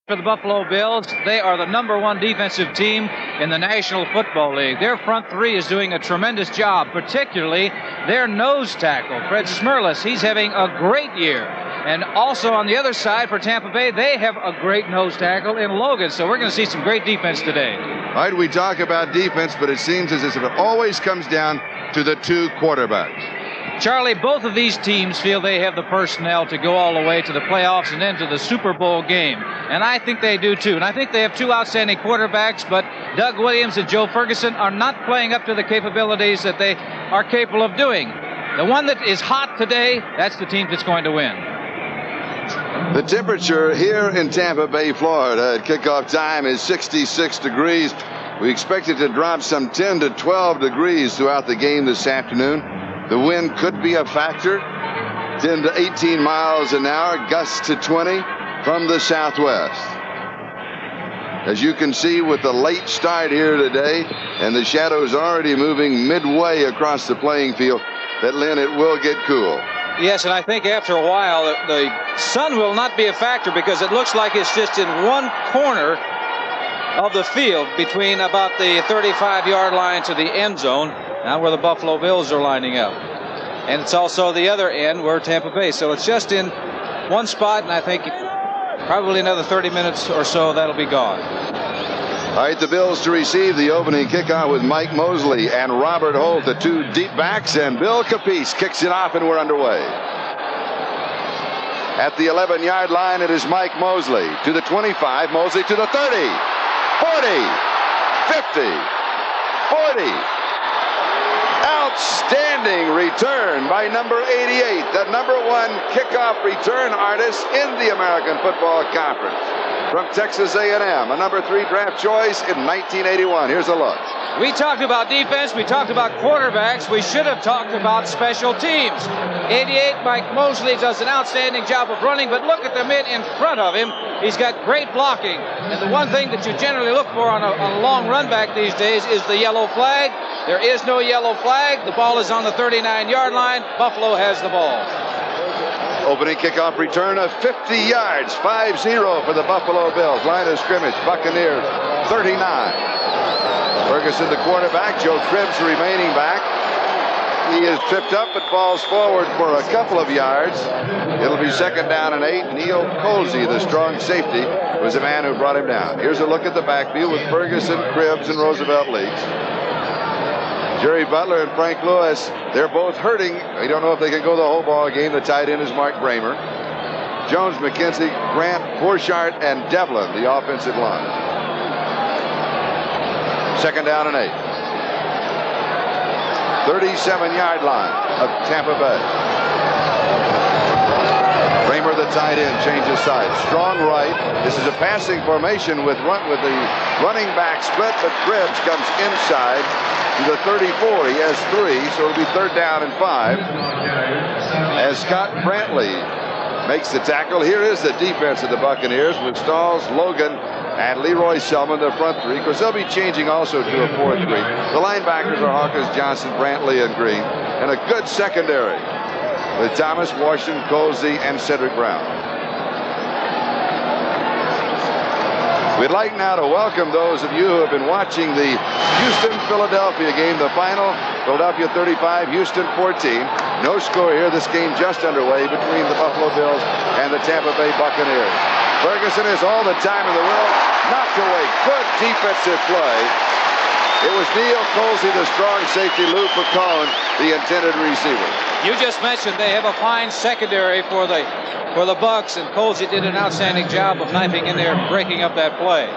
For the Buffalo Bills, they are the #1 defensive team in the National Football League. Their front three is doing a tremendous job, particularly their nose tackle, Fred Smerlas. He's having a great year. And also on the other side for Tampa Bay, they have a great nose tackle in Logan. So we're going to see some great defense today. All right, we talk about defense, but it seems as if it always comes down to the two quarterbacks. Charlie, both of these teams feel they have the personnel to go all the way to the playoffs and then to the Super Bowl game. And I think they do, too. And I think they have two outstanding quarterbacks, but Doug Williams and Joe Ferguson are not playing up to the capabilities that they are capable of doing. The one that is hot today, that's the team that's going to win. The temperature here in Tampa Bay, Florida at kickoff time is 66 degrees. We expect it to drop some 10 to 12 degrees throughout the game this afternoon. The wind could be a factor, 10 to 18 miles an hour, gusts to 20 from the southwest. As you can see with the late start here today, and the shadows already moving midway across the playing field, that, Lynn, it will get cool. Yes, and I think after a while, the sun will not be a factor because it looks like it's just in one corner of the field between about the 35-yard line to the end zone, now where the Buffalo Bills are lining up. And it's also the other end where Tampa Bay. So it's just in one spot, and I think probably another 30 minutes or so that'll be gone. All right, the Bills to receive the opening kickoff with Mike Mosley and Robert Holt, the two deep backs, and Bill Capice kicks it off, and we're underway. At the 11-yard line, it is Mike Mosley to the 25, Mosley to the 30, 40, 50, 40. Outstanding return by number 88, the #1 kickoff return artist in the American Football Conference. From Texas A&M, a #3 draft choice in 1981. Here's a look. We talked about defense. We talked about quarterbacks. We should have talked about special teams. 88, Mike Mosley does an outstanding job of running, but look at the men in front of him. He's got great blocking. And the one thing that you generally look for on a long run back these days is the yellow flag. There is no yellow flag. The ball is on the 39-yard line. Buffalo has the ball. Opening kickoff return of 50 yards, 5-0 for the Buffalo Bills. Line of scrimmage, Buccaneers 39. Ferguson, the quarterback. Joe Cribbs, the remaining back. He is tripped up but falls forward for a couple of yards. It'll be 2nd down and 8. Neil Colsey, the strong safety, was the man who brought him down. Here's a look at the backfield with Ferguson, Cribbs, and Roosevelt Leaks. Jerry Butler and Frank Lewis, they're both hurting. We don't know if they can go the whole ball game. The tight end is Mark Bramer. Jones, McKenzie, Grant, Borchardt, and Devlin, the offensive line. 2nd down and 8. 37-yard line of Tampa Bay. Bramer, the tight end, changes sides. Strong right. This is a passing formation with the running back split, but Cribbs comes inside to the 34. He has 3, so it'll be 3rd down and 5. As Scott Brantley makes the tackle. Here is the defense of the Buccaneers with Stalls, Logan, and Leroy Selman, the front three. Of course, they'll be changing also to a 4-3. The linebackers are Hawkins, Johnson, Brantley, and Green. And a good secondary with Thomas, Washington, Colsey, and Cedric Brown. We'd like now to welcome those of you who have been watching the Houston-Philadelphia game, the final, Philadelphia 35, Houston 14. No score here. This game just underway between the Buffalo Bills and the Tampa Bay Buccaneers. Ferguson has all the time in the world. Knocked away. Good defensive play. It was Neil Colsey, the strong safety, Lou Picone, the intended receiver. You just mentioned they have a fine secondary for the Bucs, and Colsey did an outstanding job of knifing in there, breaking up that play.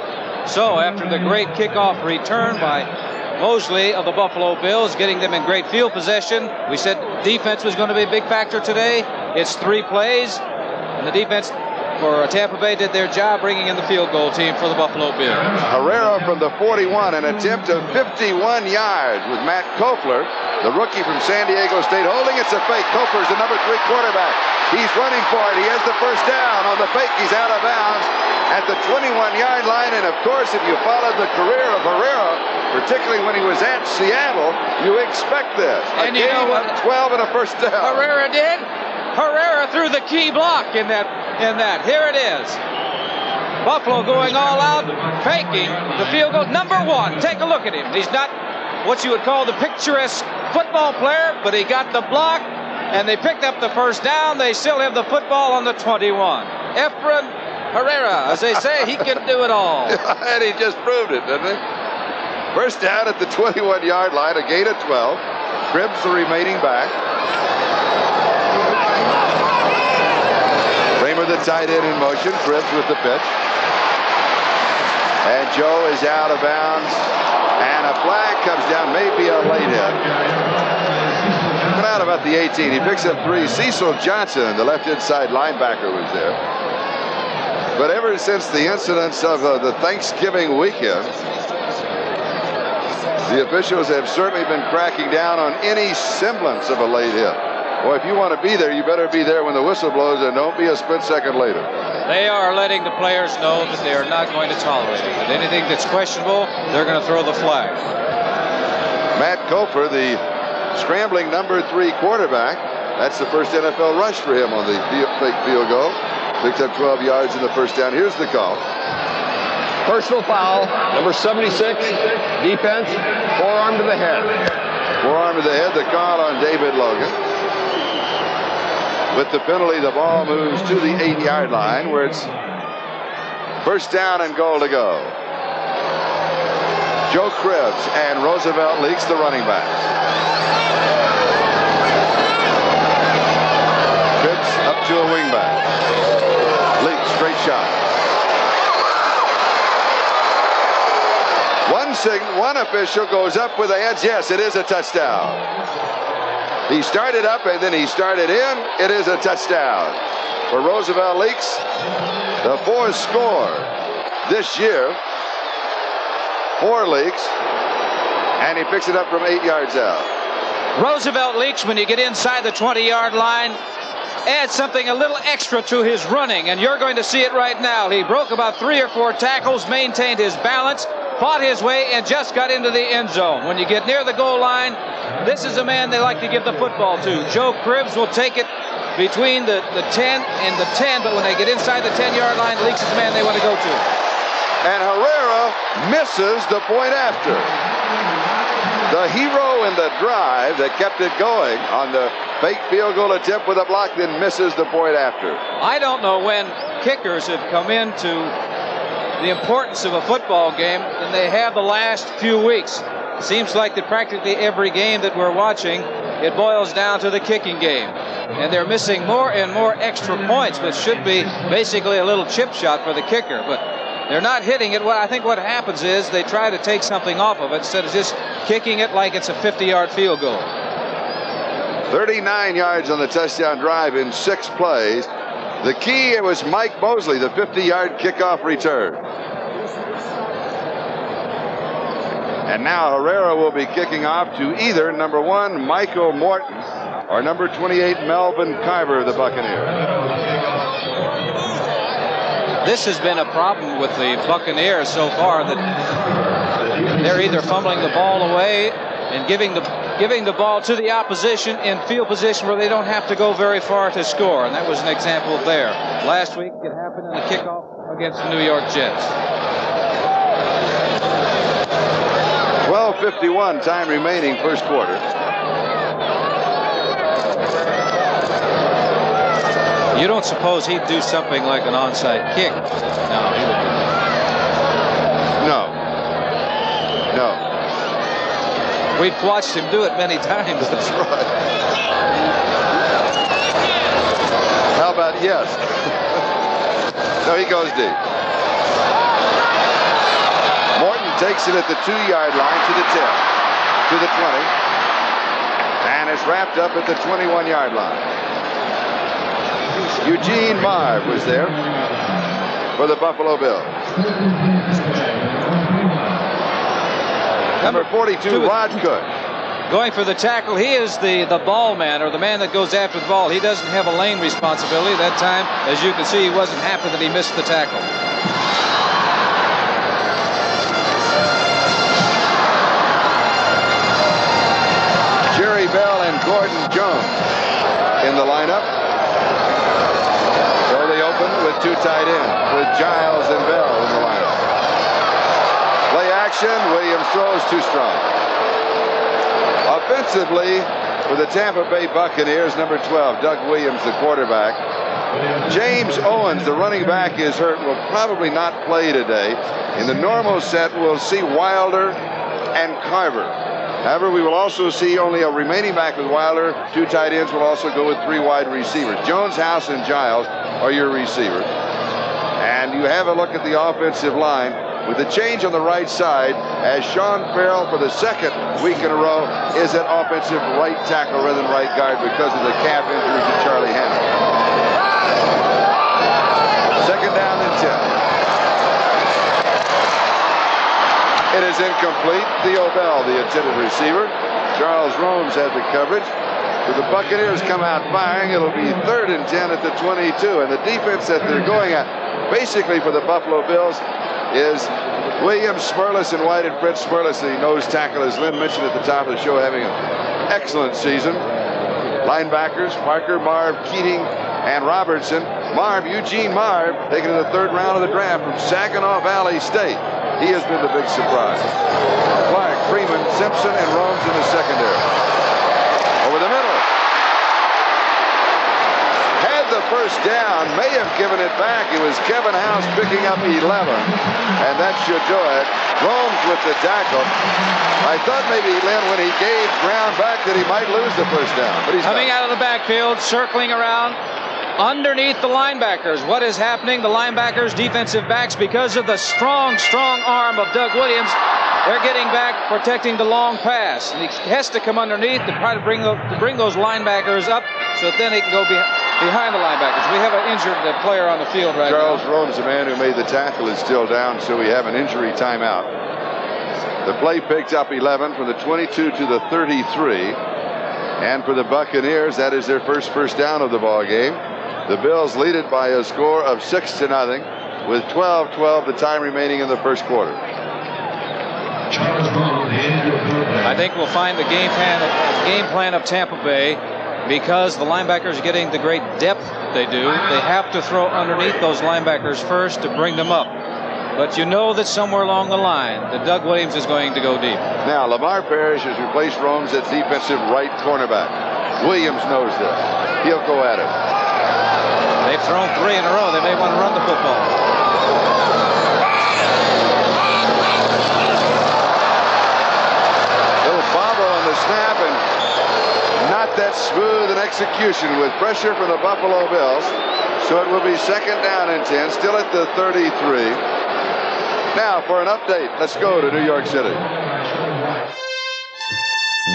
So after the great kickoff return by Mosley of the Buffalo Bills, getting them in great field possession, we said defense was going to be a big factor today. It's 3 plays, and the defense for Tampa Bay did their job bringing in the field goal team for the Buffalo Bills. Herrera from the 41, an attempt of 51 yards with Matt Kofler, the rookie from San Diego State, holding. It's a fake. Kofler's the #3 quarterback. He's running for it. He has the 1st down. On the fake, he's out of bounds at the 21-yard line. And, of course, if you followed the career of Herrera, particularly when he was at Seattle, you expect this. And you know what? 12 and a 1st down. Herrera did? Herrera threw the key block in that. Here it is. Buffalo going all out, faking the field goal. Number 1, take a look at him. He's not what you would call the picturesque football player, but he got the block, and they picked up the first down. They still have the football on the 21. Efren Herrera, as they say, he can do it all. And he just proved it, didn't he? First down at the 21-yard line, a gain of 12. Cribbs the remaining back. Kramer, the tight end, in motion. Cribbs with the pitch. And Joe is out of bounds. And a flag comes down, maybe a late hit. Coming out about the 18. He picks up 3. Cecil Johnson, the left inside linebacker, was there. But ever since the incidents of the Thanksgiving weekend, the officials have certainly been cracking down on any semblance of a late hit. Boy, if you want to be there, you better be there when the whistle blows, and don't be a split second later. They are letting the players know that they are not going to tolerate it. But anything that's questionable, they're going to throw the flag. Matt Kofer, the scrambling number 3 quarterback, that's the first NFL rush for him on the fake field goal. Picked up 12 yards in the first down. Here's the call. Personal foul, number 76, defense, forearm to the head. Forearm to the head, the call on David Logan. With the penalty, the ball moves to the 8-yard line, where it's first down and goal to go. Joe Cribbs and Roosevelt Leaks, the running backs. Cribbs up to a wingback. Leaks, straight shot. One official goes up with the hands. Yes, it is a touchdown. He started up and then he started in. It is a touchdown for Roosevelt Leaks. The 4th score this year for Leaks. And he picks it up from 8 yards out. Roosevelt Leaks, when you get inside the 20-yard line, adds something a little extra to his running, and you're going to see it right now. He broke about 3 or 4 tackles, maintained his balance, fought his way, and just got into the end zone. When you get near the goal line, this is a man they like to give the football to. Joe Cribbs will take it between the 10 and the 10, but when they get inside the 10-yard line, Leaks is the man they want to go to. And Herrera misses the point after. The hero in the drive that kept it going on the fake field goal attempt with a block, then misses the point after. I don't know when kickers have come into the importance of a football game than they have the last few weeks. Seems like that practically every game that we're watching, it boils down to the kicking game. And they're missing more and more extra points, which should be basically a little chip shot for the kicker. But they're not hitting it. Well, I think what happens is they try to take something off of it instead of just kicking it like it's a 50-yard field goal. 39 yards on the touchdown drive in 6 plays. The key, it was Mike Mosley, the 50-yard kickoff return. And now Herrera will be kicking off to either number 1, Michael Morton, or number 28, Melvin Carver of the Buccaneers. This has been a problem with the Buccaneers so far, that they're either fumbling the ball away and giving the ball to the opposition in field position where they don't have to go very far to score. And that was an example of there. Last week it happened in the kickoff against the New York Jets. 12:51 time remaining, first quarter. You don't suppose he'd do something like an onside kick? No, he wouldn't. No. We've watched him do it many times. That's right. How about yes? No, he goes deep. Morton takes it at the 2-yard line to the 10, to the 20, and it's wrapped up at the 21-yard line. Eugene Marv was there for the Buffalo Bills. Number 42, Rod Cook. Going for the tackle. He is the ball man, or the man that goes after the ball. He doesn't have a lane responsibility. That time, as you can see, he wasn't happy that he missed the tackle. Jerry Bell and Gordon Jones in the lineup. So they open with 2 tight ends, with Giles and Bell. action. Williams throws too strong. Offensively, for the Tampa Bay Buccaneers, number 12, Doug Williams, the quarterback. James Owens, the running back, is hurt, will probably not play today. In the normal set, we'll see Wilder and Carver. However, we will also see only a remaining back with Wilder. 2 tight ends will also go with 3 wide receivers. Jones, House, and Giles are your receivers. And you have a look at the offensive line with the change on the right side, as Sean Farrell, for the second week in a row, is at offensive right tackle rather than right guard because of the calf injury to Charlie Hammond. Second down and 10. It is incomplete. Theo Bell, the intended receiver. Charles Romes had the coverage. So the Buccaneers come out firing. It'll be 3rd and 10 at the 22. And the defense that they're going at, basically for the Buffalo Bills, is Williams, Smerlis, and White, and Fred Smerlis, the nose tackle, as Lynn mentioned at the top of the show, having an excellent season. Linebackers, Parker, Marv, Keating, and Robertson. Eugene Marv, taken in the 3rd round of the draft from Saginaw Valley State. He has been the big surprise. Clark, Freeman, Simpson, and Romes in the secondary. Over the middle. Had the first down, may have given it back. It was Kevin House picking up 11, and that should do it. Romes with the tackle. I thought maybe, Lynn, when he gave ground back, that he might lose the first down. But he's coming out of the backfield, circling around underneath the linebackers. What is happening? The linebackers, defensive backs, because of the strong arm of Doug Williams, they're getting back, protecting the long pass. And he has to come underneath to try to bring those linebackers up so that then he can go behind the linebackers. We have an injured player on the field right now. Charles Romes, the man who made the tackle, is still down, so we have an injury timeout. The play picked up 11 from the 22 to the 33. And for the Buccaneers, that is their first down of the ball game. The Bills lead it by a score of 6-0 with 12-12 the time remaining in the first quarter. I think we'll find the game plan of Tampa Bay, because the linebackers are getting the great depth they do. They have to throw underneath those linebackers first to bring them up. But you know that somewhere along the line that Doug Williams is going to go deep. Now, Lamar Parrish has replaced Romes at defensive right cornerback. Williams knows this. He'll go at it. They've thrown 3 in a row. They may want to run the football. Little bobble on the snap, and not that smooth an execution with pressure from the Buffalo Bills. So it will be 2nd down and 10, still at the 33. Now for an update, let's go to New York City.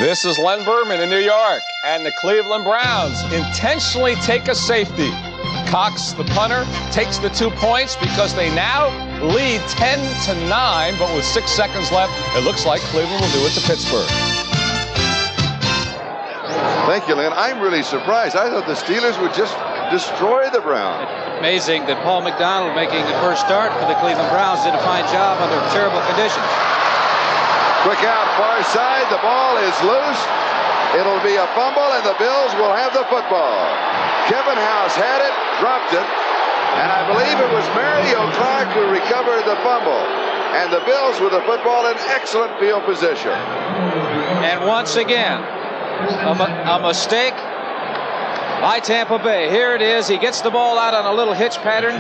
This is Len Berman in New York, and the Cleveland Browns intentionally take a safety. Cox, the punter, takes the 2 points because they now lead 10-9, but with 6 seconds left, it looks like Cleveland will do it to Pittsburgh. Thank you, Lynn. I'm really surprised. I thought the Steelers would just destroy the Browns. Amazing that Paul McDonald, making the first start for the Cleveland Browns, did a fine job under terrible conditions. Quick out, far side. The ball is loose. It'll be a fumble, and the Bills will have the football. Kevin House had it, dropped it, and I believe it was Mario Clark who recovered the fumble. And the Bills with the football in excellent field position. And once again, a mistake by Tampa Bay. Here it is. He gets the ball out on a little hitch pattern.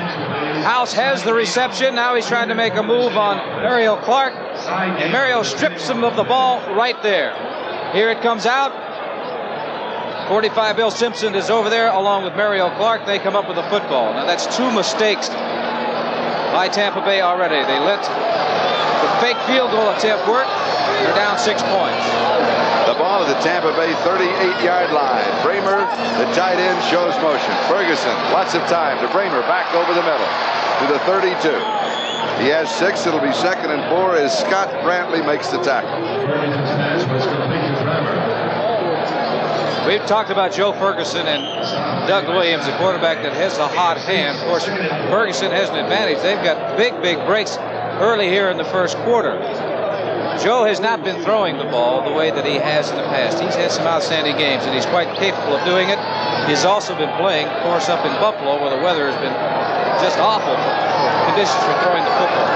House has the reception. Now he's trying to make a move on Mario Clark, and Mario strips him of the ball right there. Here it comes out. 45 Bill Simpson is over there along with Mario Clark. They come up with a football. Now that's 2 mistakes by Tampa Bay already. They let the fake field goal attempt work. They're down 6 points. The ball at the Tampa Bay 38-yard line. Bramer, the tight end, shows motion. Ferguson, lots of time to Bramer, back over the middle to the 32. He has 6. It'll be 2nd and 4 as Scott Brantley makes the tackle. We've talked about Joe Ferguson and Doug Williams, the quarterback that has a hot hand. Of course, Ferguson has an advantage. They've got big breaks early here in the first quarter. Joe has not been throwing the ball the way that he has in the past. He's had some outstanding games, and he's quite capable of doing it. He's also been playing, of course, up in Buffalo, where the weather has been just awful conditions for throwing the football.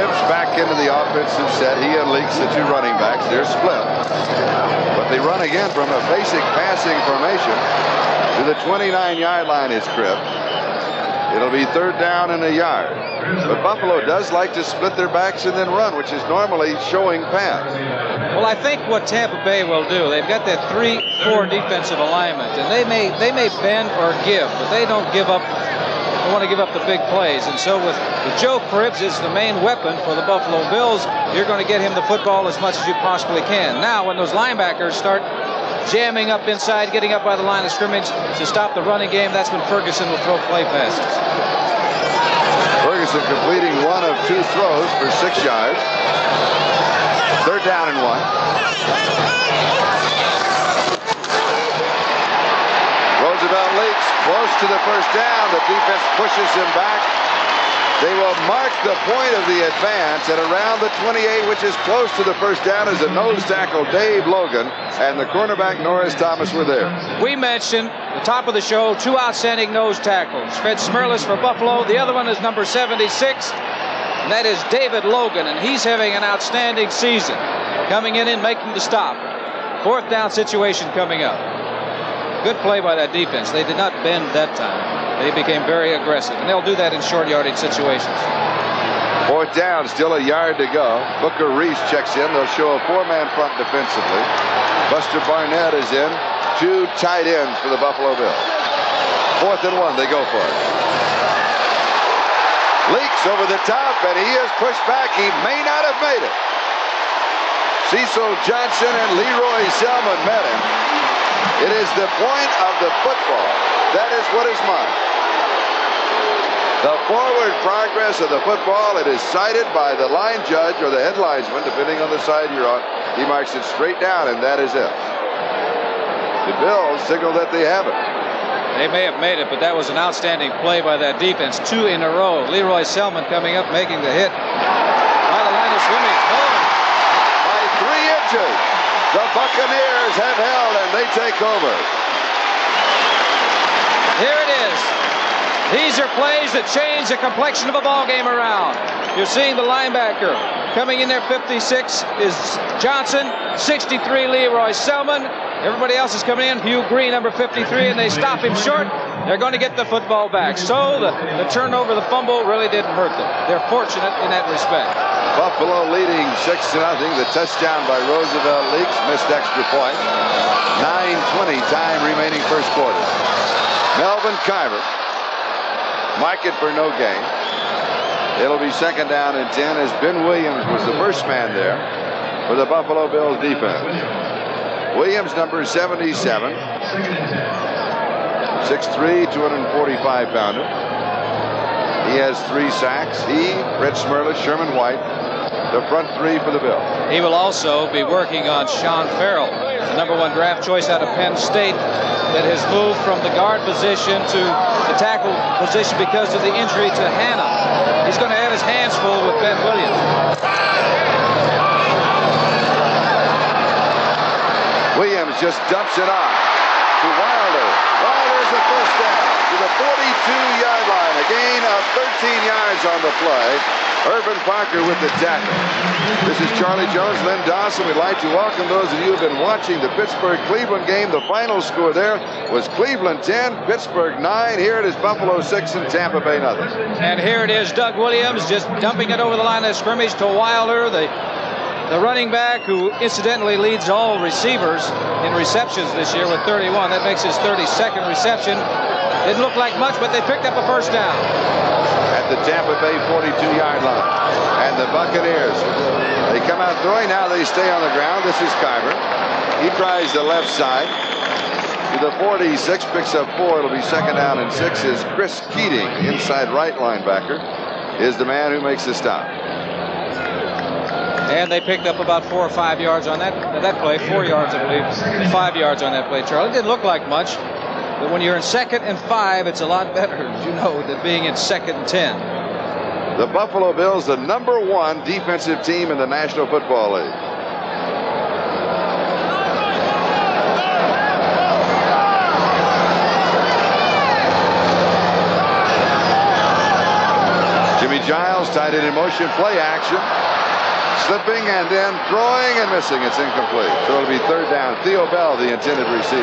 Cribbs back into the offensive set. He and Leaks, the two running backs. They're split. But they run again from a basic passing formation to the 29-yard line is Cribbs. It'll be 3rd down and a yard. But Buffalo does like to split their backs and then run, which is normally showing pass. Well, I think what Tampa Bay will do, they've got that 3-4 defensive alignment, and they may bend or give, but they don't give up. They want to give up the big plays. And so with Joe Cribbs is the main weapon for the Buffalo Bills, you're going to get him the football as much as you possibly can. Now, when those linebackers start jamming up inside, getting up by the line of scrimmage to stop the running game, that's when Ferguson will throw play passes. Ferguson completing 1 of 2 throws for 6 yards. 3rd down and 1. Roosevelt leaks close to the first down. The defense pushes him back. They will mark the point of the advance at around the 28, which is close to the first down, as the nose tackle Dave Logan and the cornerback Norris Thomas were there. We mentioned the top of the show 2 outstanding nose tackles. Fred Smerlas for Buffalo. The other one is number 76, and that is David Logan, and he's having an outstanding season, coming in and making the stop. 4th down situation coming up. Good play by that defense. They did not bend that time. They became very aggressive, and they'll do that in short yardage situations. 4th down, still a yard to go. Booker Reese checks in. They'll show a 4-man front defensively. Buster Barnett is in. 2 tight ends for the Buffalo Bills. 4th and 1, they go for it. Leaks over the top, and he is pushed back. He may not have made it. Cecil Johnson and Leroy Selman met him. It is the point of the football. That is what is marked. The forward progress of the football, it is cited by the line judge or the head linesman, depending on the side you're on. He marks it straight down, and that is it. The Bills signal that they have it. They may have made it, but that was an outstanding play by that defense. 2 in a row. Leroy Selman coming up, making the hit. By the line of scrimmage. By 3 inches. The Buccaneers have held, and they take over. Here it is. These are plays that change the complexion of a ball game around. You're seeing the linebacker coming in there. 56 is Johnson. 63 Leroy Selman. Everybody else is coming in. Hugh Green, number 53, and they stop him short. They're going to get the football back. So the turnover, the fumble really didn't hurt them. They're fortunate in that respect. Buffalo leading 6-0. The touchdown by Roosevelt Leaks, missed extra point. 9:20 time remaining first quarter. Melvin Carver, mark it for no gain. It'll be 2nd down and 10, as Ben Williams was the first man there for the Buffalo Bills defense. Williams, number 77, 6'3", 245-pounder. He has 3 sacks. He, Fred Smerlas, Sherman White, the front 3 for the Bills. He will also be working on Sean Farrell, the number 1 draft choice out of Penn State, that has moved from the guard position to the tackle position because of the injury to Hannah. He's going to have his hands full with Ben Williams. Williams just dumps it off to Wilder. Wilder's the first down to the 42-yard line. A gain of 13 yards on the play. Urban Parker with the tackle. This is Charlie Jones, Len Dawson. We'd like to welcome those of you who have been watching the Pittsburgh-Cleveland game. The final score there was Cleveland 10, Pittsburgh 9. Here it is Buffalo 6 and Tampa Bay nothing. And here it is Doug Williams just dumping it over the line of scrimmage to Wilder, the running back who incidentally leads all receivers in receptions this year with 31. That makes his 32nd reception. Didn't look like much, but they picked up a first down. At the Tampa Bay 42-yard line. And the Buccaneers, they come out throwing. Now they stay on the ground. This is Carver. He tries the left side to the 46, picks up 4. It'll be 2nd down and 6. Is Chris Keating, inside right linebacker, is the man who makes the stop. And they picked up about 4 or 5 yards on that play. 4 yards, I believe. 5 yards on that play, Charlie. It didn't look like much, but when you're in 2nd and 5, it's a lot better, you know, than being in 2nd and 10. The Buffalo Bills, the number 1 defensive team in the National Football League. Jimmy Jimmy Giles tied it in motion, play action. Slipping and then throwing and missing. It's incomplete. So it'll be third down. Theo Bell, the intended receiver.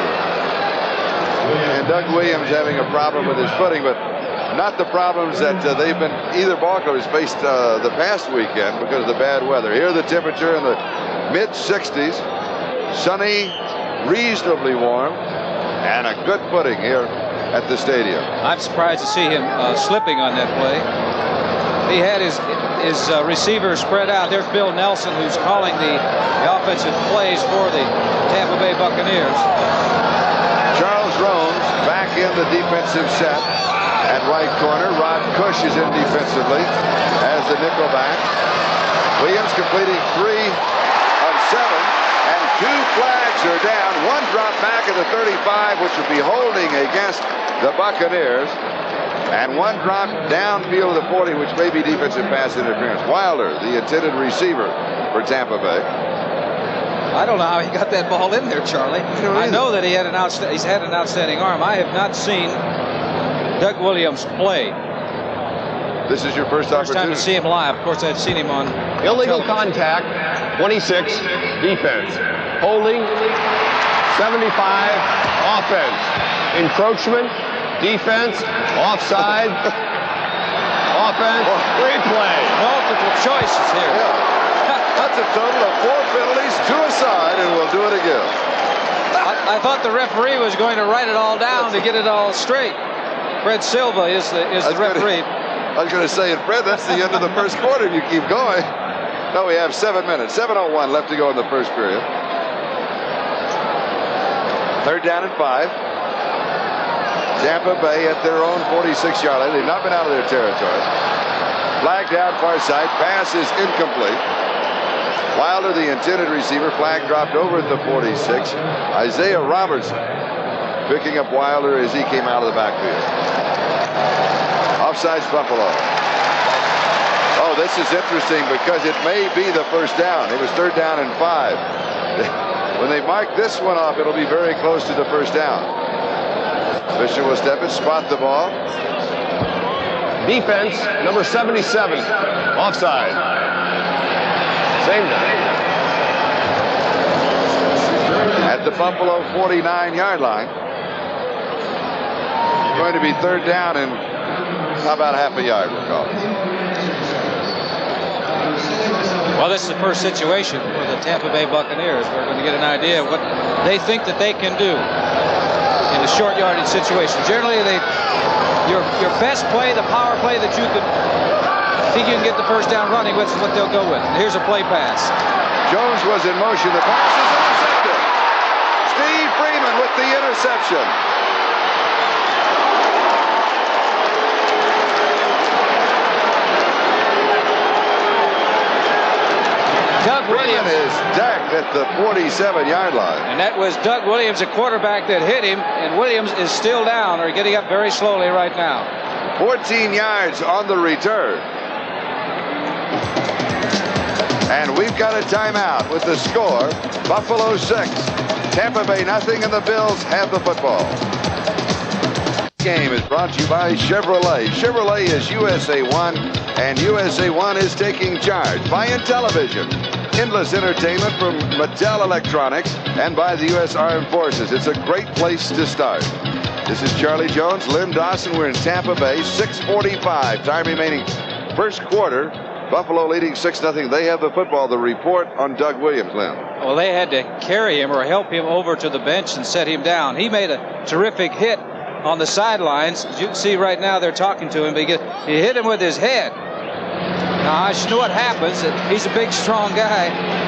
And Doug Williams having a problem with his footing, but not the problems that they've been, either ball club has faced the past weekend because of the bad weather. Here the temperature in the mid-60s. Sunny, reasonably warm, and a good footing here at the stadium. I'm surprised to see him slipping on that play. He had his receiver spread out. There's Bill Nelson, who's calling the offensive plays for the Tampa Bay Buccaneers. Charles Rones back in the defensive set at right corner. Rod Cush is in defensively as the nickelback. Williams completing 3 of 7, and 2 flags are down. One drop back at the 35, which would be holding against the Buccaneers, and one drop downfield of the 40, which may be defensive pass interference. Wilder, the intended receiver for Tampa Bay. I don't know how he got that ball in there, Charlie. I know that he's had an outstanding arm. I have not seen Doug Williams play. This is your first opportunity. Time to see him live. Of course, I've seen him on illegal contact, 26, defense. Holding, 75, offense. Encroachment, defense, offside, offense, replay. Multiple choices here. Yeah. That's a total of 4 penalties, 2 aside, and we'll do it again. I thought the referee was going to write it all down to get it all straight. Fred Silva is the referee. I was going to say, and Fred, that's the end of the first quarter, and you keep going. No, we have 7 minutes. 7:01 left to go in the first period. Third down and 5. Tampa Bay at their own 46-yard line. They've not been out of their territory. Flag down far side. Pass is incomplete. Wilder, the intended receiver. Flag dropped over at the 46. Isaiah Robertson picking up Wilder as he came out of the backfield. Offsides Buffalo. Oh, this is interesting because it may be the first down. It was third down and 5. When they mark this one off, it'll be very close to the first down. Fisher will step in, spot the ball. Defense, number 77, offside. Same down. At the Buffalo 49-yard line. Going to be third down and about half a yard, we'll call it. Well, this is the first situation for the Tampa Bay Buccaneers. We're going to get an idea of what they think that they can do in a short yardage situation. Generally, your best play, the power play that you can think you can get the first down running with is what they'll go with. And here's a play pass. Jones was in motion. The pass is intercepted. Steve Freeman with the interception. Doug Williams is decked at the 47-yard line. And that was Doug Williams, a quarterback that hit him, and Williams is still down or getting up very slowly right now. 14 yards on the return. And we've got a timeout with the score, Buffalo 6, Tampa Bay nothing, and the Bills have the football. Game is brought to you by Chevrolet. Chevrolet is USA 1, and USA 1 is taking charge. By Intellivision, endless entertainment from Mattel Electronics, and by the U.S. Armed Forces. It's a great place to start. This is Charlie Jones, Lynn Dawson. We're in Tampa Bay, 6:45. Time remaining first quarter. Buffalo leading 6-0. They have the football. The report on Doug Williams, Lynn. Well, they had to carry him or help him over to the bench and set him down. He made a terrific hit on the sidelines. As you can see right now, they're talking to him because he hit him with his head. Now, I know what happens. He's a big, strong guy,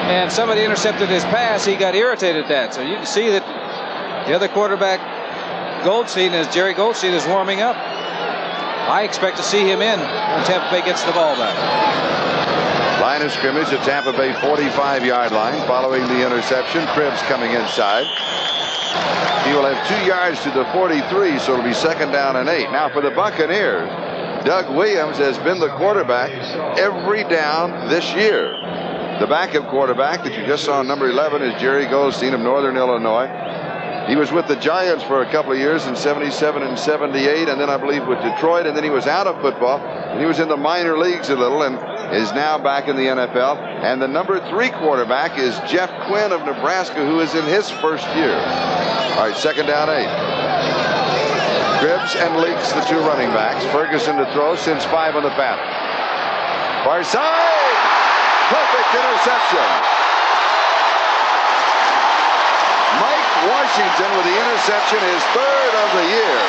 and somebody intercepted his pass. He got irritated at that. So you can see that the other quarterback, Goldstein, Jerry Goldstein, is warming up. I expect to see him in when Tampa Bay gets the ball back. Line of scrimmage at Tampa Bay 45-yard line following the interception. Cribbs coming inside. He will have 2 yards to the 43, so it'll be second down and 8. Now for the Buccaneers, Doug Williams has been the quarterback every down this year. The backup quarterback that you just saw, number 11, is Jerry Goldstein of Northern Illinois. He was with the Giants for a couple of years in 77 and 78, and then I believe with Detroit, and then he was out of football, and he was in the minor leagues a little, and is now back in the NFL. And the number 3 quarterback is Jeff Quinn of Nebraska, who is in his first year. All right, second down 8. Cribbs and Leaks, the 2 running backs. Ferguson to throw, sends 5 on the pass. Far side, perfect interception. Mike Washington with the interception, his 3rd of the year.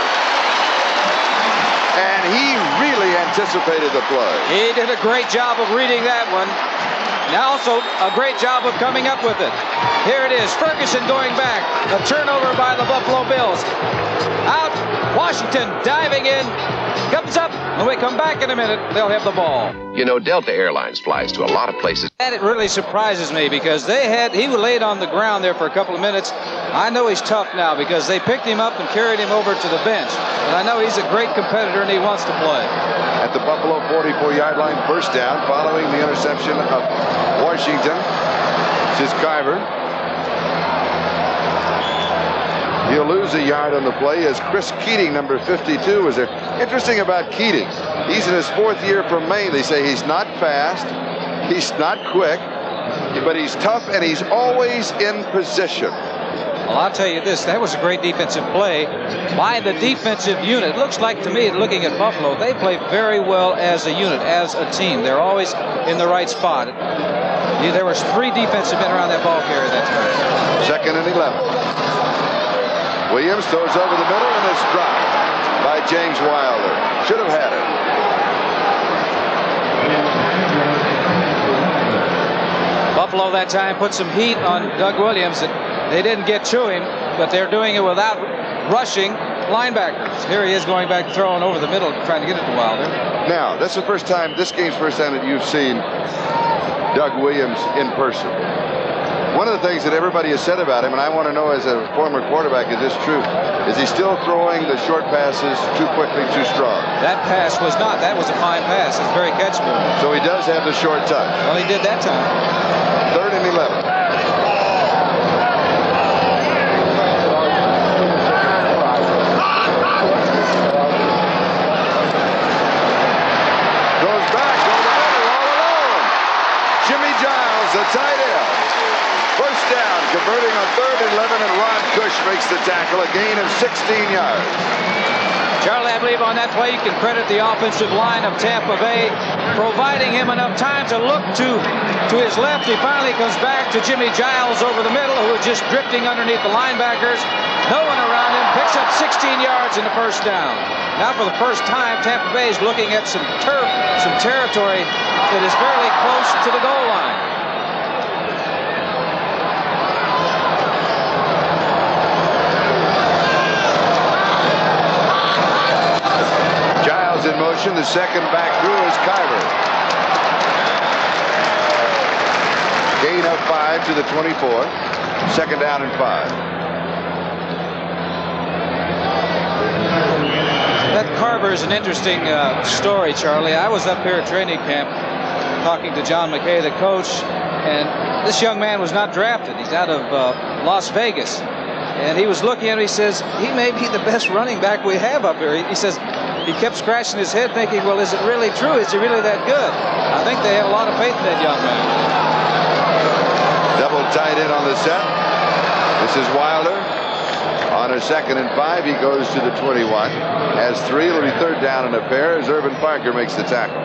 And he really anticipated the play. He did a great job of reading that one. Now also a great job of coming up with it. Here it is, Ferguson going back. A turnover by the Buffalo Bills. Out, Washington diving in. Comes up. When we come back in a minute, they'll have the ball. You know, Delta Airlines flies to a lot of places. And it really surprises me because he was laid on the ground there for a couple of minutes. I know he's tough now because they picked him up and carried him over to the bench. But I know he's a great competitor and he wants to play. At the Buffalo 44-yard line, first down, following the interception of Washington. This is Carver. He'll lose a yard on the play as Chris Keating, number 52, was there. Interesting about Keating. He's in his 4th year from Maine. They say he's not fast, he's not quick, but he's tough and he's always in position. Well, I'll tell you this, that was a great defensive play by the defensive unit. It looks like to me, looking at Buffalo, they play very well as a unit, as a team. They're always in the right spot. There was 3 defensive men around that ball carrier that time. Second and 11. Williams throws over the middle and it's dropped by James Wilder. Should have had it. Buffalo that time put some heat on Doug Williams. They didn't get to him, but they're doing it without rushing linebackers. Here he is going back, throwing over the middle, trying to get it to Wilder. Now, that's the first time, this game's first time that you've seen Doug Williams in person. One of the things that everybody has said about him, and I want to know as a former quarterback, is this true? Is he still throwing the short passes too quickly, too strong? That pass was not. That was a fine pass. It's very catchable. So he does have the short touch. Well, he did that time. 3rd and 11. Goes back over the middle all alone. Jimmy Giles, the tight end. First down, converting on 3rd and 11, and Ron Cush makes the tackle, a gain of 16 yards. Charlie, I believe on that play you can credit the offensive line of Tampa Bay, providing him enough time to look to his left. He finally comes back to Jimmy Giles over the middle, who is just drifting underneath the linebackers. No one around him, picks up 16 yards in the first down. Now for the first time, Tampa Bay is looking at some turf, some territory that is fairly close to the goal line. In motion, the second back through is Carver. Gain of 5 to the 24. Second down and 5. That Carver is an interesting story, Charlie. I was up here at training camp talking to John McKay, the coach, and this young man was not drafted. He's out of Las Vegas. And he was looking at him, he says, he may be the best running back we have up here. He says, he kept scratching his head thinking, well, is it really true? Is he really that good? I think they have a lot of faith in that young man. Double tight end on the set. This is Wilder. On a 2nd and 5, he goes to the 21. Has 3, it'll be 3rd down and a pair as Irvin Parker makes the tackle.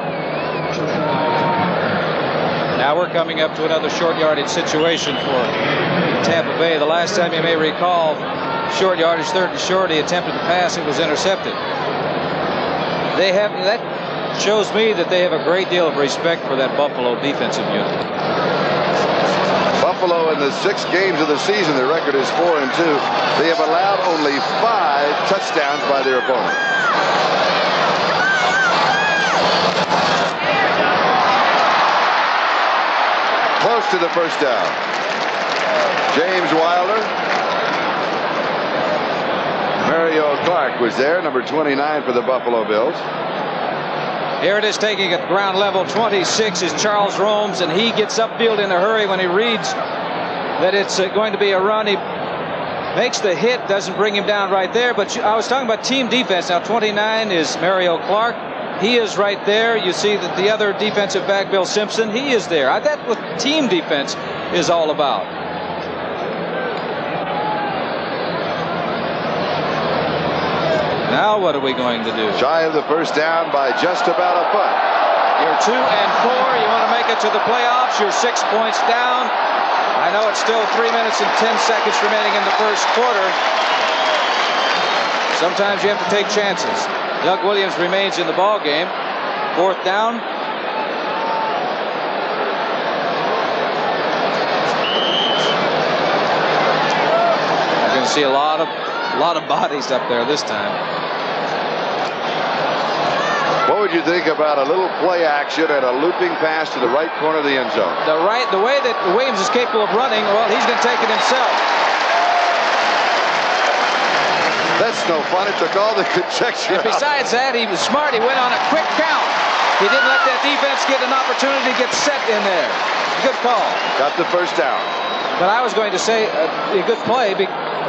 Now we're coming up to another short yardage situation for Tampa Bay. The last time you may recall, short yardage, 3rd and short, he attempted to pass, it was intercepted. That shows me that they have a great deal of respect for that Buffalo defensive unit. Buffalo in the 6 games of the season, their record is 4-2. They have allowed only 5 touchdowns by their opponent. Close to the first down. James Wilder. Mario Clark was there, number 29 for the Buffalo Bills. Here it is, taking it ground level. 26 is Charles Romes, and he gets upfield in a hurry when he reads that it's going to be a run. He makes the hit, doesn't bring him down right there. But I was talking about team defense. Now 29 is Mario Clark. He is right there. You see that the other defensive back, Bill Simpson, he is there. That's what team defense is all about. Now what are we going to do? Shy of the first down by just about a foot. You're 2 and 4. You want to make it to the playoffs. You're 6 points down. I know it's still 3 minutes and 10 seconds remaining in the first quarter. Sometimes you have to take chances. Doug Williams remains in the ball game. 4th down. You're going to see a lot of bodies up there this time. What would you think about a little play action and a looping pass to the right corner of the end zone? The way that Williams is capable of running, well, he's going to take it himself. That's no fun. It took all the conjecture. And besides that, he was smart. He went on a quick count. He didn't let that defense get an opportunity to get set in there. Good call. Got the first down. But I was going to say a good play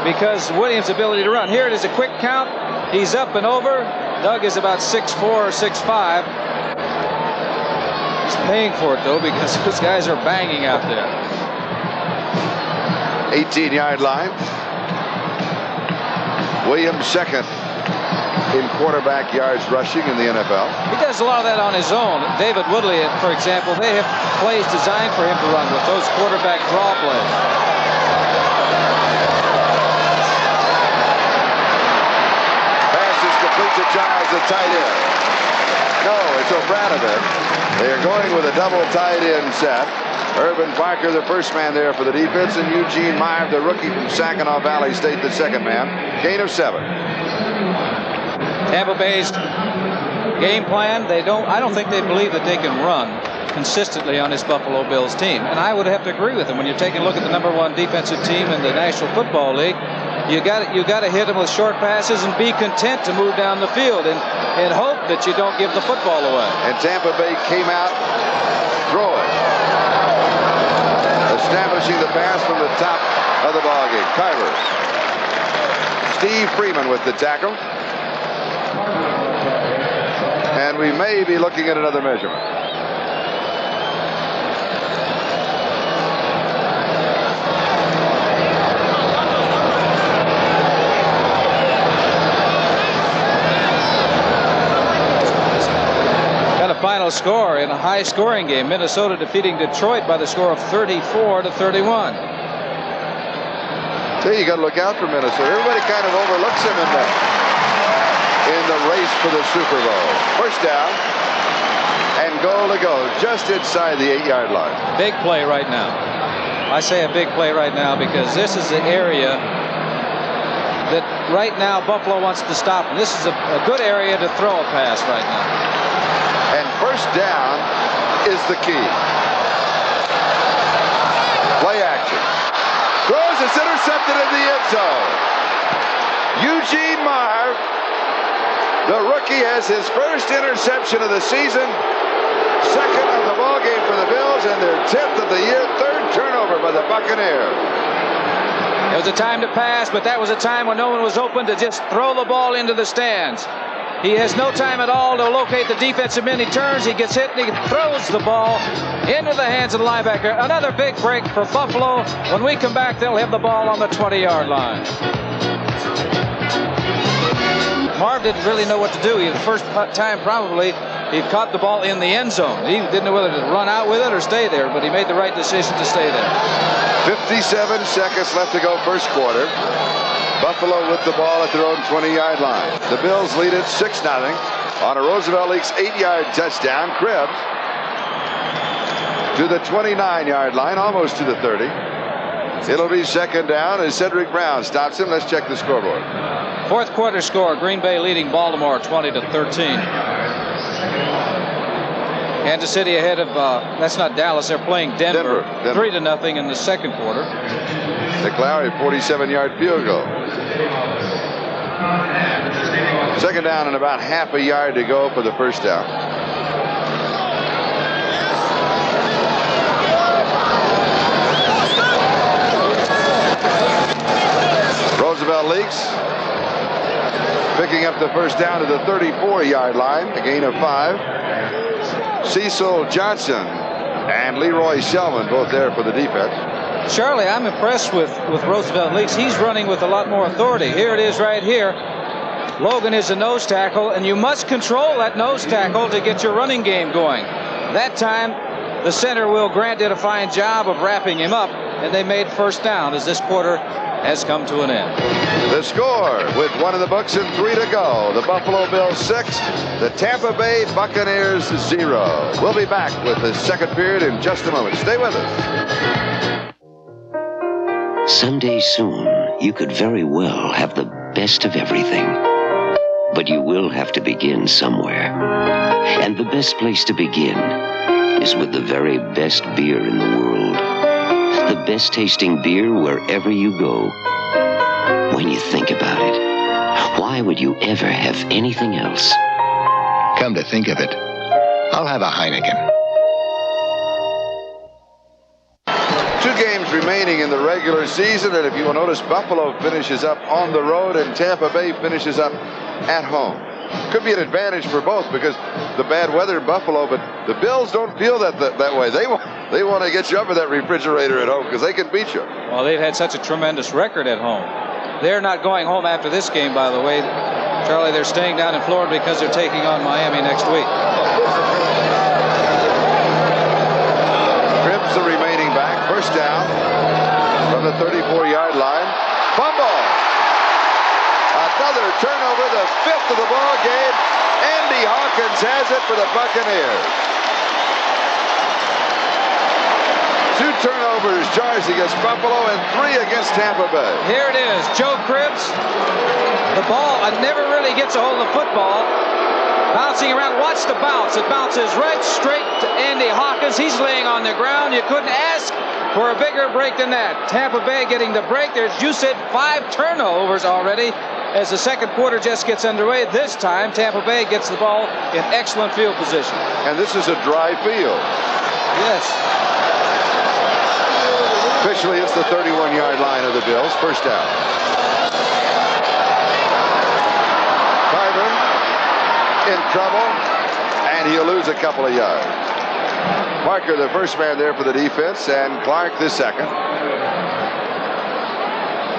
because Williams' ability to run. Here it is, a quick count. He's up and over. Doug is about 6'4" or 6'5". He's paying for it, though, because those guys are banging out there. 18-yard line. Williams second in quarterback yards rushing in the NFL. He does a lot of that on his own. David Woodley, for example, they have plays designed for him to run with, those quarterback draw plays. Complete to Giles, the tight end. No, it's O'Branovic. They are going with a double tight end set. Urban Parker, the first man there for the defense, and Eugene Meyer, the rookie from Saginaw Valley State, the second man. Gain of 7. Tampa Bay's game plan, I don't think they believe that they can run consistently on this Buffalo Bills team. And I would have to agree with them. When you're taking a look at the #1 defensive team in the National Football League, you got to hit them with short passes and be content to move down the field and hope that you don't give the football away. And Tampa Bay came out throwing, establishing the pass from the top of the ballgame. Carver. Steve Freeman with the tackle. And we may be looking at another measurement. Final score in a high-scoring game. Minnesota defeating Detroit by the score of 34-31. Hey, you got to look out for Minnesota. Everybody kind of overlooks them in the race for the Super Bowl. First down and goal to go just inside the 8-yard line. Big play right now. I say a big play right now because this is the area that right now Buffalo wants to stop. And this is a good area to throw a pass right now. And first down is the key. Play action. Throws, it's intercepted in the end zone. Eugene Meyer, the rookie, has his first interception of the season. Second of the ball game for the Bills, and their 10th of the year. Third turnover by the Buccaneers. It was a time to pass, but that was a time when no one was open to just throw the ball into the stands. He has no time at all to locate the defensive end. He turns, he gets hit, and he throws the ball into the hands of the linebacker. Another big break for Buffalo. When we come back, they'll have the ball on the 20-yard line. Marv didn't really know what to do. The first time probably he caught the ball in the end zone. He didn't know whether to run out with it or stay there, but he made the right decision to stay there. 57 seconds left to go first quarter. Buffalo with the ball at their own 20-yard line. The Bills lead it 6-0 on a Roosevelt League's 8-yard touchdown. Krebs to the 29-yard line, almost to the 30. It'll be second down as Cedric Brown stops him. Let's check the scoreboard. Fourth quarter score, Green Bay leading Baltimore 20-13. Kansas City ahead of, that's not Dallas, they're playing Denver. 3-0 in the second quarter. Nick Lowry, 47-yard field goal. Second down and about half a yard to go for the first down. up the first down to the 34-yard line, a gain of 5. Cecil Johnson and Leroy Selman both there for the defense. Charlie, I'm impressed with Roosevelt Leaks. He's running with a lot more authority. Here it is right here. Logan is a nose tackle, and you must control that nose tackle to get your running game going. That time, the center, Will Grant, did a fine job of wrapping him up, and they made first down as this quarter has come to an end. The score with 1 in the books and 3 to go. The Buffalo Bills 6, the Tampa Bay Buccaneers 0. We'll be back with the second period in just a moment. Stay with us. Someday soon, you could very well have the best of everything. But you will have to begin somewhere. And the best place to begin is with the very best beer in the world. The best tasting beer wherever you go. When you think about it, why would you ever have anything else? Come to think of it, I'll have a Heineken. 2 games remaining in the regular season, and if you will notice, Buffalo finishes up on the road and Tampa Bay finishes up at home. Could be an advantage for both because the bad weather in Buffalo, but the Bills don't feel that way. They want to get you up in that refrigerator at home because they can beat you. Well, they've had such a tremendous record at home. They're not going home after this game, by the way. Charlie, they're staying down in Florida because they're taking on Miami next week. Cribbs, the remaining back, first down from the 34-yard line. Fumble. Another turnover, the 5th of the ball game. Andy Hawkins has it for the Buccaneers. 2 turnovers charged against Buffalo and 3 against Tampa Bay. Here it is, Joe Cribbs. The ball never really gets a hold of the football. Bouncing around, watch the bounce. It bounces right straight to Andy Hawkins. He's laying on the ground. You couldn't ask for a bigger break than that. Tampa Bay getting the break. There's, you said, 5 turnovers already as the second quarter just gets underway. This time, Tampa Bay gets the ball in excellent field position. And this is a dry field. Yes. Officially, it's the 31-yard line of the Bills. First down. Carver in trouble, and he'll lose a couple of yards. Parker, the first man there for the defense, and Clark, the second.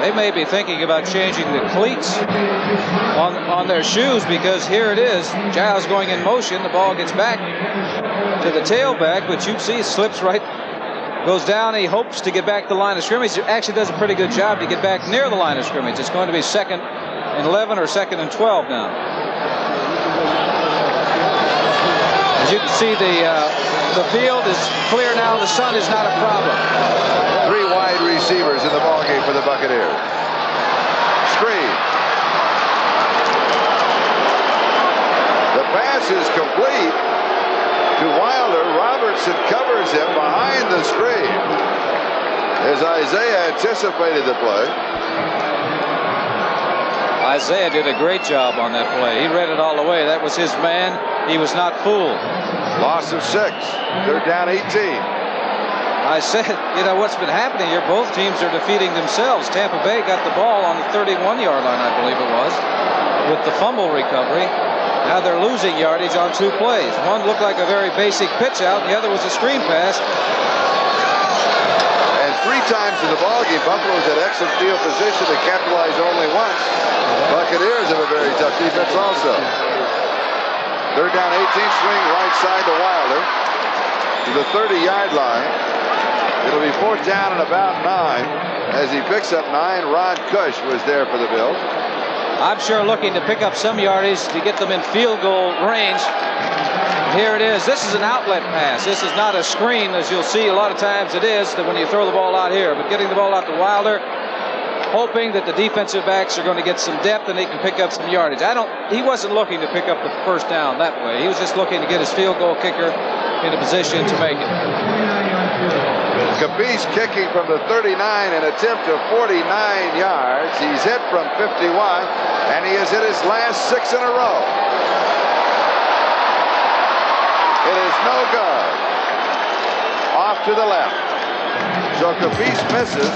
They may be thinking about changing the cleats on their shoes because here it is. Giles going in motion. The ball gets back to the tailback, but you see it slips right, goes down. He hopes to get back to the line of scrimmage. He actually does a pretty good job to get back near the line of scrimmage. It's going to be 2nd and 11 or 2nd and 12 now. As you can see, the field is clear now. The sun is not a problem. 3 wide receivers in the ballgame for the Buccaneers. Screen. The pass is complete to Wilder. Robertson covers him behind the screen as Isaiah anticipated the play. Isaiah did a great job on that play. He read it all the way. That was his man. He was not fooled. Loss of 6. They're down 18. I said, you know, what's been happening here, both teams are defeating themselves. Tampa Bay got the ball on the 31-yard line, I believe it was, with the fumble recovery. Now they're losing yardage on 2 plays. One looked like a very basic pitch out, and the other was a screen pass. And 3 times in the ballgame, Buffalo's had excellent field position to capitalize only once. Buccaneers have a very tough defense also. They're down 18, swing right side to Wilder to the 30-yard line. It'll be 4th down and about 9. As he picks up 9, Rod Cush was there for the Bills. I'm sure looking to pick up some yardage to get them in field goal range. Here it is. This is an outlet pass. This is not a screen, as you'll see a lot of times it is that when you throw the ball out here. But getting the ball out to Wilder, hoping that the defensive backs are going to get some depth and they can pick up some yardage. He wasn't looking to pick up the first down that way. He was just looking to get his field goal kicker into position to make it. Capiz kicking from the 39, an attempt of 49 yards. He's hit from 51, and he has hit his last 6 in a row. It is no good. Off to the left. So Capice misses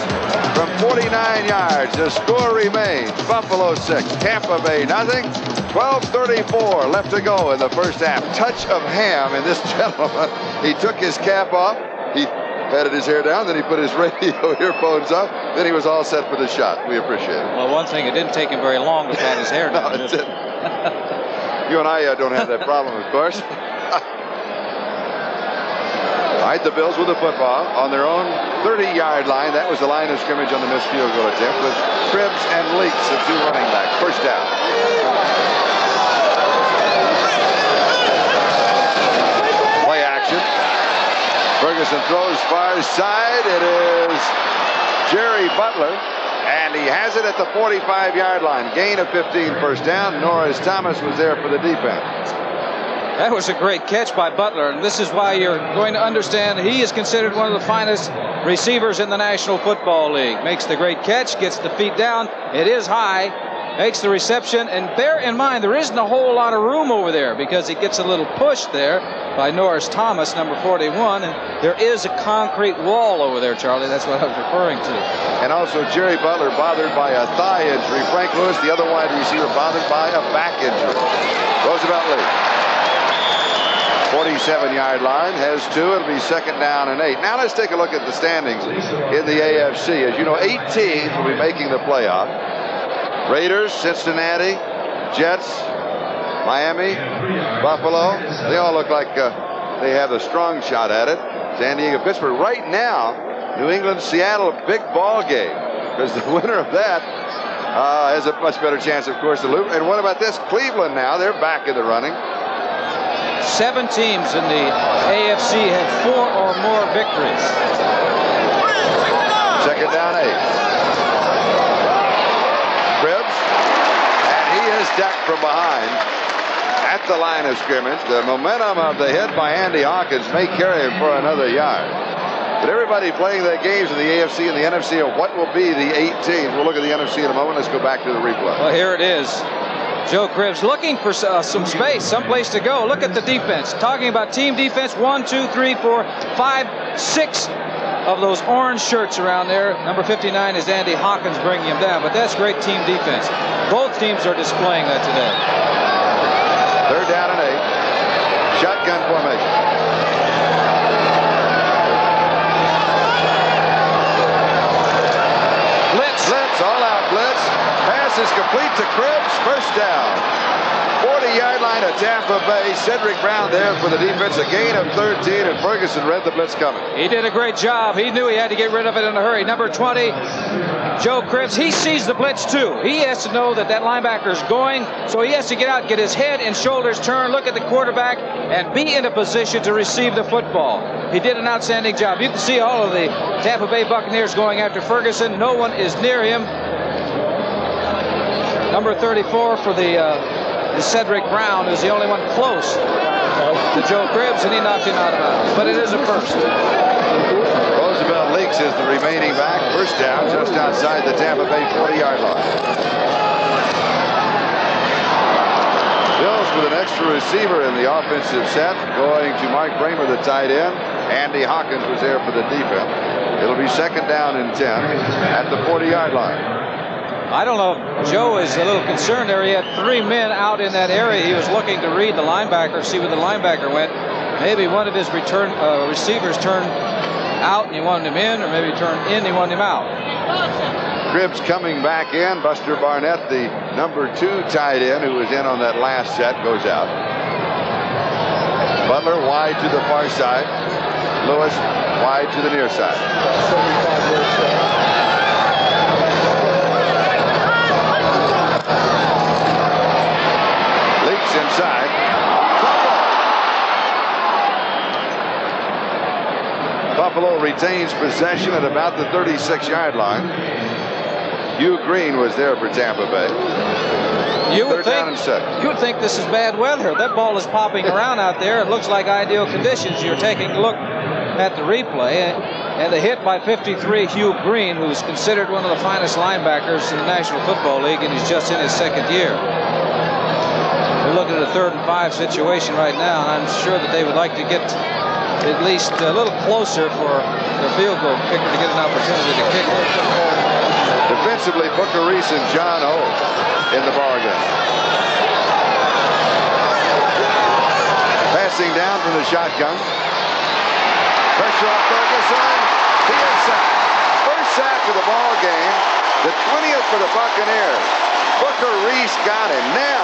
from 49 yards. The score remains Buffalo 6, Tampa Bay nothing. 12:34 left to go in the first half. Touch of ham in this gentleman. He took his cap off. He patted his hair down. Then he put his radio earphones up. Then he was all set for the shot. We appreciate it. Well, one thing, it didn't take him very long to pat his hair down. No, it didn't. You and I don't have that problem, of course. All right, the Bills with the football on their own 30-yard line. That was the line of scrimmage on the missed field goal attempt with Cribbs and Leaks, the two running backs. First down. Play action. Ferguson throws far side. It is Jerry Butler, and he has it at the 45-yard line. Gain of 15, first down. Norris Thomas was there for the defense. That was a great catch by Butler, and this is why you're going to understand he is considered one of the finest receivers in the National Football League. Makes the great catch, gets the feet down. It is high, makes the reception, and bear in mind there isn't a whole lot of room over there because he gets a little push there by Norris Thomas, number 41, and there is a concrete wall over there, Charlie. That's what I was referring to. And also Jerry Butler bothered by a thigh injury. Frank Lewis, the other wide receiver, bothered by a back injury. Roosevelt leads. 47-yard line, has two. It'll be second down and 8. Now let's take a look at the standings in the AFC. As you know, 8 teams will be making the playoff. Raiders, Cincinnati, Jets, Miami, Buffalo. They all look like they have a strong shot at it. San Diego, Pittsburgh. Right now, New England, Seattle, big ball game. Because the winner of that has a much better chance, of course, to lose. And what about this? Cleveland now, they're back in the running. 7 teams in the AFC have 4 or more victories. Second down 8. Cribbs, and he is decked from behind at the line of scrimmage. The momentum of the hit by Andy Hawkins may carry him for another yard. But everybody playing their games in the AFC and the NFC of what will be the 8 teams. We'll look at the NFC in a moment. Let's go back to the replay. Well, here it is. Joe Cribbs looking for some space, someplace to go. Look at the defense. Talking about team defense, 1, 2, 3, 4, 5, 6 of those orange shirts around there. Number 59 is Andy Hawkins bringing him down, but that's great team defense. Both teams are displaying that today. Third down and 8. Shotgun formation. Blitz, all out blitz. Pass is complete to Cribbs. First down. 40-yard line of Tampa Bay. Cedric Brown there for the defense. A gain of 13, and Ferguson read the blitz coming. He did a great job. He knew he had to get rid of it in a hurry. Number 20, Joe Cribbs, he sees the blitz too. He has to know that that linebacker is going, so he has to get out, get his head and shoulders turned, look at the quarterback, and be in a position to receive the football. He did an outstanding job. You can see all of the Tampa Bay Buccaneers going after Ferguson. No one is near him. Number 34 for the Cedric Brown is the only one close to Joe Cribbs, and he knocked him out of bounds. But it is a first. Roosevelt Leaks is the remaining back. First down just outside the Tampa Bay 40-yard line. Bills with an extra receiver in the offensive set, going to Mark Bramer, the tight end. Andy Hawkins was there for the defense. It'll be second down and 10 at the 40-yard line. I don't know. Joe is a little concerned there. He had 3 men out in that area. He was looking to read the linebacker, see where the linebacker went. Maybe one of his receivers turned out and he wanted him in, or maybe turned in and he wanted him out. Cribbs coming back in. Buster Barnett, the number 2 tight end who was in on that last set, goes out. Butler wide to the far side. Lewis wide to the near side. Leaks inside. Buffalo retains possession at about the 36-yard line. Hugh Green was there for Tampa Bay. You would think this is bad weather. That ball is popping around out there. It looks like ideal conditions. You're taking a look at the replay, and the hit by 53 Hugh Green, who's considered one of the finest linebackers in the National Football League, and he's just in his 2nd year. We're looking at a 3rd and 5 situation right now, and I'm sure that they would like to get at least a little closer for the field goal kicker to get an opportunity to kick it. Defensively, Booker Reese and John Holt in the ballgame. Passing down from the shotgun. Pressure off Ferguson. He is sacked. First sack of the ball game. The 20th for the Buccaneers. Booker Reese got him. Now,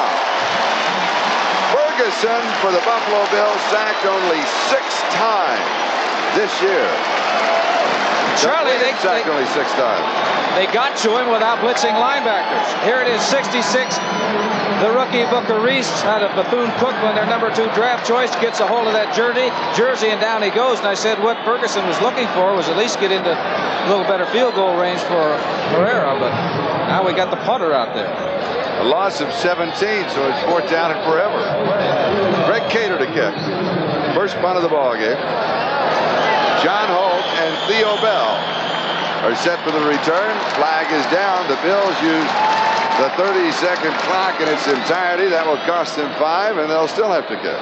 Ferguson for the Buffalo Bills sacked only 6 times this year. Charlie, they sacked only 6 times. They got to him without blitzing linebackers. Here it is, 66. The rookie Booker Reese out of Bethune-Cookman, their number 2 draft choice, gets a hold of that jersey, and down he goes. And I said what Ferguson was looking for was at least get into a little better field goal range for Herrera, but now we got the punter out there. A loss of 17, so it's 4th down and forever. Greg Cater to kick. First punt of the ball game. John Holt and Theo Bell are set for the return. Flag is down. The Bills use the 30-second clock in its entirety. That will cost them 5, and they'll still have to kick.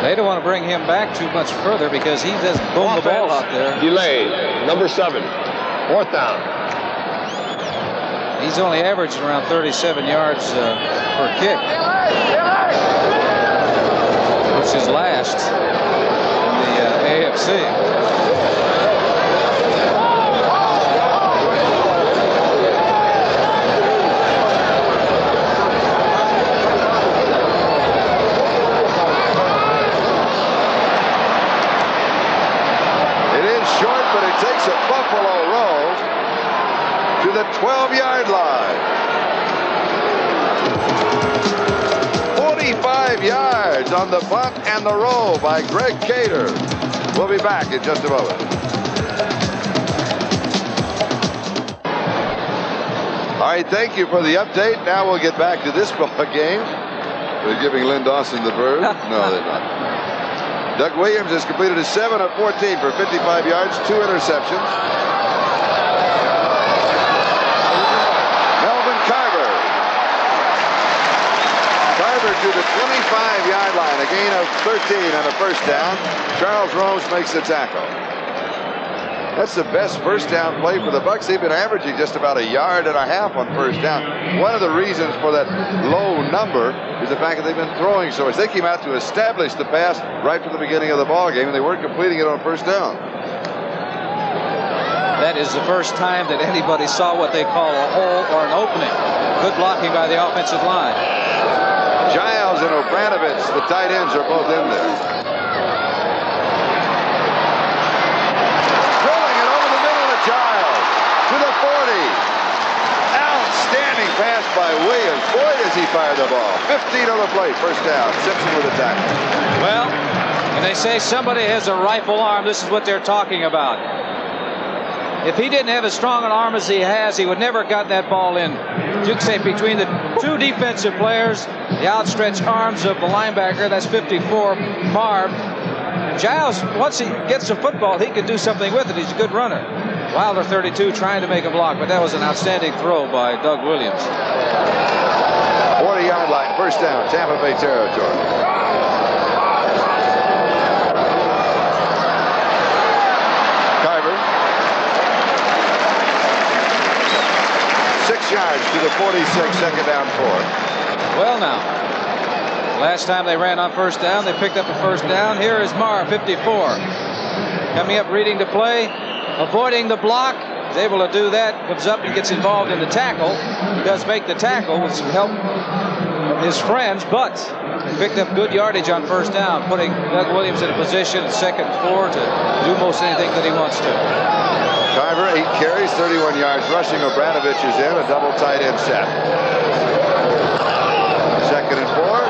They don't want to bring him back too much further because he doesn't boom the ball out there. Delayed. Number 7. 4th down. He's only averaging around 37 yards per kick, which is last in the AFC. Takes a Buffalo roll to the 12-yard line. 45 yards on the bunt and the roll by Greg Cater. We'll be back in just a moment. All right, thank you for the update. Now we'll get back to this ball game. They're giving Lynn Dawson the bird. No, they're not. Doug Williams has completed a 7 of 14 for 55 yards, 2 interceptions. Melvin Carver. Carver to the 25-yard line, a gain of 13 on a first down. Charles Rose makes the tackle. That's the best first down play for the Bucs. They've been averaging just about 1.5 yards on first down. One of the reasons for that low number is the fact that they've been throwing so much. They came out to establish the pass right from the beginning of the ball game, and they weren't completing it on first down. That is the first time that anybody saw what they call a hole or an opening. Good blocking by the offensive line. Giles and Obranovich, the tight ends, are both in there. Giles to the 40. Outstanding pass by Williams. Boy, does he fire the ball. 15 on the plate. First down. Simpson with a tackle. Well, when they say somebody has a rifle arm, this is what they're talking about. If he didn't have as strong an arm as he has, he would never have gotten that ball in. You could say between the 2 defensive players, the outstretched arms of the linebacker, that's 54, Marv. Giles, once he gets the football, he can do something with it. He's a good runner. Wilder, 32, trying to make a block, but that was an outstanding throw by Doug Williams. 40-yard line, first down, Tampa Bay territory. Carver. 6 yards to the 46, second down 4. Well, now, last time they ran on first down, they picked up a first down. Here is Marr, 54. Coming up, reading the play. Avoiding the block, is able to do that, comes up and gets involved in the tackle. He does make the tackle with some help from his friends, but he picked up good yardage on first down, putting Doug Williams in a position at 2nd and 4 to do most anything that he wants to. Carver, 8 carries, 31 yards rushing. Obranovich is in, a double tight end set. 2nd and 4.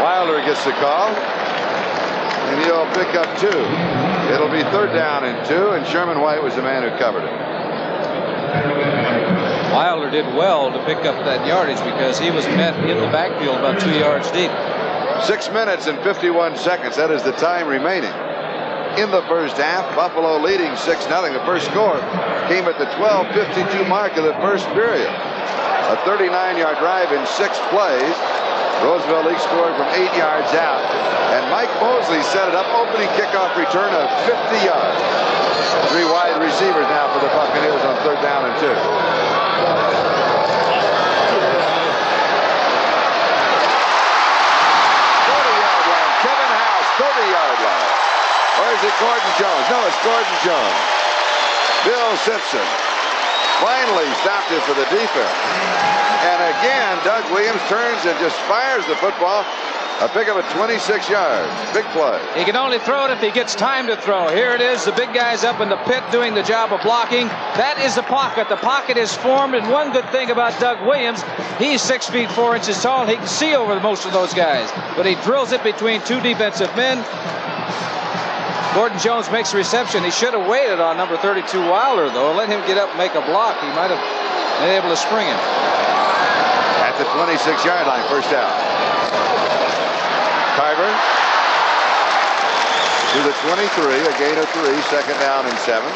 Wilder gets the call, and he'll pick up 2. It'll be 3rd down and 2, and Sherman White was the man who covered it. Wilder did well to pick up that yardage because he was met in the backfield about 2 yards deep. 6 minutes and 51 seconds. That is the time remaining in the first half. Buffalo leading 6-0. The first score came at the 12:52 mark of the first period. A 39-yard drive in 6 plays. Roosevelt League scored from 8 yards out, and Mike Mosley set it up. Opening kickoff return of 50 yards. 3 wide receivers now for the Buccaneers on 3rd down and 2. 40-yard line. Kevin House, 30-yard line. Or is it Gordon Jones? No, it's Gordon Jones. Bill Simpson finally stopped it for the defense. And again, Doug Williams turns and just fires the football. A pickup of 26 yards. Big play. He can only throw it if he gets time to throw. Here it is. The big guy's up in the pit doing the job of blocking. That is the pocket. The pocket is formed. And one good thing about Doug Williams, he's 6 feet 4 inches tall. He can see over most of those guys. But he drills it between 2 defensive men. Gordon Jones makes a reception. He should have waited on number 32 Wilder, though. Let him get up and make a block. He might have been able to spring him. At the 26-yard line, 1st down. Carver to the 23, a gain of 3, 2nd down and 7.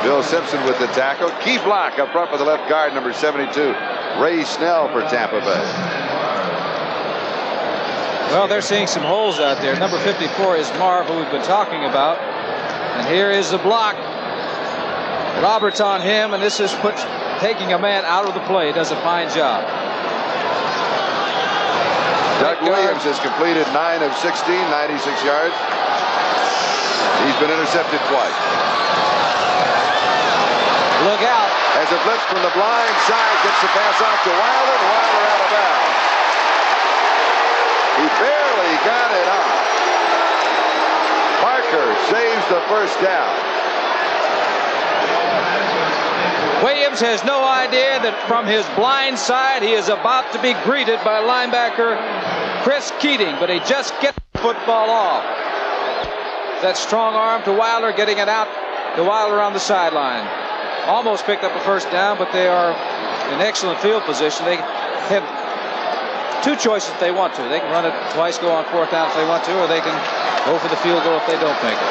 Bill Simpson with the tackle. Key block up front with the left guard, number 72, Ray Snell for Tampa Bay. Well, they're seeing some holes out there. Number 54 is Marv, who we've been talking about. And here is the block. Roberts on him, and this is taking a man out of the play. He does a fine job. Doug Williams has completed 9 of 16, 96 yards. He's been intercepted twice. Look out. As a blitz from the blind side gets the pass off to Wilder, and Wilder out of bounds. He barely got it on. Parker saves the 1st down. Williams has no idea that from his blind side he is about to be greeted by linebacker Chris Keating, but he just gets the football off. That strong arm to Wilder, getting it out to Wilder on the sideline. Almost picked up a 1st down, but they are in excellent field position. They have 2 choices if they want to. They can run it twice, go on 4th down if they want to, or they can go for the field goal if they don't make it.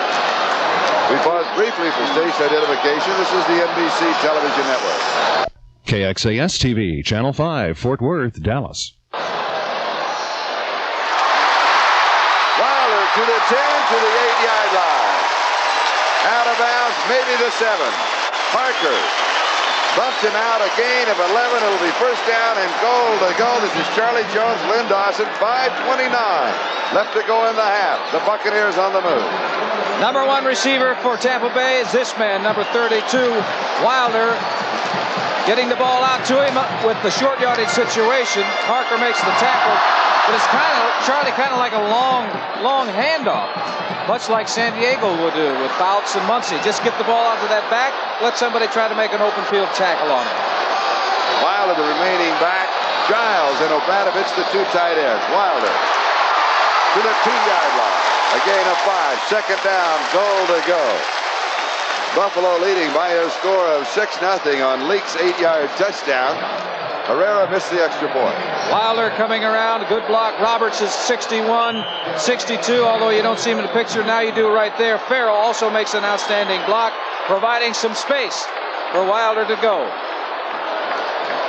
We pause briefly for station identification. This is the NBC Television Network. KXAS TV, Channel 5, Fort Worth, Dallas. Wilder to the 10, to the 8-yard line. Out of bounds, maybe the 7. Parker bumped him out, a gain of 11. It'll be 1st down and goal to go. This is Charlie Jones, Lynn Dawson, 5:29 left to go in the half. The Buccaneers on the move. Number 1 receiver for Tampa Bay is this man, number 32, Wilder. Getting the ball out to him with the short yardage situation. Parker makes the tackle, but it's Charlie kind of like a long handoff, much like San Diego would do with Fouts and Muncie. Just get the ball out to that back, let somebody try to make an open field tackle on him. Wilder, the remaining back. Giles and Obradovich, the 2 tight ends. Wilder to the 2-yard line. A gain of 5. 2nd down, goal to go. Buffalo leading by a score of 6-0 on Leake's 8-yard touchdown. Herrera missed the extra point. Wilder coming around, good block. Roberts is 61, 62, although you don't see him in the picture. Now you do right there. Farrell also makes an outstanding block, providing some space for Wilder to go.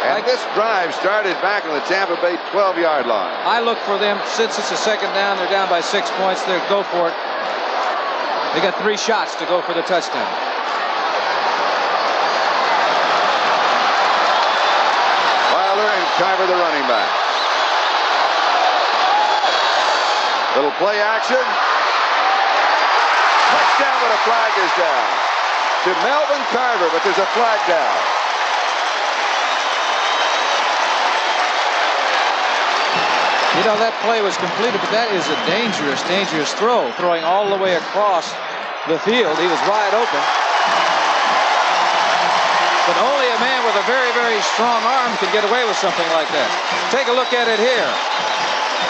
And this drive started back on the Tampa Bay 12-yard line. I look for them, since it's a 2nd down, they're down by 6 points. They go for it. They got 3 shots to go for the touchdown. Wilder and Carver, the running back. Little play action. Touchdown, but a flag is down. To Melvin Carver, but there's a flag down. You know, that play was completed, but that is a dangerous throw, throwing all the way across the field. He was wide open. But only a man with a very, very strong arm can get away with something like that. Take a look at it here.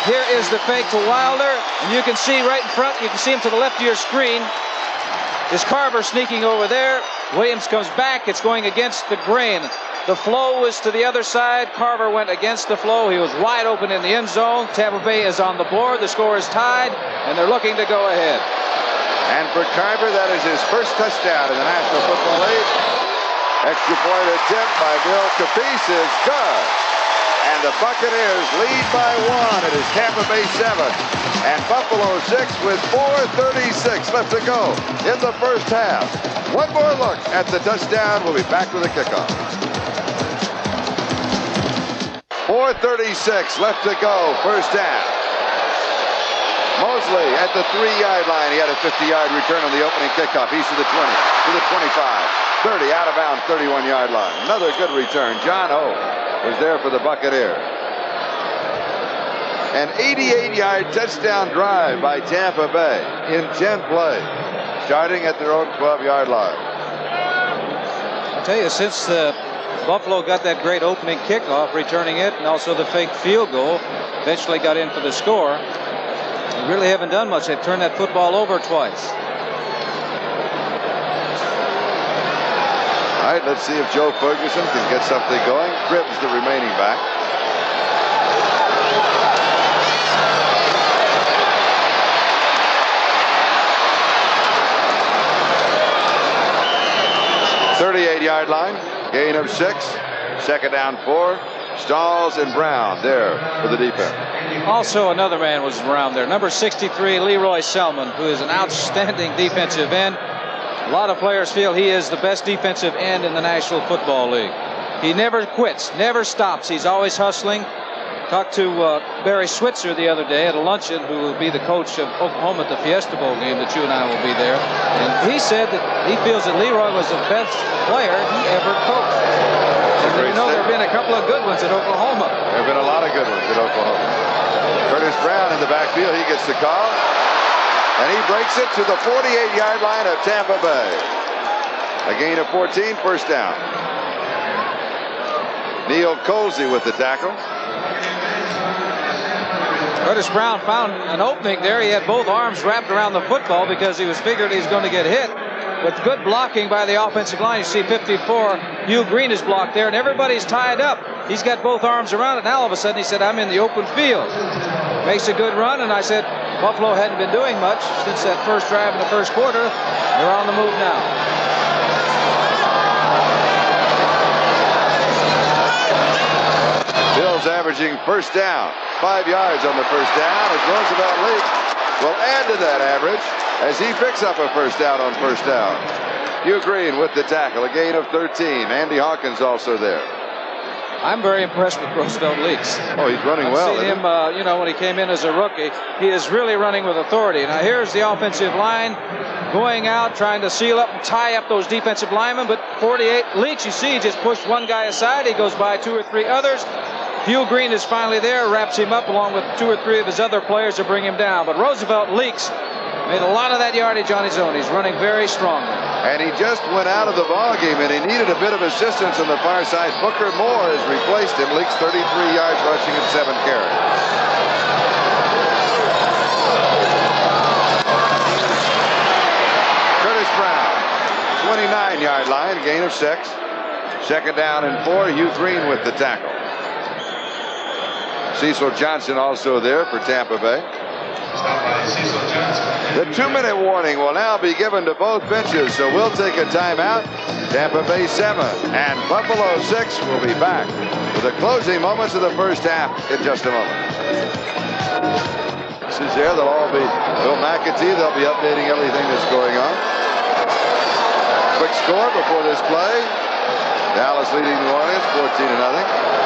Here is the fake to Wilder, and you can see right in front, you can see him to the left of your screen, is Carver sneaking over there. Williams comes back. It's going against the grain. The flow was to the other side. Carver went against the flow. He was wide open in the end zone. Tampa Bay is on the board. The score is tied, and they're looking to go ahead. And for Carver, that is his 1st touchdown in the National Football League. Extra point attempt by Bill Capice is good. And the Buccaneers lead by 1. It is Tampa Bay 7 and Buffalo 6 with 4:36 left to go in the first half. One more look at the touchdown. We'll be back with a kickoff. 4:36 left to go, first half. Mosley at the 3-yard line. He had a 50-yard return on the opening kickoff. He's to the 20, to the 25, 30, out of bounds, 31-yard line. Another good return. John O was there for the Buccaneers. An 88-yard touchdown drive by Tampa Bay in 10 plays, starting at their own 12-yard line. I'll tell you, since Buffalo got that great opening kickoff, returning it, and also the fake field goal, eventually got in for the score. They really haven't done much. They've turned that football over twice. All right, let's see if Joe Ferguson can get something going. Cribbs, the remaining back. .38-yard line, gain of 6, second down 4. Stalls and Brown there for the defense. Also, another man was around there. Number 63, Leroy Selman, who is an outstanding defensive end. A lot of players feel he is the best defensive end in the National Football League. He never quits, never stops. He's always hustling. Talked to Barry Switzer the other day at a luncheon, who will be the coach of Oklahoma at the Fiesta Bowl game that you and I will be there. And he said that he feels that Leroy was the best player he ever coached. And you know, there have been a couple of good ones at Oklahoma. There have been a lot of good ones at Oklahoma. Curtis Brown in the backfield. He gets the call. And he breaks it to the 48-yard line of Tampa Bay. A gain of 14, first down. Neil Colsey with the tackle. Curtis Brown found an opening there. He had both arms wrapped around the football because he was figured he was going to get hit. With good blocking by the offensive line. You see 54, Hugh Green is blocked there, and everybody's tied up. He's got both arms around it. Now all of a sudden he said, I'm in the open field. Makes a good run, and I said, Buffalo hadn't been doing much since that first drive in the first quarter. They're on the move now. Bills averaging first down, 5 yards on the first down, as Roosevelt Leak will add to that average as he picks up a first down on first down. Hugh Green with the tackle, a gain of 13. Andy Hawkins also there. I'm very impressed with Roosevelt Leaks. Oh, he's running well. I've seen him, you know, when he came in as a rookie, he is really running with authority. Now here's the offensive line going out, trying to seal up and tie up those defensive linemen, but 48, Leaks, you see, he just pushed one guy aside. He goes by 2 or 3 others. Hugh Green is finally there, wraps him up along with 2 or 3 of his other players to bring him down. But Roosevelt Leaks made a lot of that yardage on his own. He's running very strongly. And he just went out of the ball game, and he needed a bit of assistance on the far side. Booker Moore has replaced him. Leaks 33 yards rushing and 7 carries. Curtis Brown, 29-yard line, gain of 6. Second down and 4. Hugh Green with the tackle. Cecil Johnson also there for Tampa Bay. The 2-minute warning will now be given to both benches, so we'll take a timeout. Tampa Bay 7 and Buffalo 6 will be back for the closing moments of the first half in just a moment. This is there. They'll all be Bill McAtee. They'll be updating everything that's going on. Quick score before this play. Dallas leading New Orleans 14-0.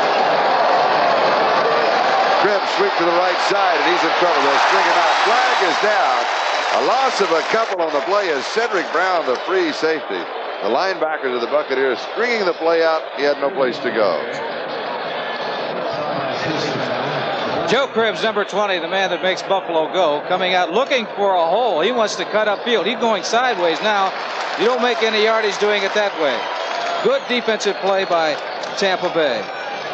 Cribbs sweep to the right side, and he's in trouble. They'll string him out. Flag is down. A loss of a couple on the play is Cedric Brown, the free safety. The linebacker to the Buccaneers stringing the play out. He had no place to go. Joe Cribbs, number 20, the man that makes Buffalo go, coming out looking for a hole. He wants to cut upfield. He's going sideways now. You don't make any yardage doing it that way. Good defensive play by Tampa Bay.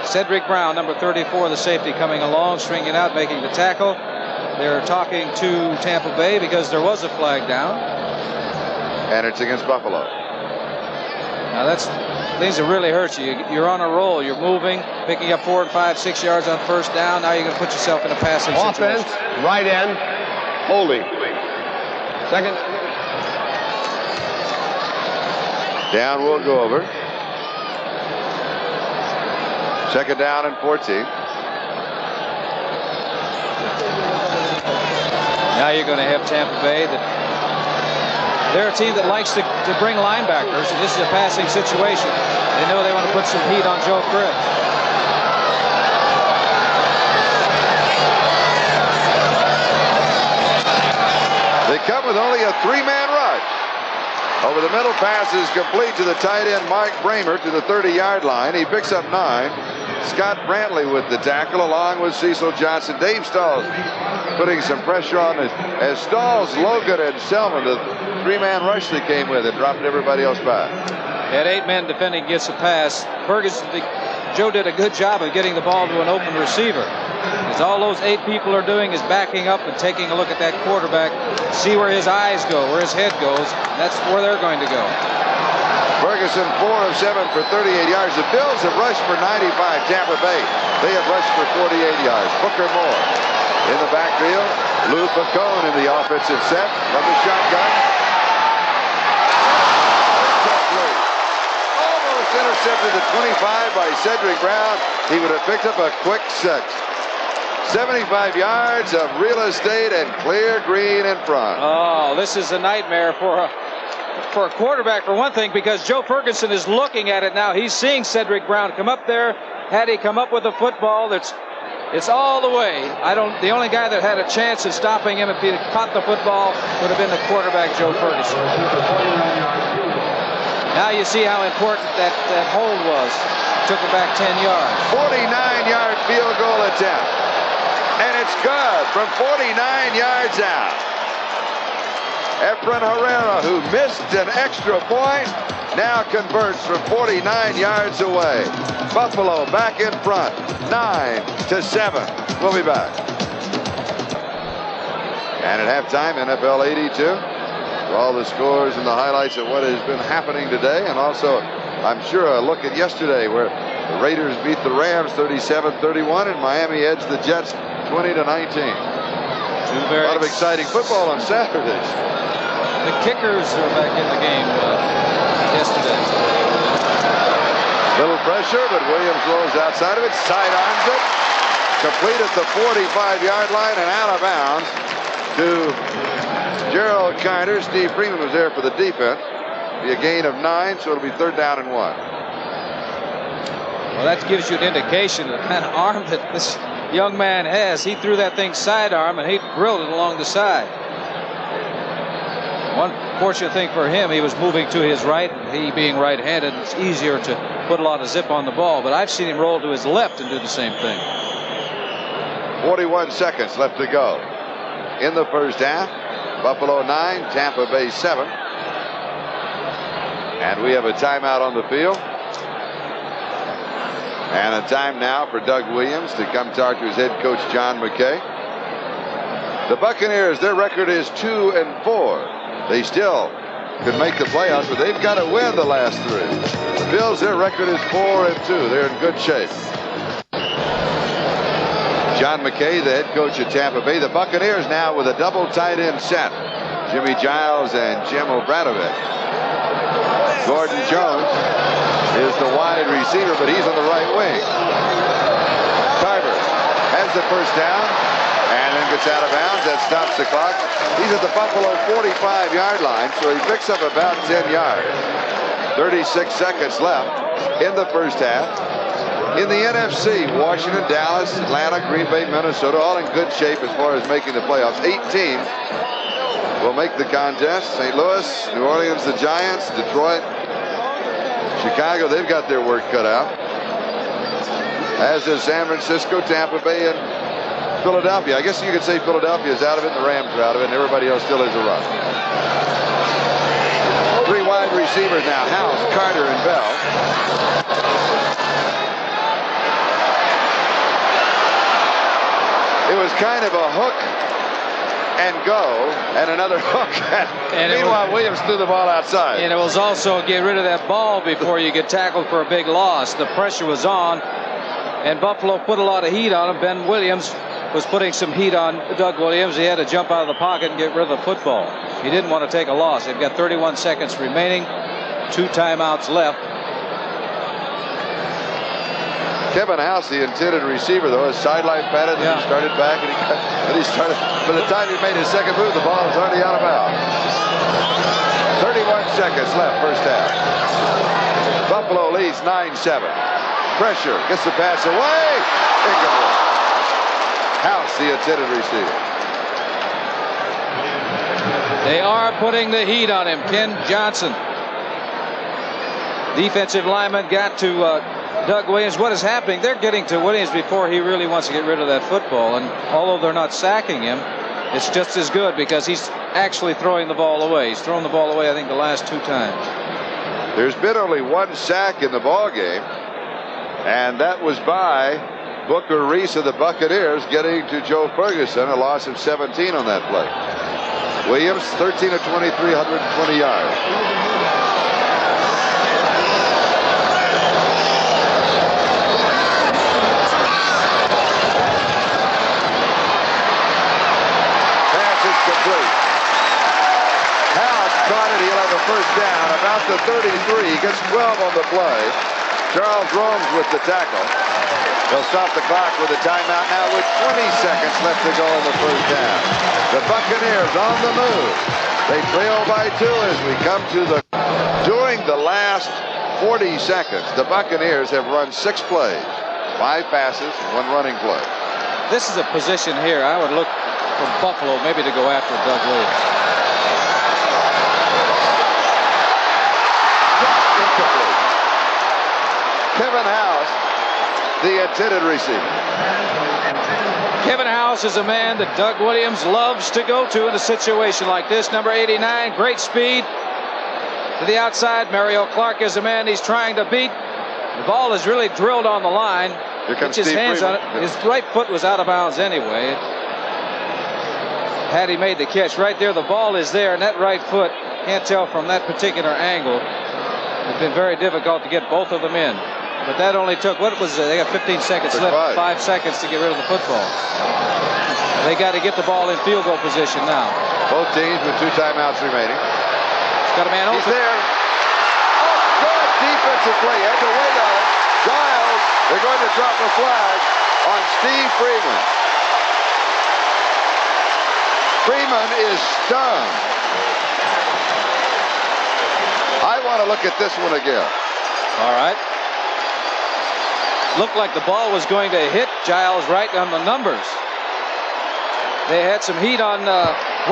Cedric Brown, number 34, the safety, coming along, stringing it out, making the tackle. They're talking to Tampa Bay because there was a flag down. And it's against Buffalo. Now that's things that really hurt you. You're on a roll. You're moving, picking up 4 and 5, 6 yards on first down. Now you're going to put yourself in a passing Offense, situation. right end, holding. Second. Down will go over. Second down and 14. Now you're going to have Tampa Bay. They're a team that likes to bring linebackers. This is a passing situation. They know they want to put some heat on Joe Cribbs. They come with only a 3-man rush. Over the middle, pass is complete to the tight end Mark Bramer to the 30-yard line. He picks up 9. Scott Brantley with the tackle along with Cecil Johnson. Dave Stahls putting some pressure on it as Stahls, Logan, and Selman, the 3-man rush they came with, and dropped everybody else back. Had 8 men defending, gets a pass. Joe did a good job of getting the ball to an open receiver. Because all those 8 people are doing is backing up and taking a look at that quarterback, see where his eyes go, where his head goes. That's where they're going to go. Ferguson 4 of 7 for 38 yards. The Bills have rushed for 95. Tampa Bay, they have rushed for 48 yards. Booker Moore in the backfield. Lou Pacone in the offensive set from the shotgun. Almost intercepted at 25 by Cedric Brown. He would have picked up a quick 6. 75 yards of real estate and clear green in front. Oh, this is a nightmare for a quarterback, for one thing, because Joe Ferguson is looking at it now. He's seeing Cedric Brown come up there. Had he come up with a football, it's all the way. The only guy that had a chance of stopping him if he had caught the football would have been the quarterback, Joe Ferguson. Now you see how important that hold was. Took it back 10 yards. 49-yard field goal attempt. And it's good from 49 yards out. Efren Herrera, who missed an extra point, now converts from 49 yards away. Buffalo back in front, 9-7. We'll be back. And at halftime, NFL 82. For all the scores and the highlights of what has been happening today, and also, I'm sure, a look at yesterday where the Raiders beat the Rams 37-31 and Miami edged the Jets 20-19. A lot of exciting football on Saturdays. The Kickers are back in the game yesterday. Little pressure, but Williams rolls outside of it, sidearms it, complete at the 45-yard line and out of bounds to Gerald Kinder. Steve Freeman was there for the defense. Be a gain of 9, so it'll be 3rd down and 1. Well, that gives you an indication of the kind of arm that this young man has. He threw that thing sidearm and he drilled it along the side. One fortunate thing for him, he was moving to his right. He being right-handed, it's easier to put a lot of zip on the ball. But I've seen him roll to his left and do the same thing. 41 seconds left to go in the first half. Buffalo 9, Tampa Bay 7. And we have a timeout on the field. And a time now for Doug Williams to come talk to his head coach, John McKay. The Buccaneers, their record is 2-4. They still could make the playoffs, but they've got to win the last 3. The Bills, their record is 4-2. They're in good shape. John McKay, the head coach at Tampa Bay. The Buccaneers now with a double tight end set. Jimmy Giles and Jim Obradovic. Gordon Jones is the wide receiver, but he's on the right wing. Carver has the first down and then gets out of bounds. That stops the clock. He's at the Buffalo 45-yard line, so he picks up about 10 yards. 36 seconds left in the first half. In the NFC, Washington, Dallas, Atlanta, Green Bay, Minnesota, all in good shape as far as making the playoffs. 8 teams will make the contest. St. Louis, New Orleans, the Giants, Detroit, Chicago, they've got their work cut out. As does San Francisco, Tampa Bay, and Philadelphia. I guess you could say Philadelphia is out of it and the Rams are out of it, and everybody else still has a run. 3 wide receivers now, House, Carter, and Bell. It was kind of a hook and go, and another hook. And meanwhile, Williams threw the ball outside. And it was also get rid of that ball before you get tackled for a big loss. The pressure was on, and Buffalo put a lot of heat on him. Ben Williams was putting some heat on Doug Williams. He had to jump out of the pocket and get rid of the football. He didn't want to take a loss. They've got 31 seconds remaining, 2 timeouts left. Kevin House, the intended receiver, though, is sideline patted, and he started back, and he started. By the time he made his second move, the ball was already out of bounds. 31 seconds left, first half. Buffalo leads 9-7. Pressure, gets the pass away. Incomplete. House, the intended receiver. They are putting the heat on him. Ken Johnson, defensive lineman, got to Doug Williams. What is happening? They're getting to Williams before he really wants to get rid of that football. And although they're not sacking him, it's just as good because he's actually throwing the ball away. He's thrown the ball away, I think, the last 2 times. There's been only 1 sack in the ball game, and that was by Booker Reese of the Buccaneers getting to Joe Ferguson, a loss of 17 on that play. Williams, 13 of 23, 120 yards. Complete. House caught it. He'll have a first down. About the 33. He gets 12 on the play. Charles Romes with the tackle. They'll stop the clock with a timeout now with 20 seconds left to go in the first down. The Buccaneers on the move. They trail by 2 as we come to the... During the last 40 seconds, the Buccaneers have run 6 plays. 5 passes, 1 running play. This is a position here I would look from Buffalo maybe to go after Doug Williams. Kevin House, the intended receiver. Kevin House is a man that Doug Williams loves to go to in a situation like this. Number 89, great speed to the outside. Mario Clark is a man he's trying to beat. The ball is really drilled on the line. Here comes his hands Freeman. on it. His right foot was out of bounds anyway. Had he made the catch right there, the ball is there, and that right foot, can't tell from that particular angle. It's been very difficult to get both of them in. But that only took, what was it? They got 15 seconds left, 5 seconds to get rid of the football. They got to get the ball in field goal position now. Both teams with 2 timeouts remaining. He's got a man open. He's there. Oh, good defensive play. Had to wait on it. Giles, they're going to drop a flag on Steve Freeman. Freeman is stunned. I want to look at this one again. All right. Looked like the ball was going to hit Giles right on the numbers. They had some heat on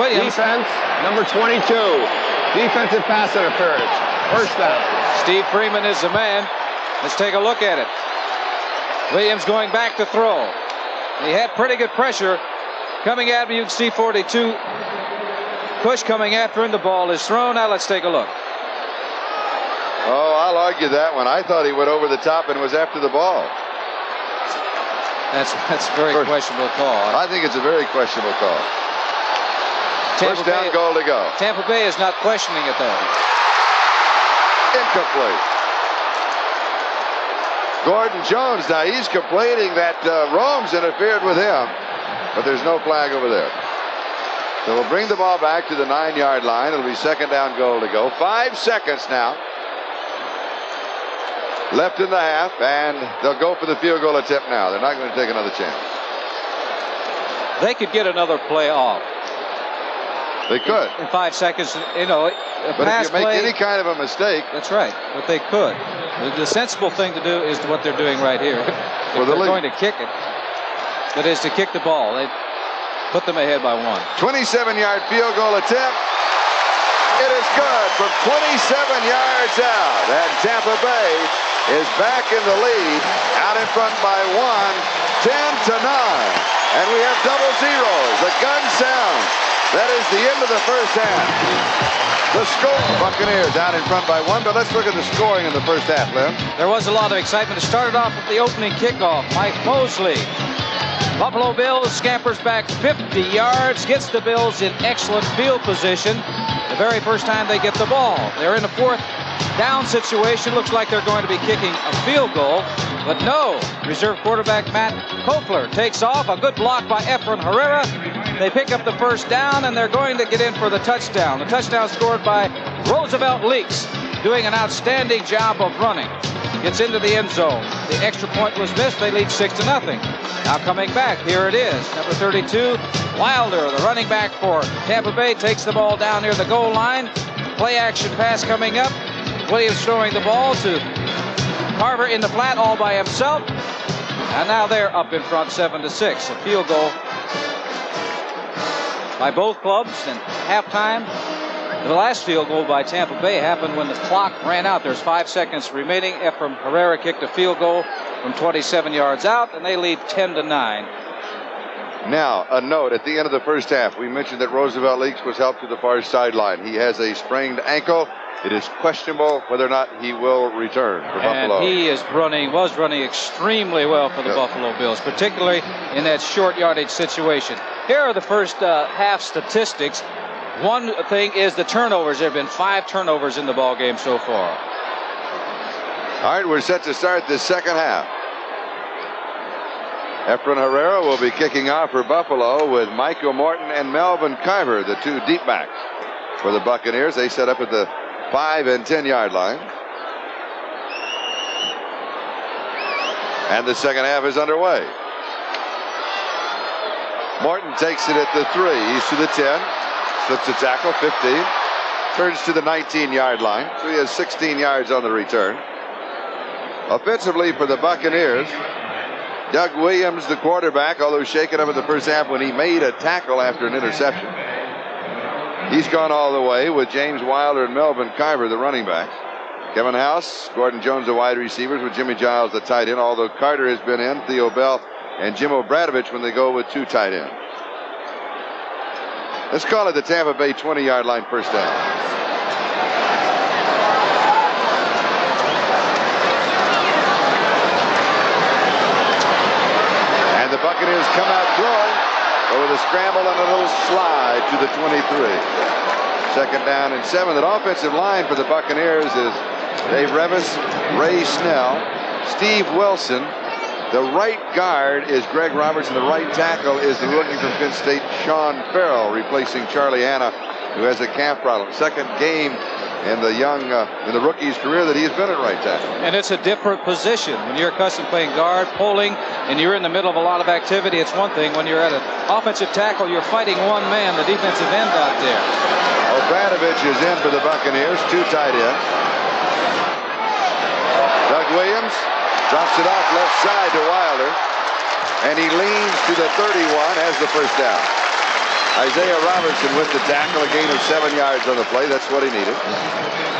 Williams. Defense, number 22. Defensive pass interference. First down. Steve Freeman is the man. Let's take a look at it. Williams going back to throw. He had pretty good pressure coming at him. You can see 42. Push coming after him. The ball is thrown. Now let's take a look. Oh, I'll argue that one. I thought he went over the top and was after the ball. That's a very questionable call. I think it's a very questionable call. First down, goal to go. Tampa Bay is not questioning it, though. Incomplete. Gordon Jones, now he's complaining that Romes interfered with him, but there's no flag over there. So we'll bring the ball back to the 9-yard line. It'll be second down, goal to go. 5 seconds now left in the half, and they'll go for the field goal attempt now. They're not going to take another chance. They could get another play off. They could. In 5 seconds, you know, a but pass if you make play, any kind of a mistake. That's right, but they could. The sensible thing to do is what they're doing right here. If they're going to kick it, that is to kick the ball. They put them ahead by 1. 27-yard field goal attempt. It is good from 27 yards out, and Tampa Bay is back in the lead, out in front by 1, 10-9, and we have double zeros. The gun sounds. That is the end of the first half. The score, Buccaneers out in front by 1, but let's look at the scoring in the first half, Lynn. There was a lot of excitement. It started off with the opening kickoff. Mike Mosley. Buffalo Bills scampers back 50 yards, gets the Bills in excellent field position the very first time they get the ball. They're in a 4th down situation. Looks like they're going to be kicking a field goal, but no. Reserve quarterback Matt Kofler takes off. A good block by Efren Herrera. They pick up the first down, and they're going to get in for the touchdown. The touchdown scored by Roosevelt Leaks, doing an outstanding job of running. gets into the end zone. The extra point was missed. They lead 6-0. Now coming back, here it is. Number 32, Wilder, the running back for Tampa Bay, takes the ball down near the goal line. Play action pass coming up. Williams throwing the ball to Carver in the flat all by himself. And now they're up in front 7-6. A field goal by both clubs. And halftime, the last field goal by Tampa Bay happened when the clock ran out. There's 5 seconds remaining. Ephraim Herrera kicked a field goal from 27 yards out, and they lead 10-9. Now, a note at the end of the first half. We mentioned that Roosevelt Leaks was helped to the far sideline. He has a sprained ankle. It is questionable whether or not he will return for Buffalo. And he was running extremely well for the Buffalo Bills, particularly in that short yardage situation. Here are the first half statistics. One thing is the turnovers. There have been 5 turnovers in the ball game so far. All right, we're set to start this second half. Ephraim Herrera will be kicking off for Buffalo with Michael Morton and Melvin Carver, the 2 deep backs for the Buccaneers. They set up at the 5 and 10 yard line. And the second half is underway. Morton takes it at the 3. He's to the 10. Slips a tackle, 15. Turns to the 19-yard line. So he has 16 yards on the return. Offensively for the Buccaneers, Doug Williams, the quarterback, although shaken up in the first half when he made a tackle after an interception. He's gone all the way with James Wilder and Melvin Carver, the running backs. Kevin House, Gordon Jones, the wide receivers, with Jimmy Giles, the tight end, although Carter has been in, Theo Bell, and Jim Obradovich when they go with 2 tight ends. Let's call it the Tampa Bay 20-yard line first down. And the Buccaneers come out throwing with a scramble and a little slide to the 23. Second down and 7. That offensive line for the Buccaneers is Dave Revis, Ray Snell, Steve Wilson. The right guard is Greg Robertson. The right tackle is the rookie from Penn State, Sean Farrell, replacing Charlie Hanna, who has a calf problem. Second game in the rookie's career that he's been at right tackle. And it's a different position. When you're accustomed to playing guard, pulling, and you're in the middle of a lot of activity, it's one thing. When you're at an offensive tackle, you're fighting one man, the defensive end out there. Obradovich is in for the Buccaneers, 2 tight ends. Doug Williams drops it off left side to Wilder, and he leans to the 31, has the first down. Isaiah Robertson with the tackle, a gain of 7 yards on the play. That's what he needed.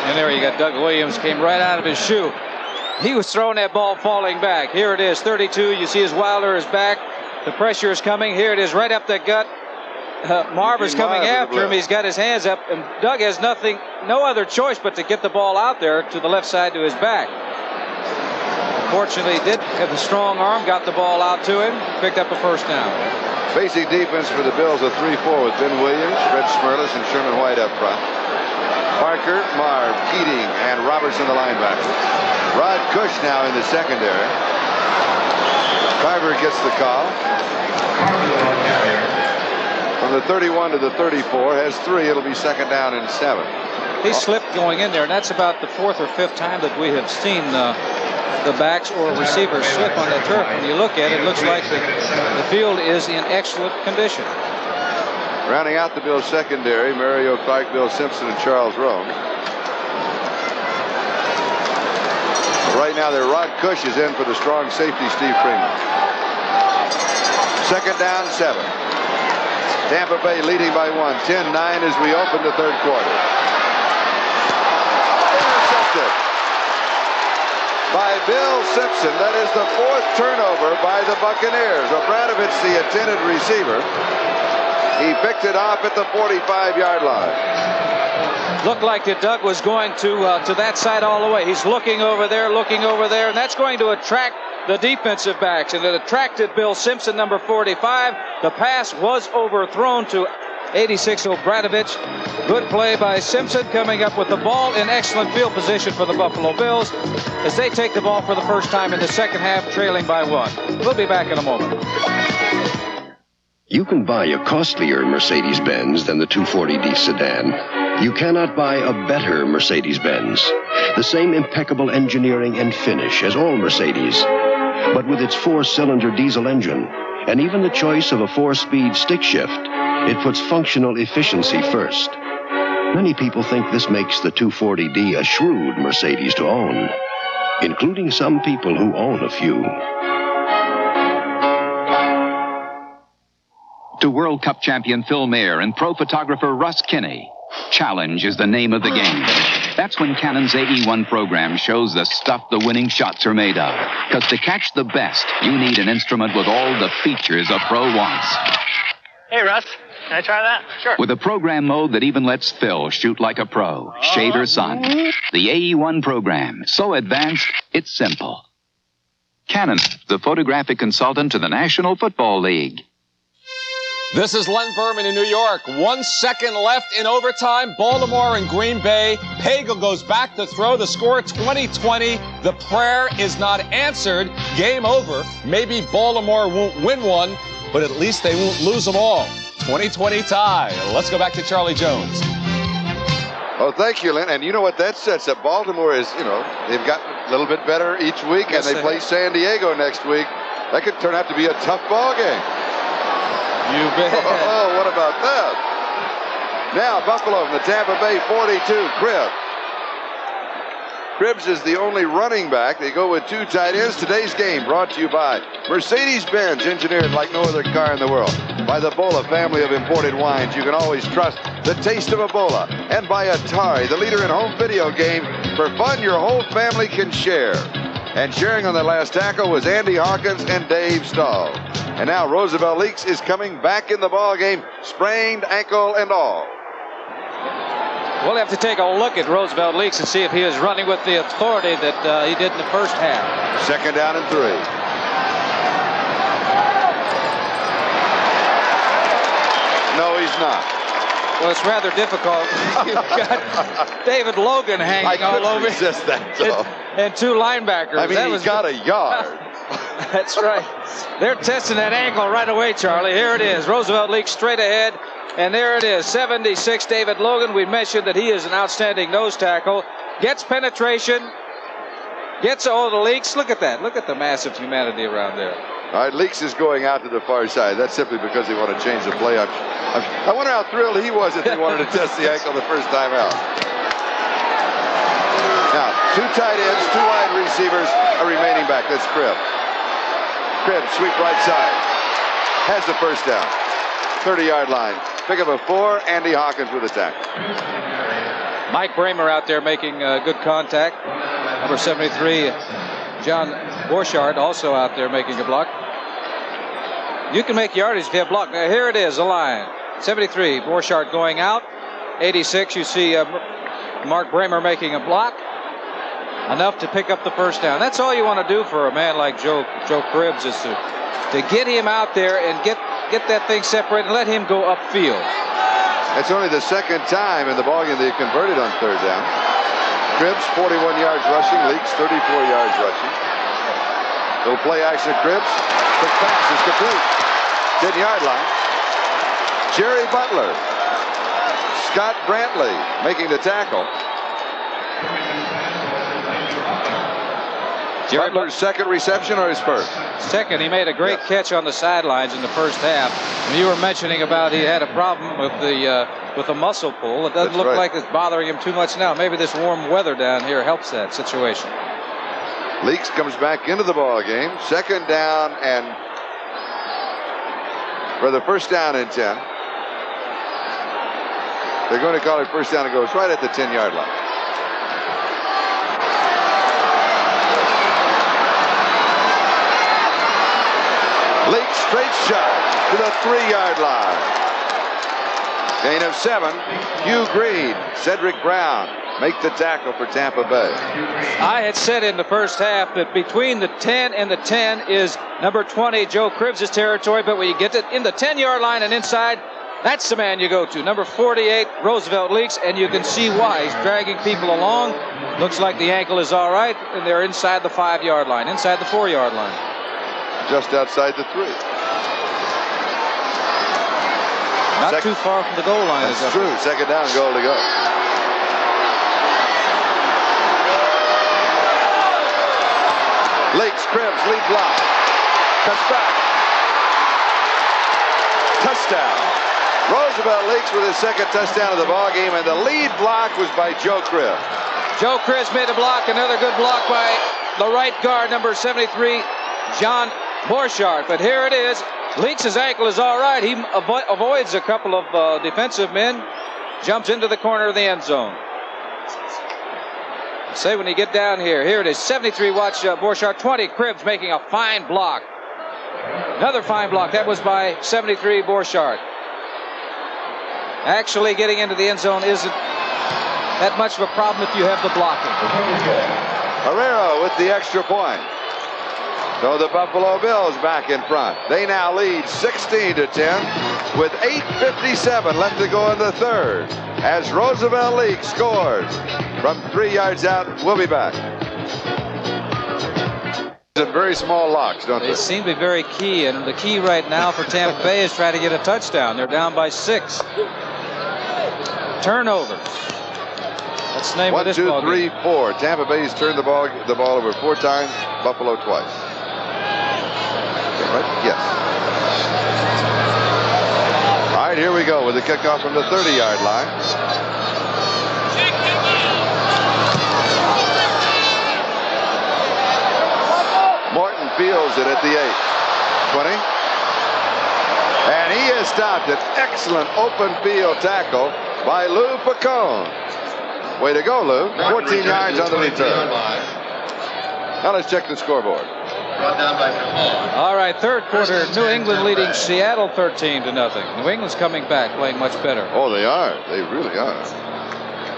And there you got Doug Williams, came right out of his shoe. He was throwing that ball falling back. Here it is, 32. You see his Wilder is back. The pressure is coming. Here it is, right up the gut. Marv is coming after him. He's got his hands up, and Doug has no other choice but to get the ball out there to the left side to his back. Fortunately, he did have a strong arm, got the ball out to him, picked up a first down. Basic defense for the Bills, a 3-4 with Ben Williams, Fred Smerlis, and Sherman White up front. Parker, Marv, Keating, and Robertson, the linebacker. Rod Cush now in the secondary. Carver gets the call. From the 31 to the 34, has 3. It'll be second down and 7. He slipped going in there, and that's about the 4th or 5th time that we have seen the backs or receivers slip on the turf. When you look at it, it looks like the field is in excellent condition. Rounding out the Bills secondary, Mario Clark, Bill Simpson, and Charles Rome. Right now, Rod Cush is in for the strong safety, Steve Freeman. Second down, 7. Tampa Bay leading by 1, 10-9 as we open the third quarter. Intercepted by Bill Simpson. That is the 4th turnover by the Buccaneers. Obradovich, the intended receiver. He picked it off at the 45-yard line. Looked like that Doug was going to that side all the way. He's looking over there, and that's going to attract the defensive backs, and it attracted Bill Simpson, number 45. The pass was overthrown to 86 Obradovich. Good play by Simpson, coming up with the ball in excellent field position for the Buffalo Bills as they take the ball for the first time in the second half, trailing by 1. We'll be back in a moment. You can buy a costlier Mercedes-Benz than the 240D sedan, You cannot buy a better Mercedes-Benz. The same impeccable engineering and finish as all Mercedes, but with its 4-cylinder diesel engine and even the choice of a 4-speed stick shift, it puts functional efficiency first. Many people think this makes the 240D a shrewd Mercedes to own, including some people who own a few. To World Cup champion Phil Mayer and pro photographer Russ Kinney, challenge is the name of the game. That's when Canon's AE1 program shows the stuff the winning shots are made of. Because to catch the best, you need an instrument with all the features a pro wants. Hey, Russ. Can I try that? Sure. With a program mode that even lets Phil shoot like a pro, shade or sun. The AE1 program, so advanced, it's simple. Canon, the photographic consultant to the National Football League. This is Len Berman in New York. 1 second left in overtime. Baltimore and Green Bay. Pagel goes back to throw. The score 20-20. The prayer is not answered. Game over. Maybe Baltimore won't win one, but at least they won't lose them all. 20-20 tie. Let's go back to Charlie Jones. Oh, thank you, Lynn. And you know what that sets up? Baltimore is, they've gotten a little bit better each week, yes, and they play San Diego next week. That could turn out to be a tough ball game. You bet. Oh, what about that? Now, Buffalo from the Tampa Bay 42, Cribbs. Cribbs is the only running back. They go with 2 tight ends. Today's game brought to you by Mercedes-Benz, engineered like no other car in the world. By the Bola family of imported wines. You can always trust the taste of a Bola. And by Atari, the leader in home video game. For fun your whole family can share. And sharing on the last tackle was Andy Hawkins and Dave Stahl. And now Roosevelt Leaks is coming back in the ball game, sprained ankle and all. We'll have to take a look at Roosevelt Leaks and see if he is running with the authority that he did in the first half. 2nd down and 3. No, he's not. Well, it's rather difficult. You've got David Logan hanging all over. Resist that, though. And 2 linebackers. I mean, he's got a yard. That's right. They're testing that ankle right away, Charlie. Here it is. Roosevelt Leaks straight ahead. And there it is. 76, David Logan. We mentioned that he is an outstanding nose tackle. Gets penetration. Gets all the Leaks. Look at that. Look at the massive humanity around there. All right, Leaks is going out to the far side. That's simply because they want to change the play. I wonder how thrilled he was if they wanted to test the ankle the first time out. Now, 2 tight ends, 2 wide receivers, a remaining back. That's Cribbs. Cribbs, sweep right side. Has the first down. 30-yard line. Pick up a 4. Andy Hawkins with a tackle. Mike Bramer out there making good contact. Number 73, John Borchardt, also out there making a block. You can make yardage if you have block. Now, here it is, the line. 73, Borchardt going out. 86, you see Mark Bramer making a block. Enough to pick up the first down. That's all you want to do for a man like Joe Cribbs, is to get him out there and get that thing separated and let him go upfield. That's only the 2nd time in the ballgame they converted on 3rd down. Cribbs, 41 yards rushing. Leaks, 34 yards rushing. Little play action, Cribbs. Quick pass is complete. 10-yard line. Jerry Butler. Scott Brantley making the tackle. Butler's 2nd reception or his 1st? 2nd. He made a great catch on the sidelines in the first half. And you were mentioning about he had a problem with the muscle pull. It doesn't look like it's bothering him too much now. Maybe this warm weather down here helps that situation. Leaks comes back into the ball game. 2nd down and for the 1st down and 10. They're going to call it 1st down. It goes right at the 10-yard line. Leaks straight shot to the 3-yard line. Gain of 7. Hugh Green, Cedric Brown make the tackle for Tampa Bay. I had said in the first half that between the 10 and the 10 is number 20, Joe Cribbs' territory, but when you get it in the 10-yard line and inside, that's the man you go to. Number 48, Roosevelt Leaks, and you can see why. He's dragging people along. Looks like the ankle is all right, and they're inside the 5-yard line, inside the 4-yard line. Just outside the 3. Not too far from the goal line. That's true. Second down, goal to go. Lakes, Krebs, lead block. Cuts back. Touchdown. Roosevelt Lakes with his second touchdown of the ball game, and the lead block was by Joe Krebs. Joe Krebs made a block. Another good block by the right guard, number 73, John Borchardt. But here it is. Leaks' ankle is all right. He avoids a couple of defensive men, jumps into the corner of the end zone. Say when you get down here, here it is. 73, watch Borchardt. 20, Krebs making a fine block. Another fine block. That was by 73, Borchardt. Actually getting into the end zone isn't that much of a problem if you have the blocking. Herrera with the extra point. So the Buffalo Bills back in front. They now lead 16-10 with 8:57 left to go in the third as Roosevelt League scores from 3 yards out. We'll be back. Some very small locks, don't they? They seem to be very key, and the key right now for Tampa Bay is trying to get a touchdown. They're down by 6. Turnover. That's the name of this ball 1, 2, 3, game. 4. Tampa Bay's turned the ball over 4 times. Buffalo twice. Right? Yes. All right, here we go with the kickoff from the 30-yard line. Morton fields it at the 8. 20. And he has stopped an excellent open field tackle by Lou Pacone. Way to go, Lou. 14 yards on the return. Now let's check the scoreboard. All right, third quarter, New England leading Seattle 13-0. New England's coming back, playing much better. Oh, they are. They really are.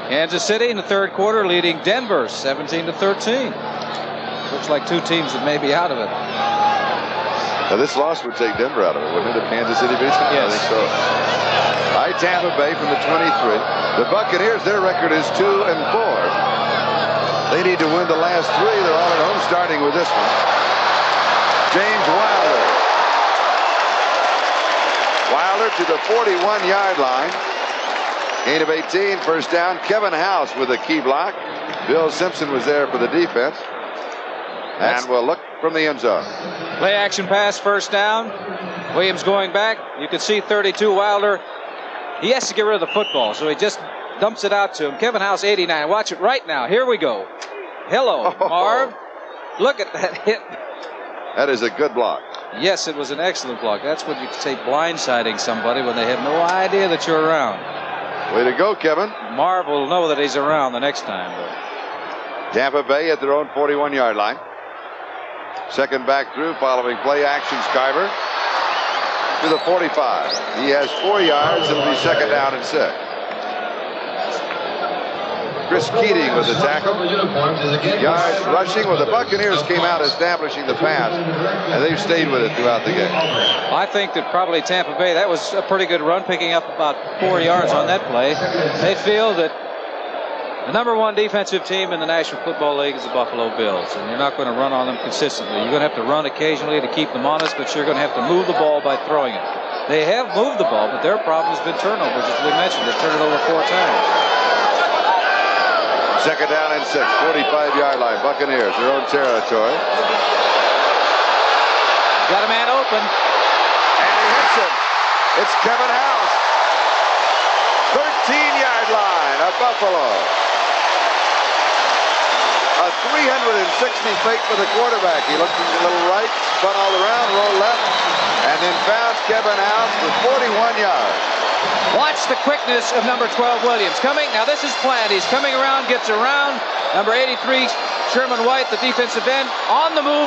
Kansas City in the third quarter leading Denver 17-13. Looks like two teams that may be out of it. Now this loss would take Denver out of it, wouldn't it, if Kansas City beats them? Yes. I think so. All right, Tampa Bay from the 23. The Buccaneers, their record is 2-4. They need to win the last 3. They're all at home, starting with this one. James Wilder. Wilder to the 41-yard line. Gain of 18, first down. Kevin House with a key block. Bill Simpson was there for the defense. And we'll look from the end zone. Play action pass, first down. Williams going back. You can see 32, Wilder. He has to get rid of the football, so he just dumps it out to him. Kevin House, 89. Watch it right now. Here we go. Hello, Marv. Look at that hit. That is a good block. Yes, it was an excellent block. That's what you say, blindsiding somebody when they have no idea that you're around. Way to go, Kevin. Marv will know that he's around the next time. But Tampa Bay at their own 41-yard line. Second back through, following play action, Skyver to the 45. He has 4 yards. It'll be second down and 6. Chris Keating with the tackle. Yards rushing. Well, the Buccaneers came out establishing the pass, and they've stayed with it throughout the game. I think that probably Tampa Bay, that was a pretty good run, picking up about 4 yards on that play. They feel that the #1 defensive team in the National Football League is the Buffalo Bills, and you're not going to run on them consistently. You're going to have to run occasionally to keep them honest, but you're going to have to move the ball by throwing it. They have moved the ball, but their problem has been turnovers, as we mentioned. They've turned it over 4 times. Second down and 6, 45-yard line. Buccaneers, their own territory. Got a man open. And he hits him. It's Kevin House. 13-yard line of Buffalo. A 360 fake for the quarterback. He looked a little right, spun all around, rolled left, and then found Kevin House with 41 yards. Watch the quickness of number 12, Williams. Coming, now this is planned. He's coming around, gets around. Number 83, Sherman White, the defensive end, on the move,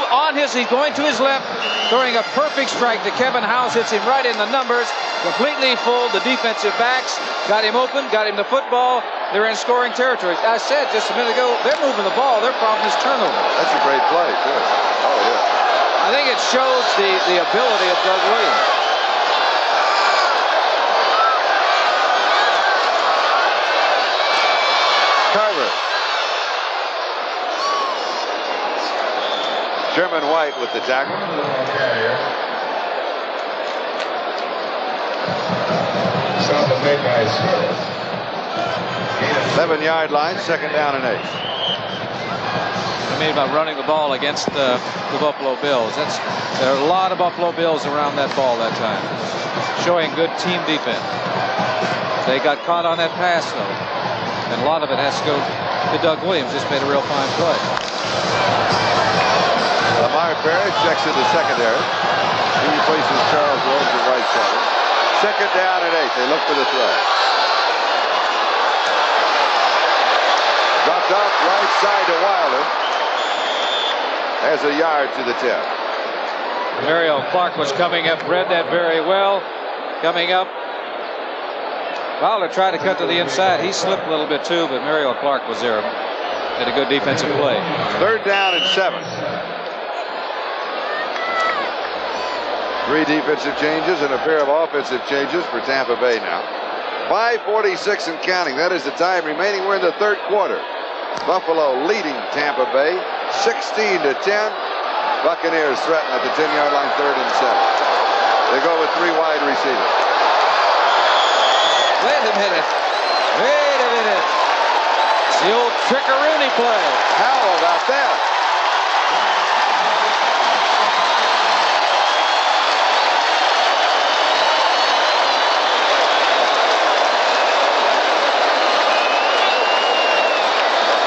he's going to his left, throwing a perfect strike to Kevin House. Hits him right in the numbers, completely fooled the defensive backs. Got him open, got him the football. They're in scoring territory. I said just a minute ago, they're moving the ball. Their problem is turnover. That's a great play, too. Oh, yeah. I think it shows the ability of Doug Williams. Carver. Sherman White with the tackle. 7-yard line, 2nd down and 8. I mean about running the ball against the Buffalo Bills. There are a lot of Buffalo Bills around that ball that time, showing good team defense. They got caught on that pass though, and a lot of it has to go to Doug Williams. Just made a real fine play. Lamar Perry checks into secondary. He replaces Charles Rose at right center. 2nd down and 8. They look for the throw. Dropped off right side to Wilder. Has a yard to the 10. Mario Clark was coming up, read that very well. Coming up. Wilder tried to cut to the inside. He slipped a little bit too, but Mario Clark was there. Had a good defensive play. 3rd down and 7. 3 defensive changes and a pair of offensive changes for Tampa Bay now. 5:46 and counting. That is the time remaining. We're in the 3rd quarter. Buffalo leading Tampa Bay 16-10. Buccaneers threaten at the 10-yard line, 3rd and 7. They go with 3 wide receivers. Wait a minute. Wait a minute. It's the old Trickeroony play. How about that?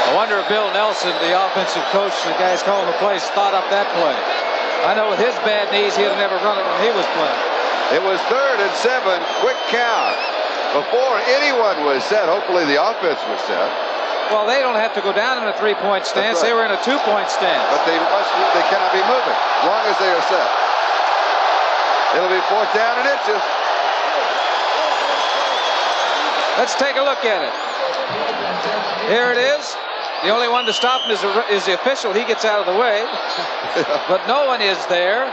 I wonder if Bill Nelson, the offensive coach, the guys calling the plays, thought up that play. I know with his bad knees, he'd have never run it when he was playing. It was 3rd and 7, quick count. Before anyone was set, hopefully the offense was set. Well, they don't have to go down in a 3-point stance. Right. They were in a 2-point stance. But they cannot be moving as long as they are set. It'll be 4th down and inches. Let's take a look at it. Here it is. The only one to stop him is the official. He gets out of the way. But no one is there.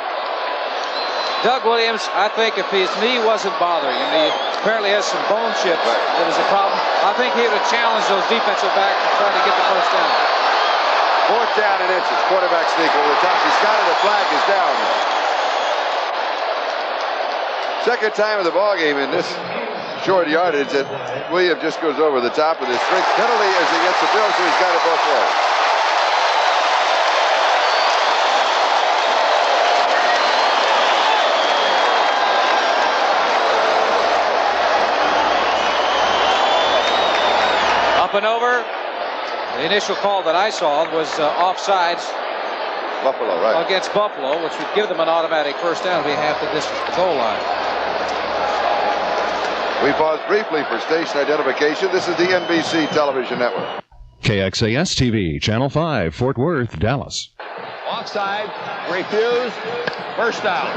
Doug Williams, I think if his knee wasn't bothering him, he apparently has some bone chips. That was a problem. I think he would have challenged those defensive backs and tried to get the 1st down. 4th down and inches. Quarterback sneak over the top. He's got it. The flag is down there. 2nd time of the ball game in this short yardage that Williams just goes over the top of this strength penalty as he gets the bill, so he's got it both ways. Up and over. The initial call that I saw was offsides. Buffalo, right. Against Buffalo, which would give them an automatic 1st down to be half the distance to the goal line. We pause briefly for station identification. This is the NBC Television Network. KXAS TV, Channel 5, Fort Worth, Dallas. Offside, refused, 1st down.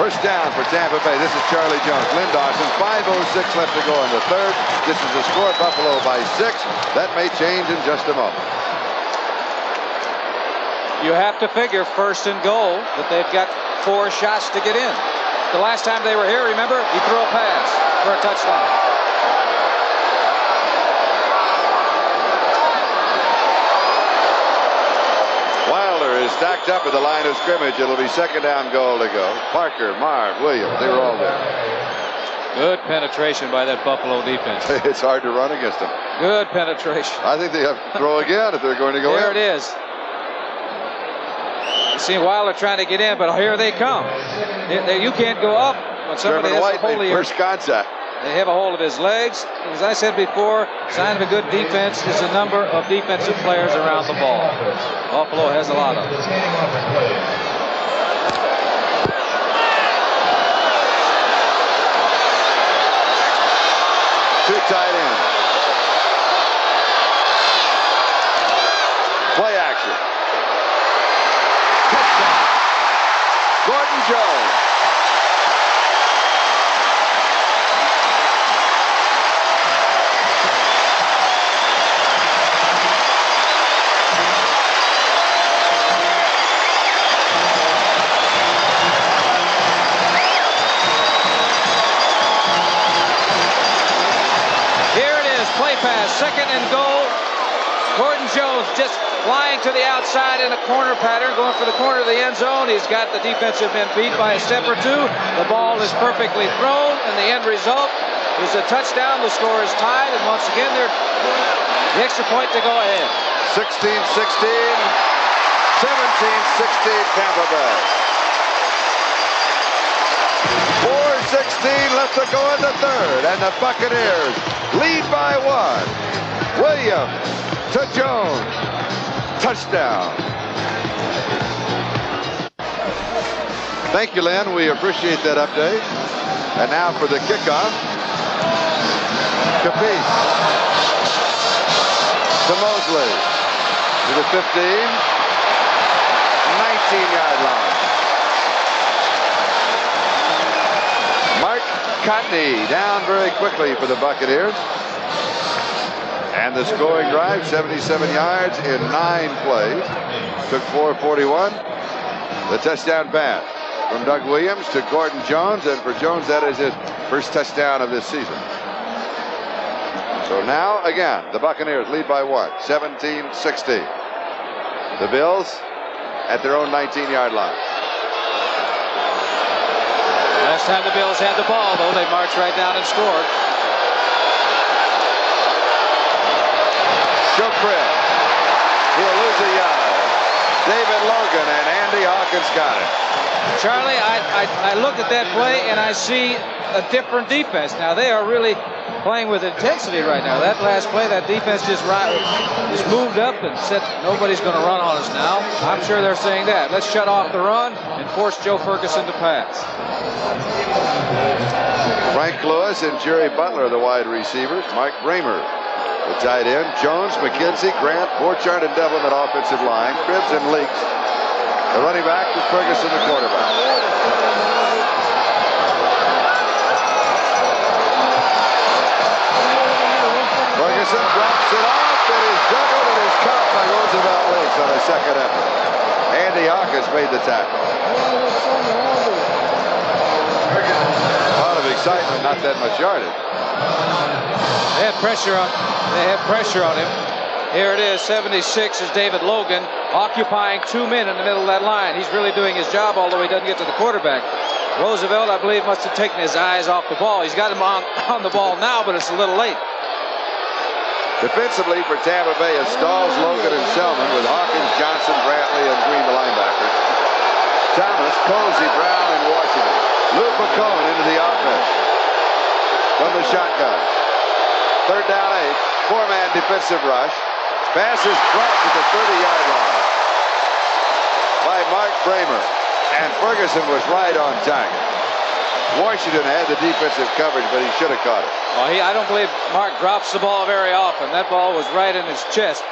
1st down for Tampa Bay. This is Charlie Jones. Lynn Dawson, 5:06 left to go in the 3rd. This is the score, Buffalo by 6. That may change in just a moment. You have to figure 1st and goal that they've got 4 shots to get in. The last time they were here, remember, he threw a pass for a touchdown. Wilder is stacked up at the line of scrimmage. It'll be 2nd down goal to go. Parker, Marv, Williams, they were all there. Good penetration by that Buffalo defense. It's hard to run against them. Good penetration. I think they have to throw again if they're going to go in. There it is. You see Wilder trying to get in, but here they come. You can't go up when somebody has a hold of your... First contact. They have a hold of his legs. As I said before, sign of a good defense is a number of defensive players around the ball. Buffalo has a lot of them. Two tight ends. Play action. Touchdown. Gordon Jones. Play pass, 2nd and goal. Gordon Jones just flying to the outside in a corner pattern, going for the corner of the end zone. He's got the defensive men beat by a step or two. The ball is perfectly thrown, and the end result, is a touchdown. The score is tied, and once again, they're the extra point to go ahead. 16-16, 17-16 Tampa Bay. 4:16 left to go in the third, and the Buccaneers lead by 1. Williams to Jones. Touchdown. Thank you, Len. We appreciate that update. And now for the kickoff. Capice to Mosley to the 15, 19-yard line. Mark Cotney down very quickly for the Buccaneers. And the scoring drive, 77 yards in 9 plays. Took 4:41. The touchdown pass from Doug Williams to Gordon Jones. And for Jones, that is his first touchdown of this season. So now, again, the Buccaneers lead by 1, 17-16. The Bills at their own 19-yard line. Last time the Bills had the ball, though, they marched right down and scored. Joe Cribb. He'll lose a yard. David Logan and Andy Hawkins got it. Charlie, I looked at that play and I see a different defense. Now they are really playing with intensity right now. That last play, that defense just moved up and said nobody's going to run on us now. I'm sure they're saying that. Let's shut off the run and force Joe Ferguson to pass. Frank Lewis and Jerry Butler, the wide receivers. Mike Bramer, the tight end. Jones, McKenzie, Grant, Borchardt, and Devlin at offensive line. Cribbs and Leaks. The running back is Ferguson, the quarterback. Ferguson drops it off. It is juggled and is caught by Roosevelt Leaks on a second effort. Andy Hawkins made the tackle. A lot of excitement, not that much yardage. They had pressure on him. Here it is, 76 is David Logan, occupying 2 men in the middle of that line. He's really doing his job, although he doesn't get to the quarterback. Roosevelt, I believe, must have taken his eyes off the ball. He's got him on the ball now, but it's a little late. Defensively for Tampa Bay is Stalls, Logan, and Selman, with Hawkins, Johnson, Brantley, and Green, the linebackers. Thomas, Posey, Brown, and Washington. Lou Pacone into the offense from the shotgun. Third down 8. 4-man defensive rush. Pass is dropped at the 30-yard line by Mark Bramer. And Ferguson was right on target. Washington had the defensive coverage, but he should have caught it. Well, I don't believe Mark drops the ball very often. That ball was right in his chest.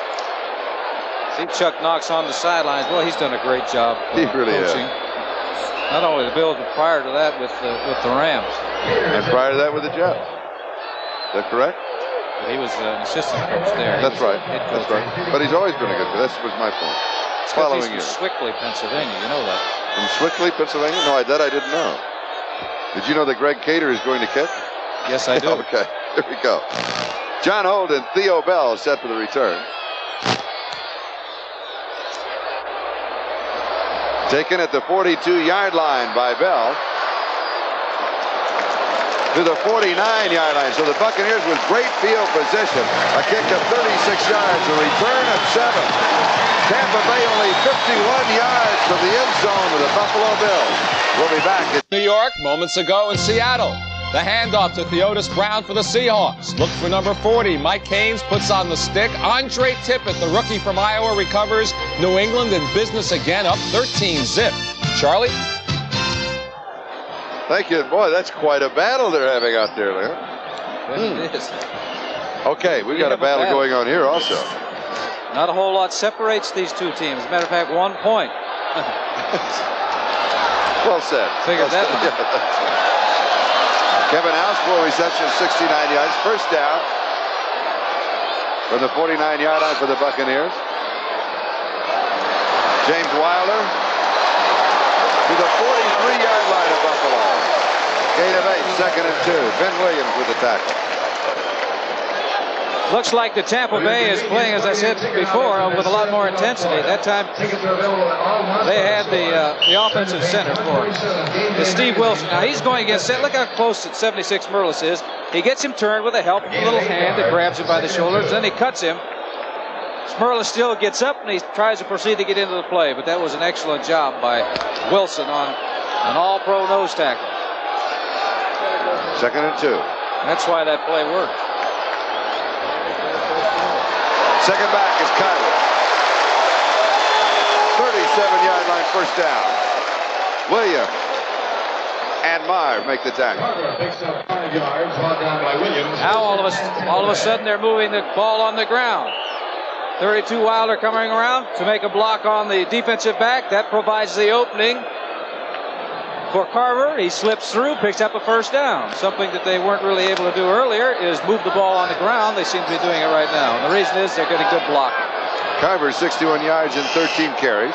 See Chuck Knox on the sidelines. Boy, he's done a great job. He really coaching. has. Not only the Bills, but prior to that with the Rams. And prior to that with the Jets. Is that correct? He was an assistant coach there. That's right. That's right. But he's always been a good coach. That was my point. Following year. Swickley, Pennsylvania. You know that. From Swickley, Pennsylvania? No, that I didn't know. Did you know that Greg Cater is going to kick? Yes, I do. Okay, here we go. John Holt and Theo Bell set for the return. Taken at the 42-yard line by Bell. To the 49-yard line. So the Buccaneers with great field position. A kick of 36 yards. A return of 7. Tampa Bay only 51 yards from the end zone of the Buffalo Bills. We'll be back at New York moments ago in Seattle. The handoff to Theodis Brown for the Seahawks. Look for number 40. Mike Haynes puts on the stick. Andre Tippett, the rookie from Iowa, recovers. New England in business again, up 13-zip. Charlie? Thank you. Boy, that's quite a battle they're having out there, Leon. It is. Okay, we've got a battle going on here also. Not a whole lot separates these two teams. As a matter of fact, 1 point. Well said. Figured that one. Kevin House, 4 receptions, 69 yards. First down from the 49-yard line for the Buccaneers. James Wilder to the 43-yard line of Buffalo. Gain of 8, 2nd and 2. Ben Williams with the tackle. Looks like the Tampa Bay is playing, as I said before, with a lot more intensity. That time they had the offensive center for it. It's Steve Wilson. Now he's going against it. Look how close 76 Merlis is. He gets him turned with a little hand that grabs him by the shoulders. Then he cuts him. Merlis still gets up and he tries to proceed to get into the play. But that was an excellent job by Wilson on an all-pro nose tackle. 2nd and 2. That's why that play worked. Second back is Kyler. 37-yard line, first down. Williams and Meyer make the tackle. Now all of a sudden they're moving the ball on the ground. 32 Wilder coming around to make a block on the defensive back. That provides the opening for Carver. He slips through, picks up a first down. Something that they weren't really able to do earlier is move the ball on the ground. They seem to be doing it right now. And the reason is they're getting good blocking. Carver 61 yards and 13 carries.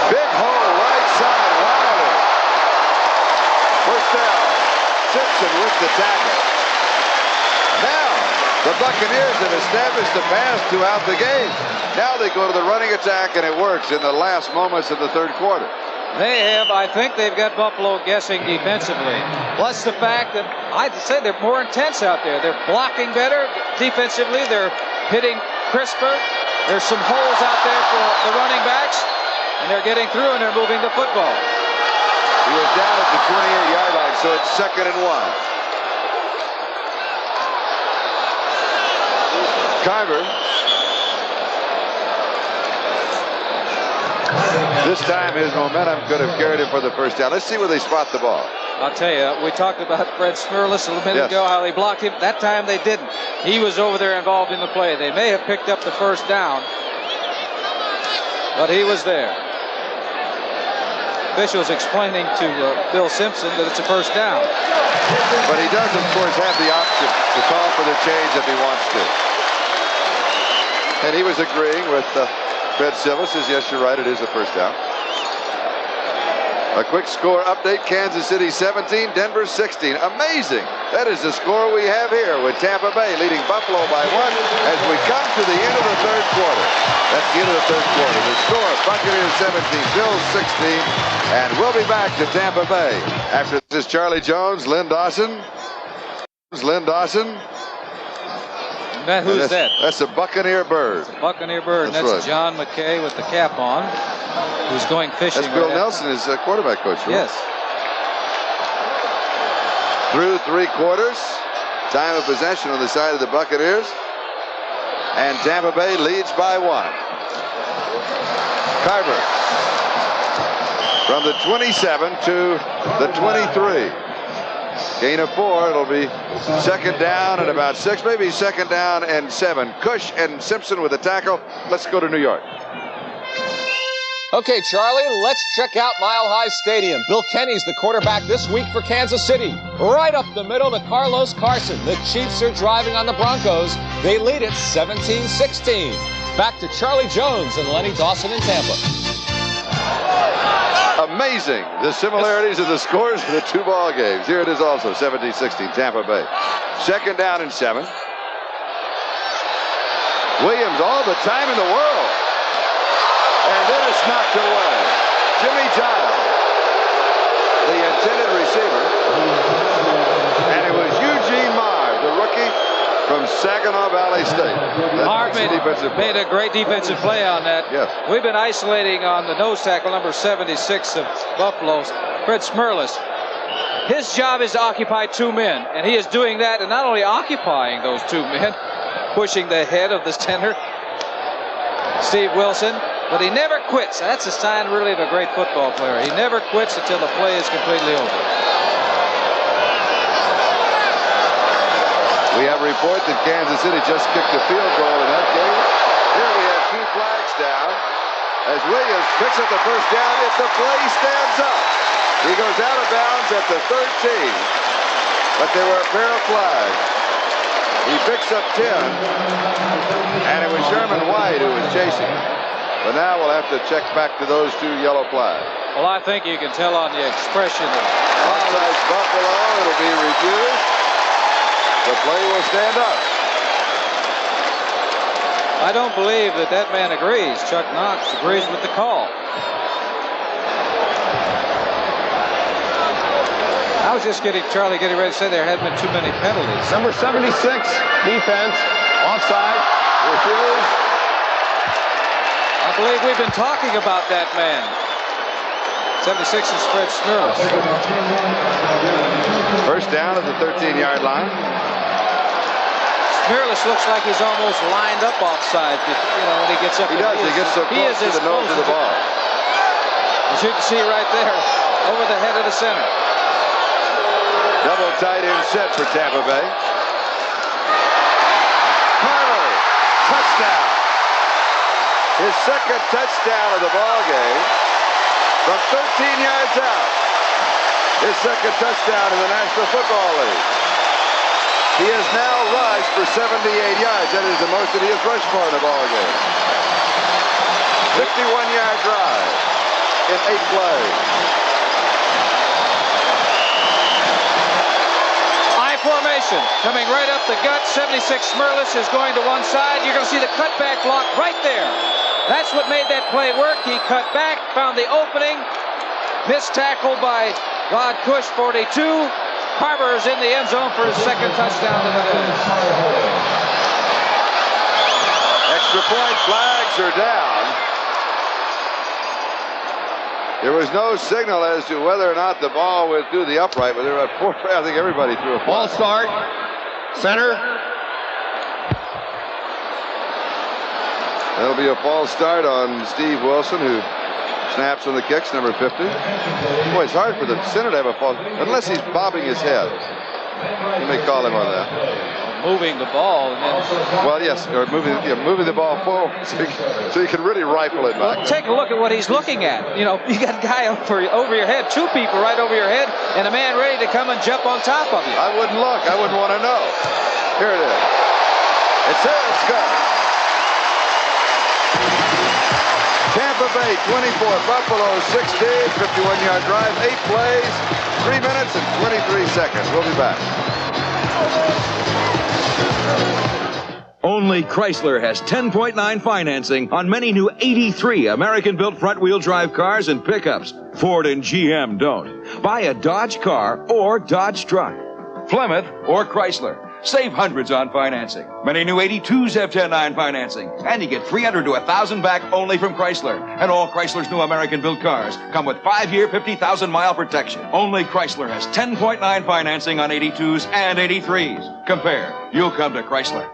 Big hole right side, Wilder. First down. Simpson with the tackle. Now, the Buccaneers have established the pass throughout the game. Now they go to the running attack, and it works in the last moments of the third quarter. I think they've got Buffalo guessing defensively. Plus the fact that I'd say they're more intense out there. They're blocking better defensively. They're hitting crisper. There's some holes out there for the running backs, and they're getting through and they're moving the football. He was down at the 28-yard line, so it's 2nd and 1. Carver. This time his momentum could have carried him for the first down. Let's see where they spot the ball. I'll tell you, we talked about Fred Smirlis a minute ago, how they blocked him. That time they didn't. He was over there involved in the play. They may have picked up the first down, but he was there. Officials explaining to Bill Simpson that it's a first down. But he does, of course, have the option to call for the change if he wants to. And he was agreeing with Fred Silva, says, yes, you're right, it is a first down. A quick score update, Kansas City 17, Denver 16. Amazing. That is the score we have here with Tampa Bay leading Buffalo by 1 as we come to the end of the third quarter. That's the end of the third quarter. The score, Buccaneers 17, Bills 16, and we'll be back to Tampa Bay. After this, Charlie Jones, Lynn Dawson. Who's that? That's a Buccaneer bird. It's a Buccaneer bird. That's right. John McKay with the cap on, who's going fishing. That's Bill Nelson, his quarterback coach. Right? Yes. Through 3 quarters. Time of possession on the side of the Buccaneers. And Tampa Bay leads by 1. Carver. From the 27 to the 23. Gain of 4. It'll be 2nd down and about 6, maybe 2nd down and 7. Cush and Simpson with the tackle. Let's go to New York. Okay, Charlie, let's check out Mile High Stadium. Bill Kenny's the quarterback this week for Kansas City. Right up the middle to Carlos Carson. The Chiefs are driving on the Broncos. They lead it 17-16. Back to Charlie Jones and Lenny Dawson in Tampa. Amazing, the similarities of the scores of the 2 ball games. Here it is also, 17-16, Tampa Bay. 2nd down and 7. Williams, all the time in the world. And then it's knocked away. Jimmy Giles, the intended receiver. And it was Eugene Marv, the rookie from Saginaw Valley State. Marv made a great defensive play on that. Yes. We've been isolating on the nose tackle, number 76 of Buffalo's, Fred Smirlis. His job is to occupy 2 men, and he is doing that, and not only occupying those 2 men, pushing the head of the center, Steve Wilson, but he never quits. That's a sign really of a great football player. He never quits until the play is completely over. We have a report that Kansas City just kicked a field goal in that game. Here we have 2 flags down as Williams picks up the first down if the play stands up. He goes out of bounds at the 13, but there were a pair of flags. He picks up 10, and it was Sherman White who was chasing him. But now we'll have to check back to those 2 yellow flags. Well, I think you can tell on the expression. Outside Buffalo, it'll be refused. The play will stand up. I don't believe that man agrees. Chuck Knox agrees with the call. I was just Charlie getting ready to say there hadn't been too many penalties. Number 76, defense, offside, refused. I believe we've been talking about that man. 76 is Fred Smirlis. First down at the 13-yard line. Smirlis looks like he's almost lined up offside. When he gets up. He does. He gets so close to the nose of the ball. As you can see right there, over the head of the center. Double tight end set for Tampa Bay. Carter, touchdown. His second touchdown of the ball game from 13 yards out. His second touchdown in the National Football League. He has now rushed for 78 yards. That is the most that he has rushed for in a ball game. 51-yard drive in 8 plays. Formation coming right up the gut. 76 Smirlis is going to one side. You're going to see the cutback block right there. That's what made that play work. He cut back, found the opening, missed tackle by Rod Cush, 42. Carver is in the end zone for his second touchdown of the day. Extra point flags are down. There was no signal as to whether or not the ball would do the upright, but there were 4. I think everybody threw a flag. Ball start. Center. There'll be a false start on Steve Wilson, who snaps on the kicks, number 50. Boy, it's hard for the center to have a false, unless he's bobbing his head. You may call him on that. Moving the ball. And then... Well, yes, or moving the ball forward so you can really rifle it back. Well, take a look at what he's looking at. You got a guy over your head, 2 people right over your head, and a man ready to come and jump on top of you. I wouldn't look. I wouldn't want to know. Here it is. It's there. It's good. Tampa Bay 24, Buffalo 16, 51-yard drive, 8 plays, 3 minutes and 23 seconds. We'll be back. Only Chrysler has 10.9 financing on many new 83 American-built front-wheel drive cars and pickups. Ford and GM don't. Buy a Dodge car or Dodge truck. Plymouth or Chrysler. Save hundreds on financing. Many new 82s have 10.9 financing. And you get $300 to $1,000 back only from Chrysler. And all Chrysler's new American-built cars come with 5-year, 50,000-mile protection. Only Chrysler has 10.9 financing on 82s and 83s. Compare. You'll come to Chrysler.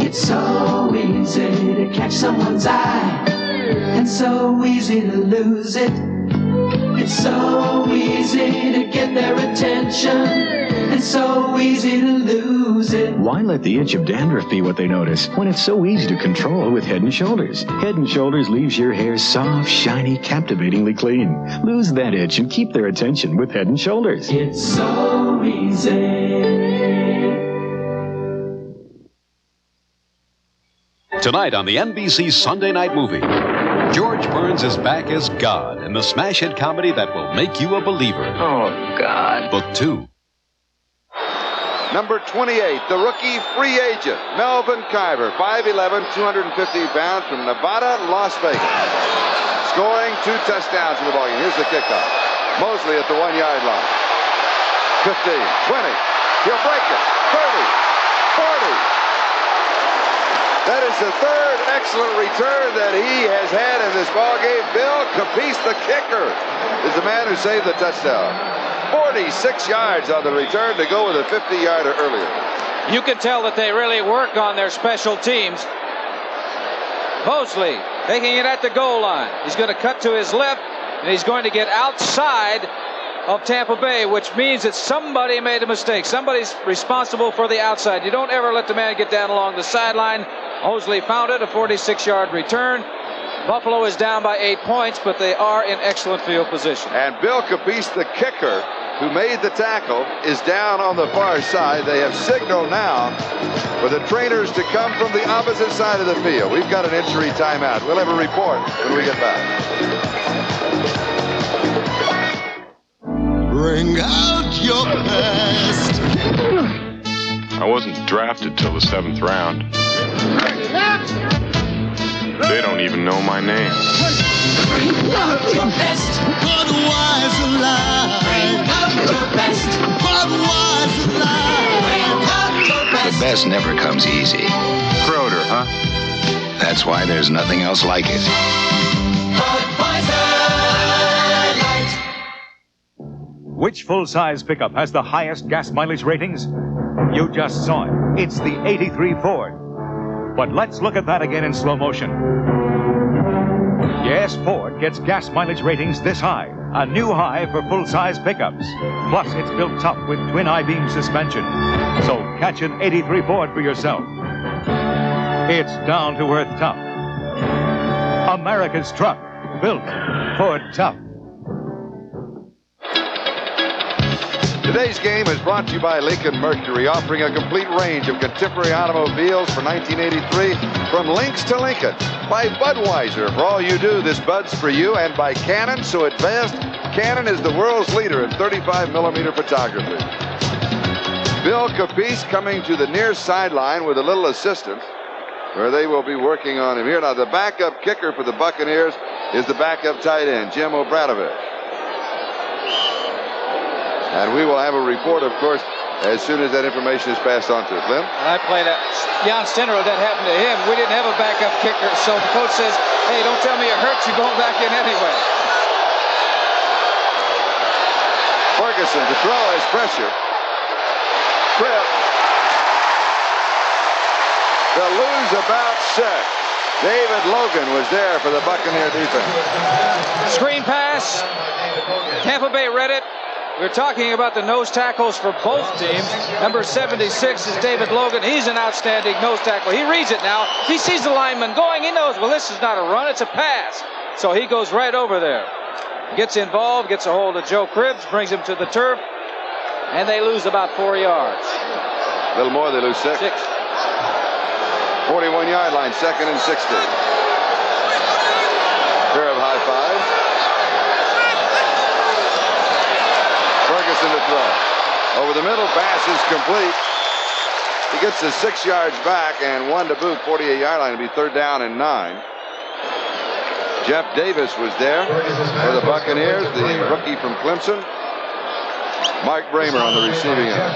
It's so easy to catch someone's eye, and so easy to lose it. It's so easy to get their attention, and so easy to lose it. Why let the itch of dandruff be what they notice when it's so easy to control with Head & Shoulders? Head & Shoulders leaves your hair soft, shiny, captivatingly clean. Lose that itch and keep their attention with Head & Shoulders. It's so easy. Tonight on the NBC Sunday Night Movie, George Burns is back as God in the smash hit comedy that will make you a believer. Oh, God. Book 2. Number 28, the rookie free agent, Melvin Kiver, 5'11", 250 pounds from Nevada, Las Vegas. Scoring 2 touchdowns in the ballgame. Here's the kickoff. Mosley at the 1-yard line. 15, 20. He'll break it. 30, 40. That is the 3rd excellent return that he has had in this ballgame. Bill Capice, the kicker, is the man who saved the touchdown. 46 yards on the return to go with a 50-yarder earlier. You can tell that they really work on their special teams. Mosley taking it at the goal line. He's going to cut to his left, and he's going to get outside of Tampa Bay, which means that somebody made a mistake. Somebody's responsible for the outside. You don't ever let the man get down along the sideline. Mosley found it, a 46-yard return. Buffalo is down by 8 points, but they are in excellent field position. And Bill Capice, the kicker, who made the tackle, is down on the far side. They have signaled now for the trainers to come from the opposite side of the field. We've got an injury timeout. We'll have a report when we get back. Bring out your best. I wasn't drafted till the 7th round. They don't even know my name. Bring out your best. Budweiser Light. Bring out your best. Budweiser Light. Bring out your best. The best never comes easy. Crowder, huh? That's why there's nothing else like it. Which full-size pickup has the highest gas mileage ratings? You just saw it. It's the 83 Ford. But let's look at that again in slow motion. Yes, Ford gets gas mileage ratings this high. A new high for full-size pickups. Plus, it's built tough with twin I-beam suspension. So catch an 83 Ford for yourself. It's down-to-earth tough. America's truck. Built Ford tough. Today's game is brought to you by Lincoln Mercury, offering a complete range of contemporary automobiles for 1983, from Lynx to Lincoln. By Budweiser, for all you do, this Bud's for you. And by Canon, so advanced, Canon is the world's leader in 35mm photography. Bill Capice coming to the near sideline with a little assistance, where they will be working on him here. Now, the backup kicker for the Buccaneers is the backup tight end, Jim Obradovic. And we will have a report, of course, as soon as that information is passed on to us. Lynn? I played at Jan Stenro. That happened to him. We didn't have a backup kicker, so the coach says, hey, don't tell me it hurts you going back in anyway. Ferguson to throw his pressure. Tripp. The lose about set. David Logan was there for the Buccaneer defense. Screen pass. Tampa Bay read it. We're talking about the nose tackles for both teams. Number 76 is David Logan. He's an outstanding nose tackle. He reads it now. He sees the lineman going. He knows, well, this is not a run, it's a pass. So he goes right over there. Gets involved, gets a hold of Joe Cribbs, brings him to the turf, and they lose about 4 yards. A little more, they lose 6. 41-yard line, 2nd and 60. Pair of high fives. Ferguson to throw. Over the middle, pass is complete. He gets the 6 yards back and 1 to boot, 48-yard line. It'll be 3rd down and 9. Jeff Davis was there for the Buccaneers, the rookie from Clemson. Mark Bramer on the receiving end.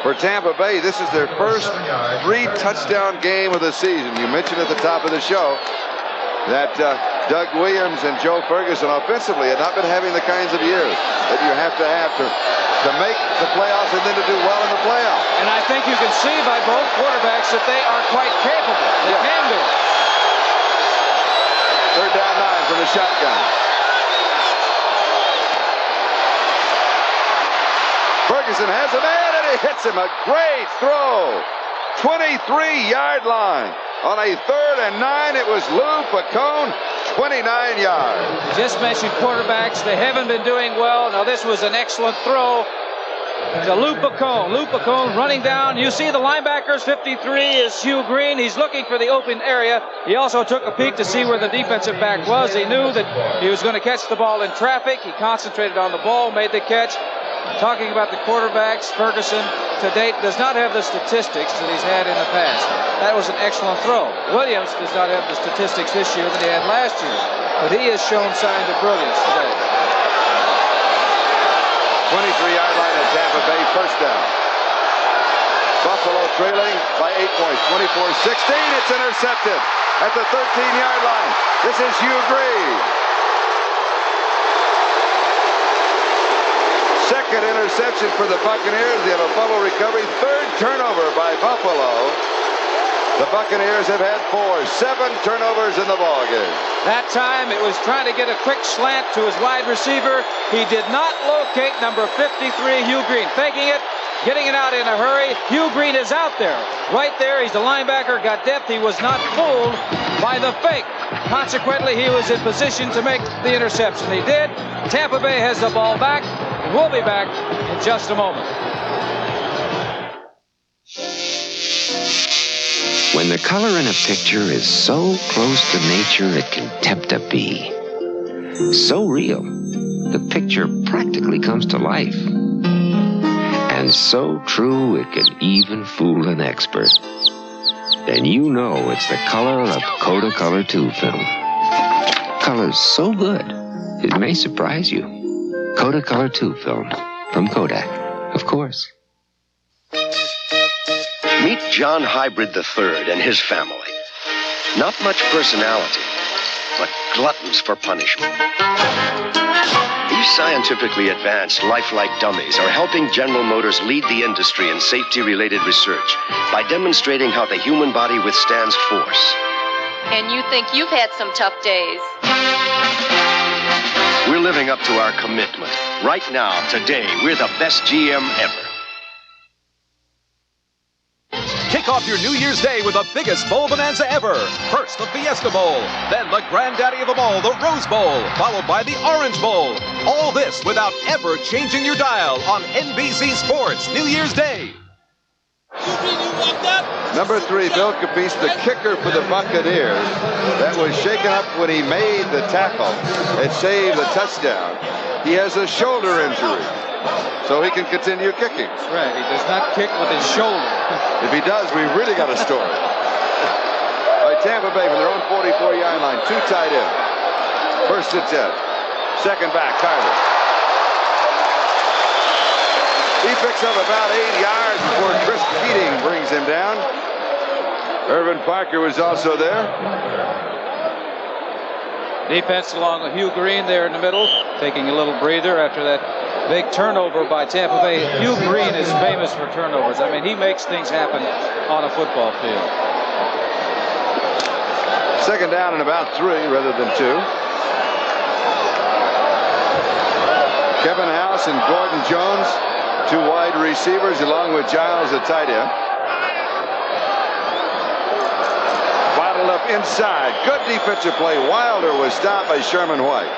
For Tampa Bay, this is their first 3-touchdown game of the season. You mentioned at the top of the show that Doug Williams and Joe Ferguson offensively had not been having the kinds of years that you have to make the playoffs and then to do well in the playoffs. And I think you can see by both quarterbacks that they are quite capable. They can do it. 3rd down 9 from the shotgun. Ferguson has a man and he hits him. A great throw. 23-yard line. On a 3rd and 9, it was Lou Pacone, 29 yards. Just mentioned quarterbacks. They haven't been doing well. Now, this was an excellent throw to Lou Pacone. Lou Pacone running down. You see the linebackers. 53 is Hugh Green. He's looking for the open area. He also took a peek to see where the defensive back was. He knew that he was going to catch the ball in traffic. He concentrated on the ball, made the catch. Talking about the quarterbacks, Ferguson to date does not have the statistics that he's had in the past. That was an excellent throw. Williams does not have the statistics this year that he had last year, but he has shown signs of brilliance today. 23-yard line at Tampa Bay, 1st down. Buffalo trailing by 8 points, 24-16. It's intercepted at the 13-yard line. This is Hugh Green. 2nd interception for the Buccaneers. They have a fumble recovery. 3rd turnover by Buffalo. The Buccaneers have had 7 turnovers in the ballgame. That time it was trying to get a quick slant to his wide receiver. He did not locate number 53, Hugh Green. Faking it, getting it out in a hurry. Hugh Green is out there. Right there, he's the linebacker, got depth. He was not fooled by the fake. Consequently, he was in position to make the interception. He did. Tampa Bay has the ball back. We'll be back in just a moment. When the color in a picture is so close to nature it can tempt a bee. So real the picture practically comes to life. And so true it can even fool an expert. Then you know it's the color of Kodacolor 2 film. Color's so good, it may surprise you. Kodacolor 2 film from Kodak, of course. Meet John Hybrid III and his family. Not much personality, but gluttons for punishment. These scientifically advanced lifelike dummies are helping General Motors lead the industry in safety-related research by demonstrating how the human body withstands force. And you think you've had some tough days. We're living up to our commitment. Right now, today, we're the best GM ever. Kick off your New Year's Day with the biggest bowl bonanza ever. First, the Fiesta Bowl. Then the granddaddy of them all, the Rose Bowl. Followed by the Orange Bowl. All this without ever changing your dial on NBC Sports New Year's Day. Number 3, Bill Capice, the kicker for the Buccaneers. That was shaken up when he made the tackle. It saved the touchdown. He has a shoulder injury, so he can continue kicking. That's right. He does not kick with his shoulder. If he does, we really got a story. All right, Tampa Bay from their own 44-yard line. 2 tight ends. First and 10. Second back, Carter. He picks up about 8 yards before Chris Keating brings him down. Irvin Parker was also there. Defense along with Hugh Green there in the middle, taking a little breather after that big turnover by Tampa Bay. Hugh Green is famous for turnovers. I mean, he makes things happen on a football field. Second down and about 3 rather than 2. Kevin House and Gordon Jones, 2 wide receivers, along with Giles, the tight end. Bottled up inside. Good defensive play. Wilder was stopped by Sherman White.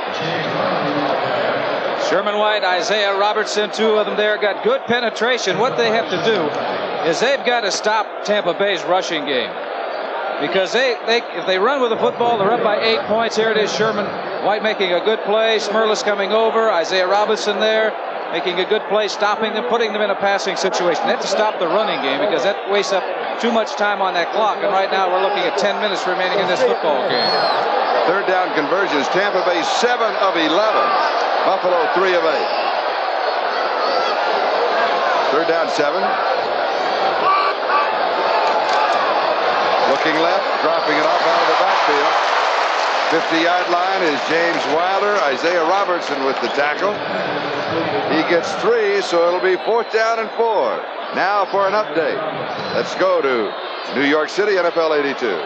Sherman White, Isaiah Robertson, 2 of them there, got good penetration. What they have to do is they've got to stop Tampa Bay's rushing game. Because if they run with the football, they're up by 8 points. Here it is, Sherman White making a good play. Smirlis coming over. Isaiah Robinson there making a good play, stopping them, putting them in a passing situation. They have to stop the running game because that wastes up too much time on that clock. And right now we're looking at 10 minutes remaining in this football game. Third down conversions. Tampa Bay 7 of 11. Buffalo 3 of 8. Third down 7. Looking left, dropping it off out of the backfield. 50-yard line is James Wilder. Isaiah Robertson with the tackle. He gets 3, so it'll be 4th down and 4. Now for an update. Let's go to New York City, NFL 82.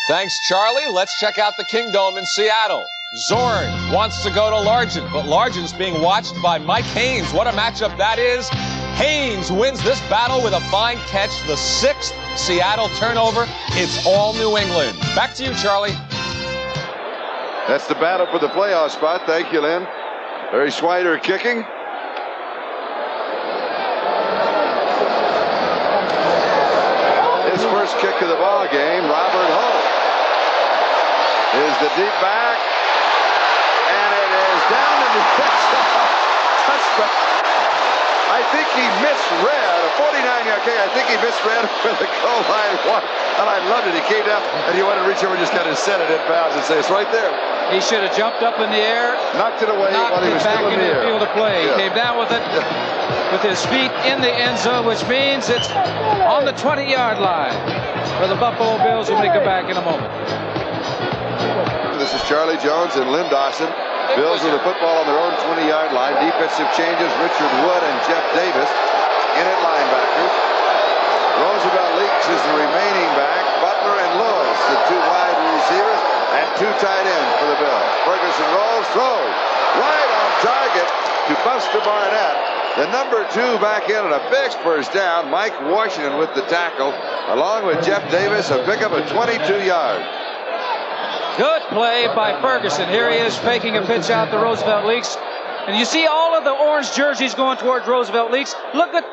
Thanks, Charlie. Let's check out the Kingdome in Seattle. Zorn wants to go to Largent, but Largent's being watched by Mike Haynes. What a matchup that is. Haynes wins this battle with a fine catch, the 6th Seattle turnover. It's all New England. Back to you, Charlie. That's the battle for the playoff spot. Thank you, Lynn. Larry Schweider kicking. His first kick of the ball game, Robert Holt. Is the deep back. And it is down in the touchdown. I think he misread a 49-yard kick. I think he misread where the goal line was. And I loved it. He came down and he wanted to reach over and just kind of set it in bounds and say, it's right there. He should have jumped up in the air. Knocked it away while he was back still in the air. Field of play. Yeah. He came down with it with his feet in the end zone, which means it's on the 20-yard line for the Buffalo Bills, who may come back in a moment. This is Charlie Jones and Lynn Dawson. Bills with the football on their own 20-yard line. Defensive changes, Richard Wood and Jeff Davis in at linebackers. Roosevelt Leaks is the remaining back. Butler and Lewis, the 2 wide receivers, and 2 tight ends for the Bills. Ferguson rolls, throws, right on target to Buster Barnett. The number 2 back in on a big first down. Mike Washington with the tackle, along with Jeff Davis, a pickup of 22 yards. Good play by Ferguson. Here he is faking a pitch out to Roosevelt Leaks. And you see all of the orange jerseys going towards Roosevelt Leaks. Look at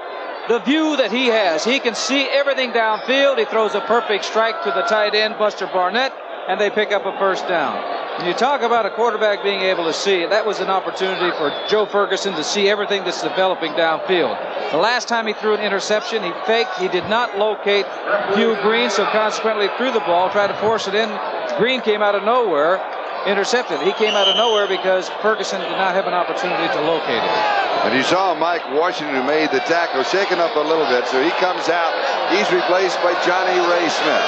the view that he has. He can see everything downfield. He throws a perfect strike to the tight end, Buster Barnett, and they pick up a first down. When you talk about a quarterback being able to see, that was an opportunity for Joe Ferguson to see everything that's developing downfield. The last time he threw an interception, he faked. He did not locate Hugh Green, so consequently threw the ball, tried to force it in. Green came out of nowhere, intercepted. He came out of nowhere because Ferguson did not have an opportunity to locate him. And you saw Mike Washington, who made the tackle, shaken up a little bit, so he comes out. He's replaced by Johnny Ray Smith.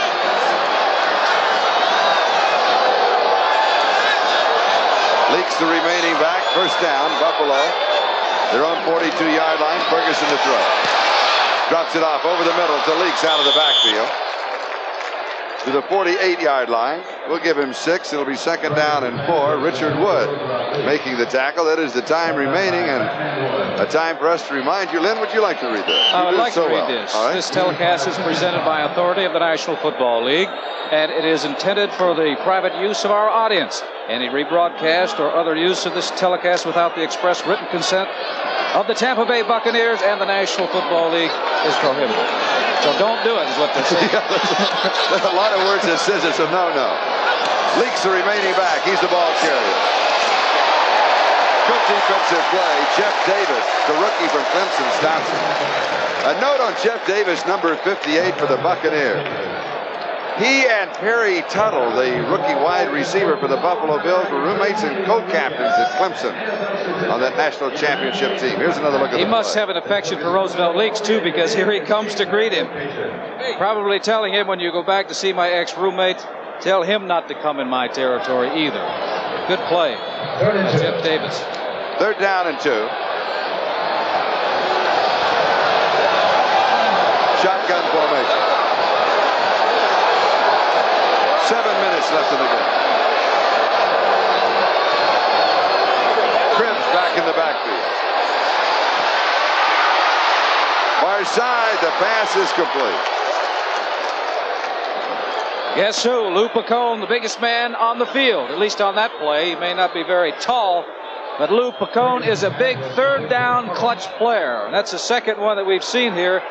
Leaks the remaining back. First down, Buffalo. Their own 42-yard line. Ferguson to throw. Drops it off over the middle to Leaks out of the backfield. To the 48-yard line. We'll give him 6. It'll be second down and 4. Richard Wood making the tackle. That is the time remaining, and a time for us to remind you. Lynn, would you like to read this? I would like to read this. Right. This telecast is presented by authority of the National Football League, and it is intended for the private use of our audience. Any rebroadcast or other use of this telecast without the express written consent of the Tampa Bay Buccaneers and the National Football League is prohibited. So don't do it, is what they're saying. There's a lot of words that says it's a no-no. Leaks the remaining back. He's the ball carrier. Good defensive play. Jeff Davis, the rookie from Clemson, stops it. A note on Jeff Davis, number 58 for the Buccaneers. He and Perry Tuttle, the rookie wide receiver for the Buffalo Bills, were roommates and co-captains at Clemson on that national championship team. Here's another look at He must have an affection for Roosevelt Leaks, too, because here he comes to greet him. Probably telling him, when you go back to see my ex-roommate, tell him not to come in my territory either. Good play. Jeff Davis. Third down and 2. Shotgun formation. 7 minutes left in the game. Cribbs back in the backfield. Far side, the pass is complete. Guess who? Lou Picone, the biggest man on the field, at least on that play. He may not be very tall, but Lou Picone is a big third down clutch player. And that's the second one that we've seen here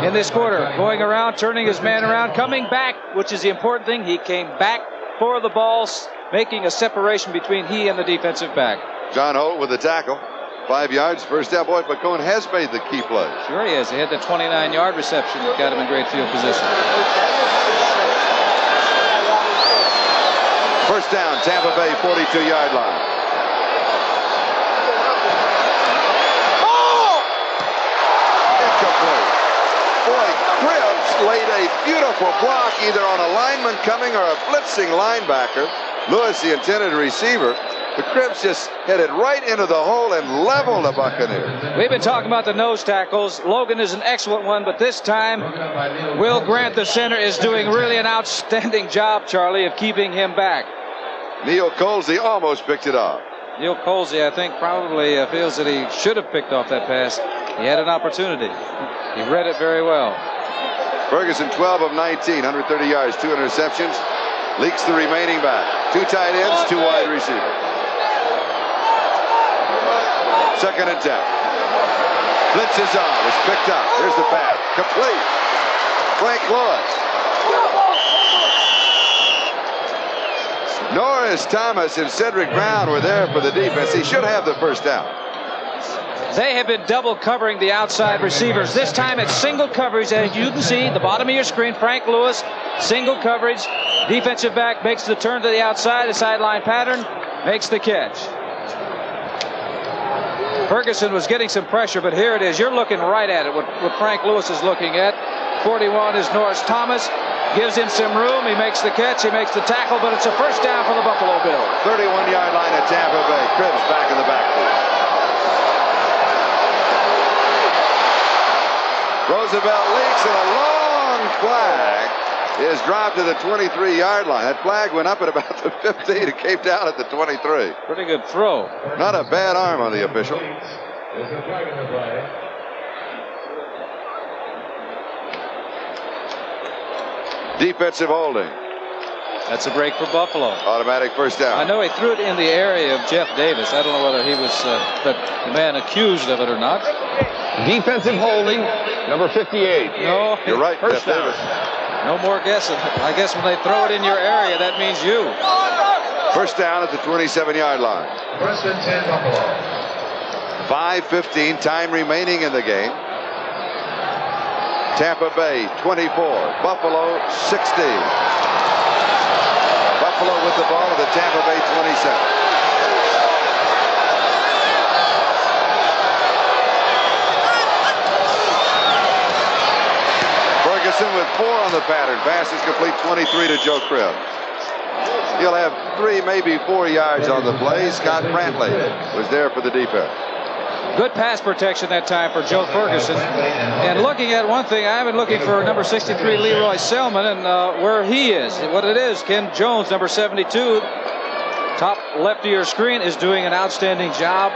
in this quarter. Going around, turning his man around, coming back, which is the important thing. He came back for the ball, making a separation between he and the defensive back. John Holt with the tackle. 5 yards, first down. Boy, Picone has made the key play. Sure he has. He had the 29-yard reception that got him in great field position. First down, Tampa Bay, 42-yard line. Boy, Cribbs laid a beautiful block either on a lineman coming or a blitzing linebacker. Lewis, the intended receiver. The Cribbs just hit it right into the hole and leveled the Buccaneers. We've been talking about the nose tackles. Logan is an excellent one, but this time Will Grant, the center, is doing really an outstanding job, Charlie, of keeping him back. Neil Colsey almost picked it off. Neil Colsey, I think, probably feels that he should have picked off that pass. He had an opportunity. He read it very well. Ferguson, 12 of 19, 130 yards, 2 interceptions. Leaks the remaining back. 2 tight ends, 2 wide receivers. Second and 10. Blitz is on. It's picked up. Here's the pass. Complete. Frank Lewis. Norris Thomas and Cedric Brown were there for the defense. He should have the first down. They have been double covering the outside receivers. This time it's single coverage. As you can see, the bottom of your screen, Frank Lewis, single coverage. Defensive back makes the turn to the outside, the sideline pattern, makes the catch. Ferguson was getting some pressure, but here it is. You're looking right at it, what Frank Lewis is looking at. 41 is Norris Thomas. Gives him some room. He makes the catch. He makes the tackle, but it's a first down for the Buffalo Bills. 31-yard line at Tampa Bay. Cribbs back in the backfield. Roosevelt leaks, and a long flag is dropped to the 23-yard line. That flag went up at about the 15. It came down at the 23. Pretty good throw. Not a bad arm on the official. Defensive holding. That's a break for Buffalo. Automatic first down. I know he threw it in the area of Jeff Davis. I don't know whether he was the man accused of it or not. Defensive holding, number 58. No, you're right, first down. No more guessing. I guess when they throw it in your area, that means you. First down at the 27-yard line. First and 10 Buffalo. 5:15 time remaining in the game. Tampa Bay 24, Buffalo 16. Buffalo with the ball at the Tampa Bay 27. Ferguson with 4 on the pattern. Pass is complete, 23 to Joe Cribb. He'll have 3, maybe 4 yards on the play. Scott Brantley was there for the defense. Good pass protection that time for Joe Ferguson. And looking at one thing, I've been looking for number 63, Leroy Selman, and where he is. What it is, Ken Jones, number 72, top left of your screen, is doing an outstanding job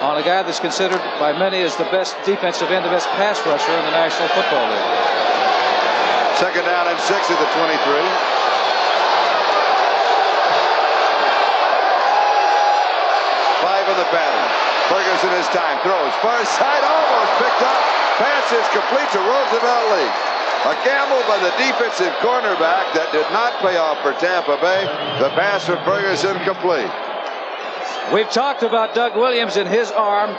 on a guy that's considered by many as the best defensive end, the best pass rusher in the National Football League. Second down and 6 at the 23. On the pattern. Ferguson has time. Throws far side, almost picked up. Pass is complete to Roosevelt Lee. A gamble by the defensive cornerback that did not pay off for Tampa Bay. The pass from Ferguson complete. We've talked about Doug Williams and his arm.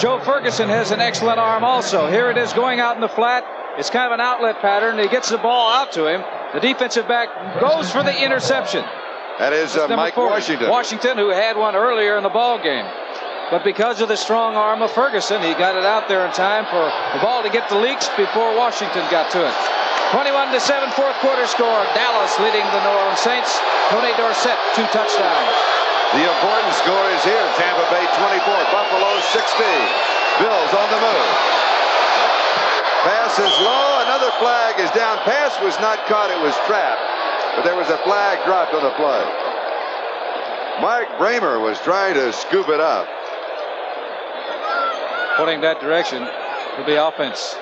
Joe Ferguson has an excellent arm also. Here it is going out in the flat. It's kind of an outlet pattern. He gets the ball out to him. The defensive back goes for the interception. That is Mike Washington. Washington, who had one earlier in the ball game. But because of the strong arm of Ferguson, he got it out there in time for the ball to get to Leaks before Washington got to it. 21-7, fourth quarter score. Dallas leading the New Orleans Saints. Tony Dorsett, 2 touchdowns. The important score is here. Tampa Bay 24, Buffalo 16. Bills on the move. Pass is low. Another flag is down. Pass was not caught. It was trapped. But there was a flag dropped on the play. Mike Bramer was trying to scoop it up. Pointing that direction to the offense.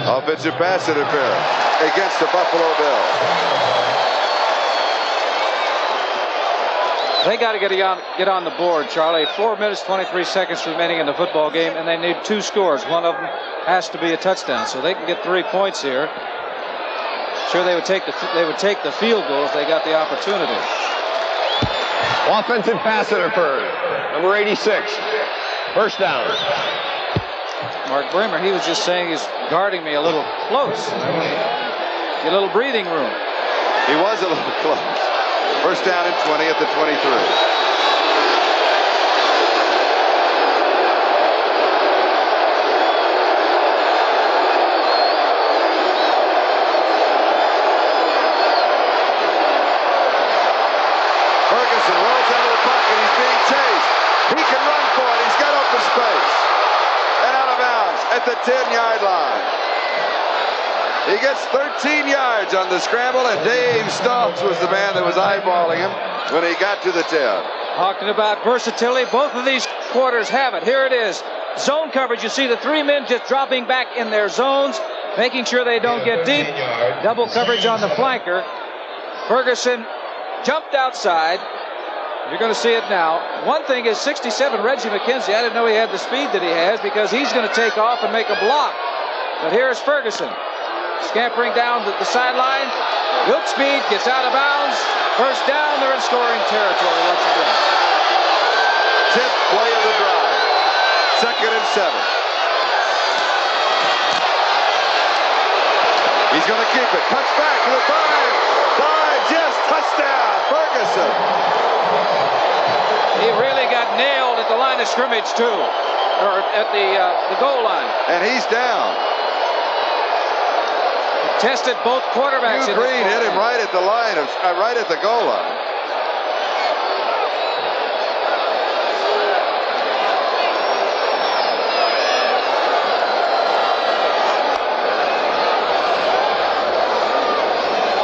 Offensive pass interference against the Buffalo Bills. They got to get on the board, Charlie. 4 minutes, 23 seconds remaining in the football game, and they need 2 scores. One of them has to be a touchdown, so they can get 3 points here. Sure, they would take the field goal if they got the opportunity. Offensive pass interference, number 86. First down. Mark Bramer, he was just saying he's guarding me a little close. Get a little breathing room. He was a little close. First down and 20 at the 23. At the 10-yard line. He gets 13 yards on the scramble, and Dave Stokes was the man that was eyeballing him when he got to the 10. Talking about versatility, both of these quarters have it. Here it is. Zone coverage. You see the 3 men just dropping back in their zones, making sure they don't get deep. Double coverage on the flanker. Ferguson jumped outside. You're going to see it now. One thing is 67, Reggie McKenzie. I didn't know he had the speed that he has because he's going to take off and make a block. But here's Ferguson scampering down the sideline. Good speed, gets out of bounds. First down, they're in scoring territory once again. 10th play of the drive. 2nd and 7. He's going to keep it. Cuts back to the 5. 5, yes, touchdown, Ferguson. He really got nailed at the line of scrimmage, too, or at the goal line. And he's down. He tested both quarterbacks. Hugh Green hit him right at the line of right at the goal line.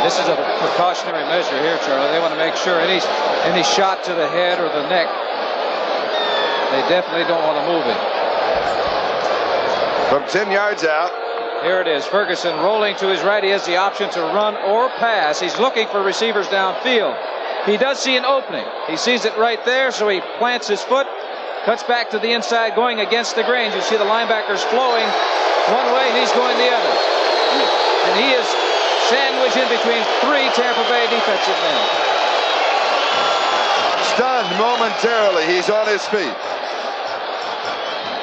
This is a precautionary measure here, Charlie. They want to make sure any shot to the head or the neck, they definitely don't want to move it. From 10 yards out. Here it is. Ferguson rolling to his right. He has the option to run or pass. He's looking for receivers downfield. He does see an opening. He sees it right there, so he plants his foot, cuts back to the inside, going against the grain. You see the linebackers flowing one way, and he's going the other. And he is sandwiched in between 3 Tampa Bay defensive men. stunned momentarily. He's on his feet.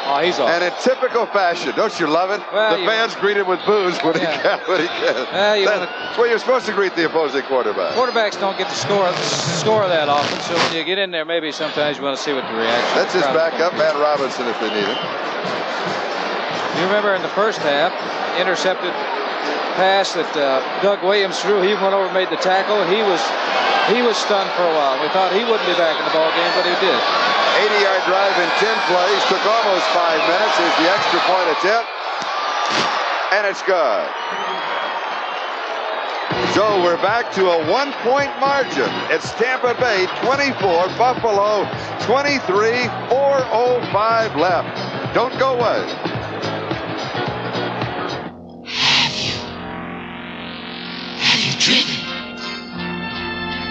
Oh, he's on. And in typical fashion, don't you love it? Well, the fans greet him with boos when he can. That's the way you're supposed to greet the opposing quarterback. Quarterbacks don't get to score that often, so when you get in there, maybe sometimes you want to see what the reaction is. That's his backup, Matt Robinson, if they need him. You remember in the first half, intercepted pass that Doug Williams threw. He went over and made the tackle. He was stunned for a while. We thought he wouldn't be back in the ball game, but he did. 80-yard drive in 10 plays. Took almost 5 minutes. Here's the extra point attempt. And it's good. So we're back to a 1-point margin. It's Tampa Bay 24, Buffalo 23, 4:05 left. Don't go away. Have you driven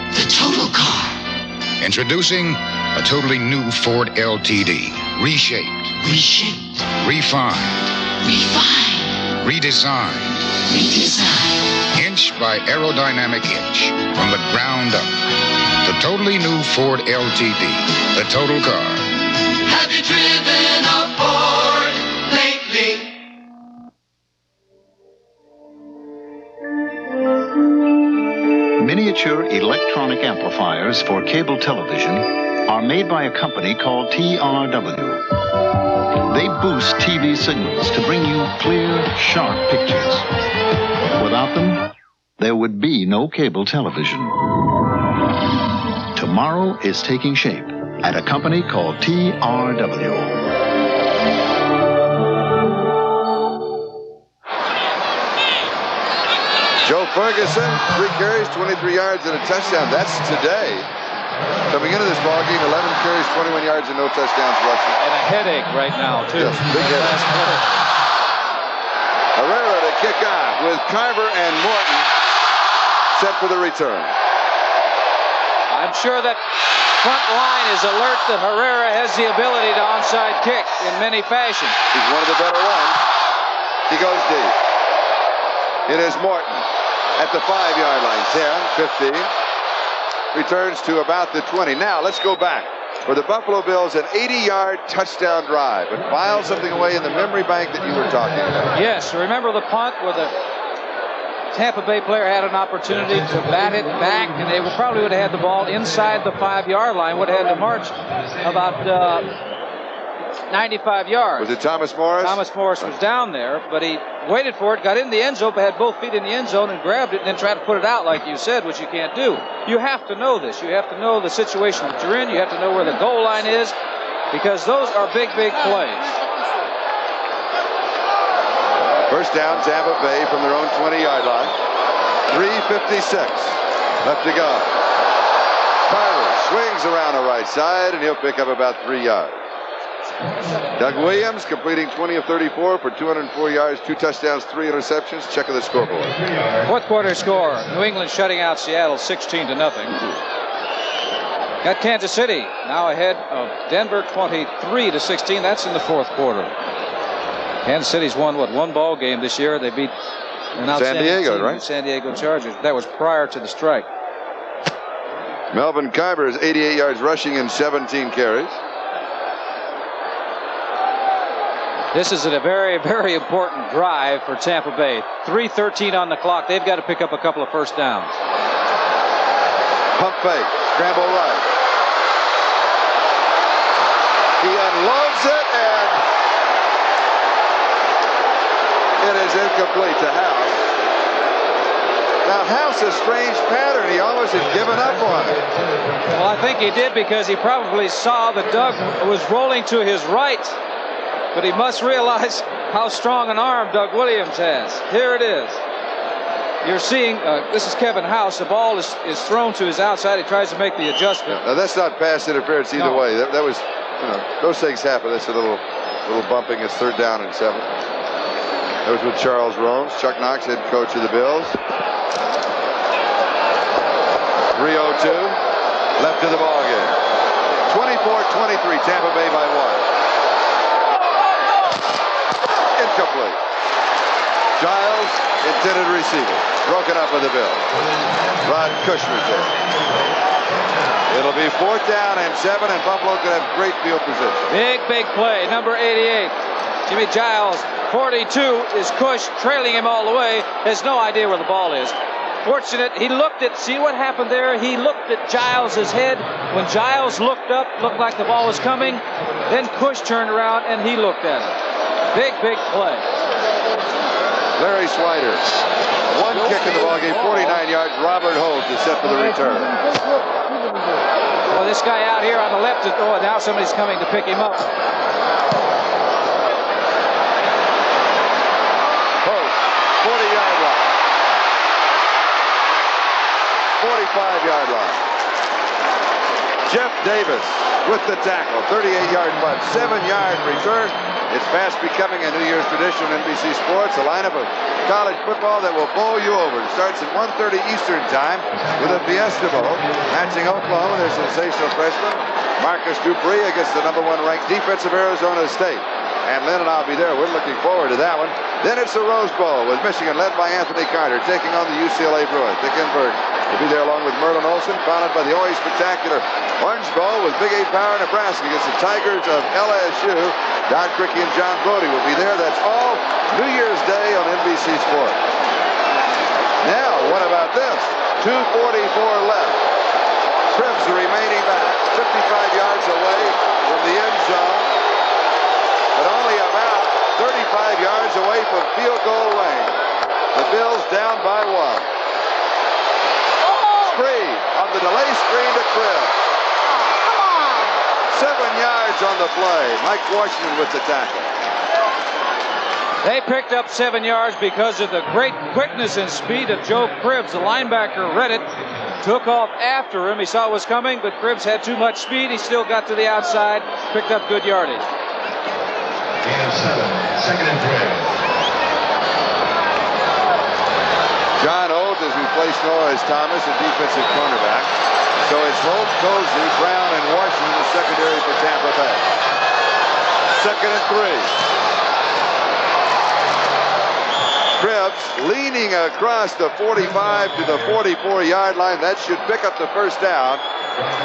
the total car? Introducing a totally new Ford LTD. Reshaped. Refined. Redesigned. Inch by aerodynamic inch. From the ground up. The totally new Ford LTD. The total car. Have you driven a Ford lately? Miniature electronic amplifiers for cable television are made by a company called TRW. They boost TV signals to bring you clear, sharp pictures. Without them, there would be no cable television. Tomorrow is taking shape at a company called TRW. Joe Ferguson, 3 carries, 23 yards, and a touchdown. That's today. Coming into this ball game, 11 carries, 21 yards, and no touchdowns rushing. And a headache right now, too. Yes, big headache. Herrera to kick off with Carver and Morton set for the return. I'm sure that front line is alert that Herrera has the ability to onside kick in many fashions. He's one of the better ones. He goes deep. It is Morton at the 5-yard line. 10, 15. Returns to about the 20. Now let's go back. For the Buffalo Bills, an 80-yard touchdown drive. And file something away in the memory bank that you were talking about. Yes, remember the punt where the Tampa Bay player had an opportunity to bat it back, and they probably would have had the ball inside the 5-yard line, would have had to march about 95 yards. Was it Thomas Morris? Thomas Morris was down there, but he waited for it, got in the end zone, had both feet in the end zone and grabbed it and then tried to put it out like you said, which you can't do. You have to know this. You have to know the situation that you're in. You have to know where the goal line is, because those are big, big plays. First down, Tampa Bay from their own 20-yard line. 3:56 left to go. Carver swings around the right side, and he'll pick up about 3 yards. Doug Williams completing 20 of 34 for 204 yards, 2 touchdowns, 3 interceptions. Check of the scoreboard. Fourth quarter score. New England shutting out Seattle 16-0. Got Kansas City now ahead of Denver 23-16. That's in the fourth quarter. Kansas City's won, one ball game this year. They beat San Diego, right? San Diego Chargers. That was prior to the strike. Melvin Carver is 88 yards rushing and 17 carries. This is a very, very important drive for Tampa Bay. 3:13 on the clock. They've got to pick up a couple of first downs. Pump fake. Scramble right. He unloads it, and it is incomplete to House. Now, House, a strange pattern. He almost had given up on it. Well, I think he did because he probably saw that Doug was rolling to his right. But he must realize how strong an arm Doug Williams has. Here it is. You're seeing, this is Kevin House. The ball is thrown to his outside. He tries to make the adjustment. Now, that's not pass interference either way. That was, those things happen. That's a little bumping. It's 3rd down and 7. That was with Charles Rones, Chuck Knox, head coach of the Bills. 3:02 left in the ball game. 24-23, Tampa Bay by 1. Incomplete. Giles, intended receiver. Broken up by the Bills. Rod Kushner's there. It'll be 4th down and 7, and Buffalo could have great field position. Big play. Number 88. Jimmy Giles, 42, is Cush trailing him all the way. Has no idea where the ball is. Fortunate, he looked at, see what happened there? He looked at Giles' head. When Giles looked up, looked like the ball was coming. Then Cush turned around and he looked at it. Big play. Larry Swider. One kick in the ballgame, 49 yards. Robert Holmes is set for the return. Well, this guy out here on the left, oh, now somebody's coming to pick him up. Holmes, 40-yard line. 45-yard line. Jeff Davis with the tackle. 38-yard punt. 7-yard return. It's fast becoming a New Year's tradition on NBC Sports. A lineup of college football that will bowl you over. It starts at 1:30 Eastern Time with a Fiesta Bowl. Matching Oklahoma, their sensational freshman, Marcus Dupree, against the #1 ranked defensive Arizona State. And Lynn and I'll be there. We're looking forward to that one. Then it's the Rose Bowl with Michigan led by Anthony Carter taking on the UCLA Bruins. Dick Enberg will be there along with Merlin Olsen, followed by the always spectacular Orange Bowl with Big 8 Power Nebraska against the Tigers of LSU. Don Crickey and John Brody will be there. That's all New Year's Day on NBC Sports. Now, what about this? 2:44 left. Cribbs, the remaining back, 55 yards away from the end zone, but only about 35 yards away from field goal range. The Bills down by 1. Screen on the delay screen to Cribbs. 7 yards on the play. Mike Washington with the tackle. They picked up 7 yards because of the great quickness and speed of Joe Cribbs. The linebacker read it, took off after him. He saw it was coming, but Cribbs had too much speed. He still got to the outside, picked up good yardage. Gain of 7, 2nd and 3. John Oates has replaced Norris Thomas, a defensive cornerback. So it's Holt, Cozy, Brown, and Washington, the secondary for Tampa Bay. 2nd and 3. Cribbs leaning across the 45 to the 44-yard line. That should pick up the first down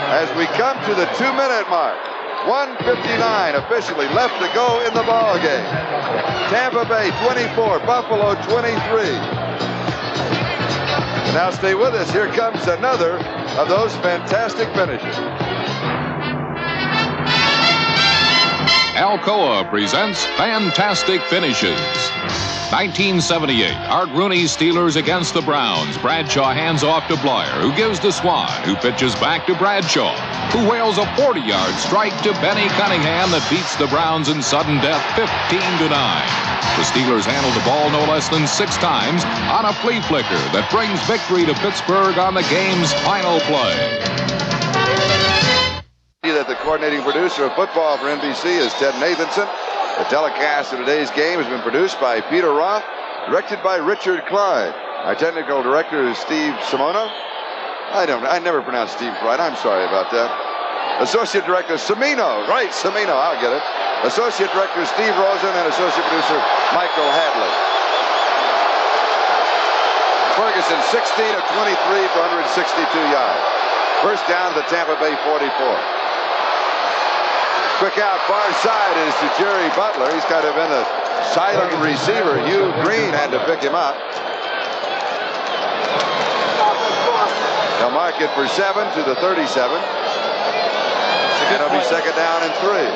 as we come to the 2-minute mark. 1:59 officially left to go in the ball game. Tampa Bay 24, Buffalo 23. Now stay with us. Here comes another of those fantastic finishes. Alcoa presents Fantastic Finishes. 1978, Art Rooney's Steelers against the Browns. Bradshaw hands off to Blyer, who gives to Swan, who pitches back to Bradshaw, who whales a 40-yard strike to Benny Cunningham that beats the Browns in sudden death 15-9. The Steelers handled the ball no less than 6 times on a flea flicker that brings victory to Pittsburgh on the game's final play. That the coordinating producer of football for NBC is Ted Nathanson. The telecast of today's game has been produced by Peter Roth, directed by Richard Clyde. Our technical director is Steve Simona. I never pronounce Steve right. I'm sorry about that. Associate director Semino. Right, Semino. I'll get it. Associate director Steve Rosen and associate producer Michael Hadley. Ferguson 16 of 23 for 162 yards. First down to the Tampa Bay 44. Quick out far side is to Jerry Butler. He's kind of in a silent receiver. Hugh Green had to pick him up. They'll mark it for 7 to the 37. And it'll be 2nd down and 3.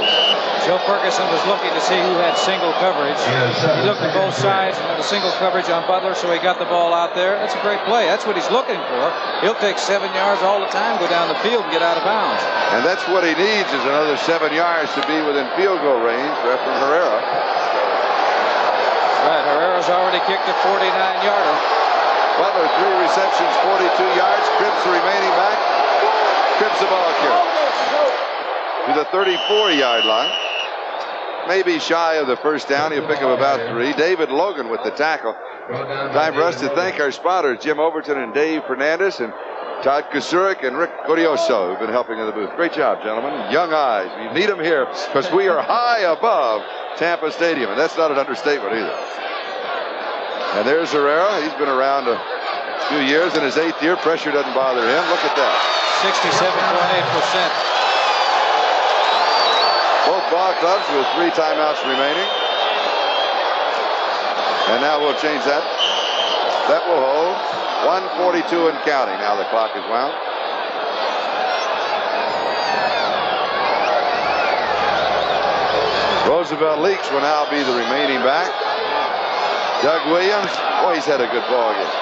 Joe Ferguson was looking to see who had single coverage. He looked at both sides and had a single coverage on Butler, so he got the ball out there. That's a great play. That's what he's looking for. He'll take 7 yards all the time, go down the field and get out of bounds. And that's what he needs, is another 7 yards to be within field goal range from Herrera. That's right. Herrera's already kicked a 49-yarder. Butler, 3 receptions, 42 yards. Cribbs the remaining back. Cribbs the ball carrier to the 34-yard line. Maybe shy of the first down. He'll pick up about 3. David Logan with the tackle. Time for us to thank our spotters, Jim Overton and Dave Fernandez, and Todd Kasurik and Rick Curioso, who've been helping in the booth. Great job, gentlemen. Young eyes. You need them here because we are high above Tampa Stadium, and that's not an understatement either. And there's Herrera. He's been around a few years. In his 8th year, pressure doesn't bother him. Look at that. 67.8%. Both ball clubs with 3 timeouts remaining. And now we'll change that. That will hold. 1:42 and counting. Now the clock is wound. Roosevelt Leaks will now be the remaining back. Doug Williams, boy, he's had a good ball game.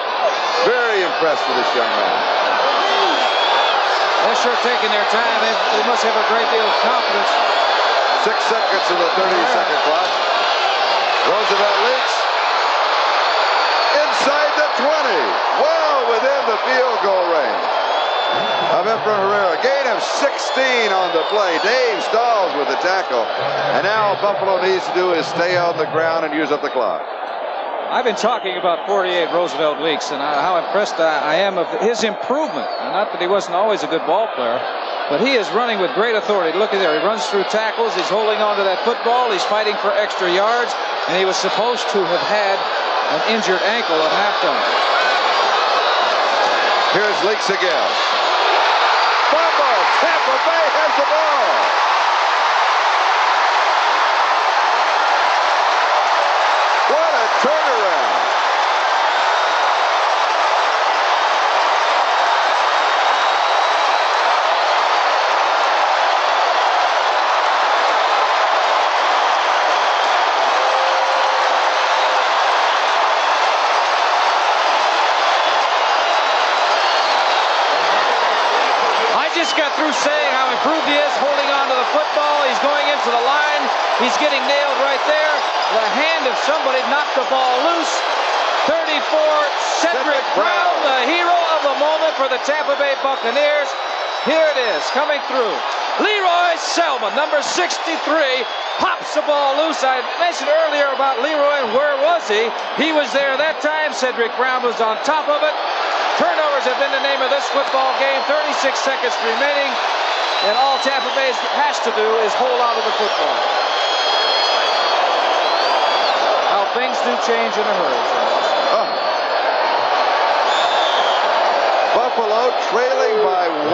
Very impressed with this young man. They're sure taking their time. They must have a great deal of confidence. 6 seconds to the 30-second clock. Roosevelt Leaks inside the 20. Well within the field goal range of Efrain Herrera. Gain of 16 on the play. Dave Stalls with the tackle. And now all Buffalo needs to do is stay on the ground and use up the clock. I've been talking about 48 Roosevelt Leaks and how impressed I am of his improvement. Not that he wasn't always a good ball player, but he is running with great authority. Look at there. He runs through tackles. He's holding on to that football. He's fighting for extra yards. And he was supposed to have had an injured ankle at halftime. Here's Leaks again. Fumble. Tampa Bay has the ball. What a turnaround. Just got through saying how improved he is holding on to the football. He's going into the line. He's getting nailed right there. The hand of somebody knocked the ball loose. 34, Cedric Brown, the hero of the moment for the Tampa Bay Buccaneers. Here it is, coming through. Leroy Selman, number 63, pops the ball loose. I mentioned earlier about Leroy and where was he? He was there that time. Cedric Brown was on top of it. Turnovers have been the name of this football game. 36 seconds remaining, and all Tampa Bay has to do is hold on to the football. How things do change in a hurry. Buffalo trailing by 1,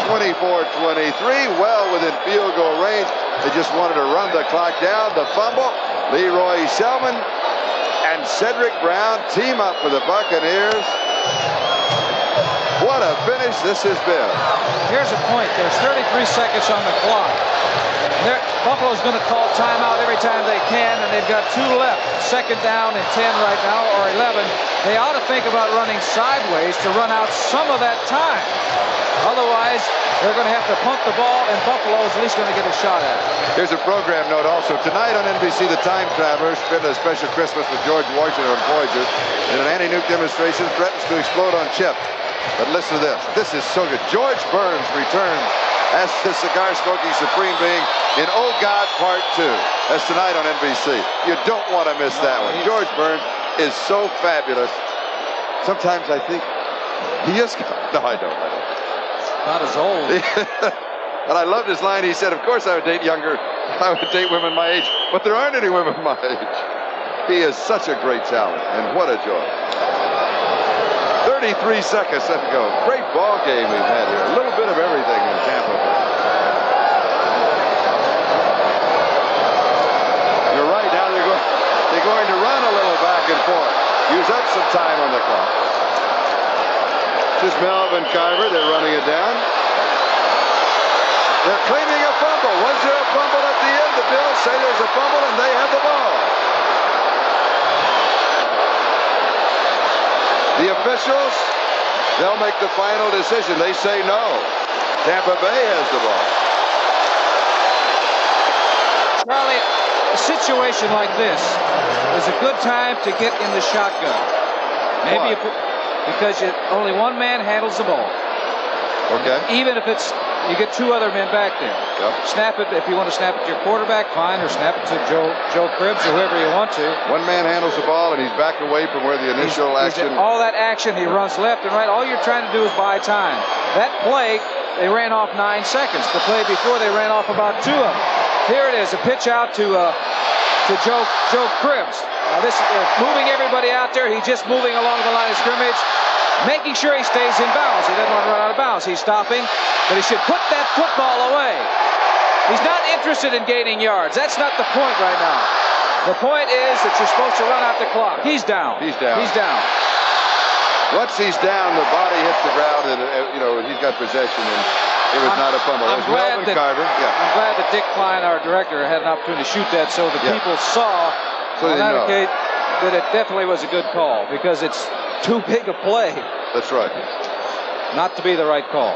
24-23, well within field goal range. They just wanted to run the clock down. The fumble, Leroy Selman and Cedric Brown team up for the Buccaneers. What a finish this has been. Here's a point. There's 33 seconds on the clock. Buffalo's going to call timeout every time they can, and they've got 2 left. 2nd down and 10 right now, or 11. They ought to think about running sideways to run out some of that time. Otherwise, they're going to have to punt the ball, and Buffalo is at least going to get a shot at it. Here's a program note also. Tonight on NBC, the Time Travelers spend a special Christmas with George Washington on Voyager, and an anti-nuke demonstration threatens to explode on Chip. But listen to this. This is so good. George Burns returns as the cigar-smoking supreme being in Oh God Part 2. That's tonight on NBC. You don't want to miss that one. George Burns is so fabulous. Sometimes I think he is. No, I don't. Not as old. And I loved his line. He said, of course I would date younger. I would date women my age. But there aren't any women my age. He is such a great talent. And what a joy. 33 seconds left to go. Great ball game we've had here. A little bit of everything in Tampa Bay. You're right. Now they're going to run a little back and forth. Use up some time on the clock. This is Melvin Carver. They're running it down. They're claiming a fumble. Was there a fumble at the end? The Bills say there's a fumble, and they have the ball. The officials, they'll make the final decision. They say no. Tampa Bay has the ball. Charlie, a situation like this is a good time to get in the shotgun. Maybe because only one man handles the ball. Okay. Even if you get 2 other men back there. Yep. Snap it if you want to snap it to your quarterback, fine, or snap it to Joe Cribbs or whoever you want to. One man handles the ball and he's back away from where the initial action. All that action, he runs left and right. All you're trying to do is buy time. That play, they ran off 9 seconds. The play before, they ran off about 2 of them. Here it is, a pitch out to Joe Cribbs. Now they're moving everybody out there. He's just moving along the line of scrimmage. making sure he stays in bounds. He doesn't want to run out of bounds. He's stopping, but he should put that football away. He's not interested in gaining yards. That's not the point right now. The point is that you're supposed to run out the clock. He's down. He's down. He's down. Once he's down, the body hits the ground, and he's got possession, and it was not a fumble. I'm glad that Dick Klein, our director, had an opportunity to shoot that, so the people saw on that occasion that it definitely was a good call, because it's too big a play. That's right. Not to be the right call.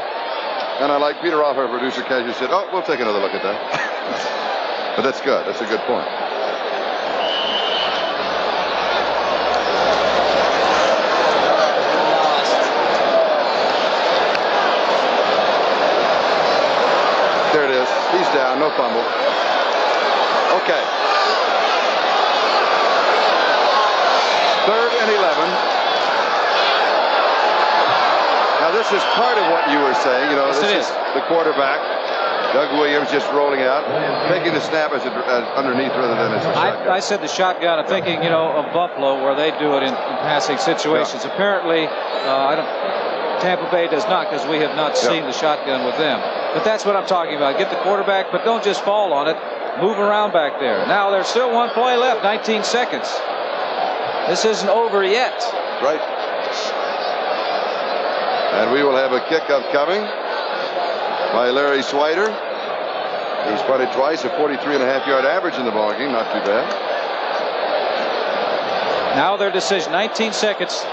And I like Peter Roth, our producer, casually said, "Oh, we'll take another look at that." But that's good. That's a good point. There it is. He's down. No fumble. Okay. 3rd and 11. Now, this is part of what you were saying. Yes, this is the quarterback, Doug Williams, just rolling out, taking the snap as underneath rather than as a shotgun. I said the shotgun. I'm thinking, of Buffalo, where they do it in passing situations. Yeah. Apparently, Tampa Bay does not, because we have not seen the shotgun with them. But that's what I'm talking about. Get the quarterback, but don't just fall on it. Move around back there. Now, there's still one play left, 19 seconds. This isn't over yet. Right. And we will have a kickoff coming by Larry Swider. He's punted twice, a 43.5-yard average in the ballgame. Not too bad. Now their decision, 19 seconds.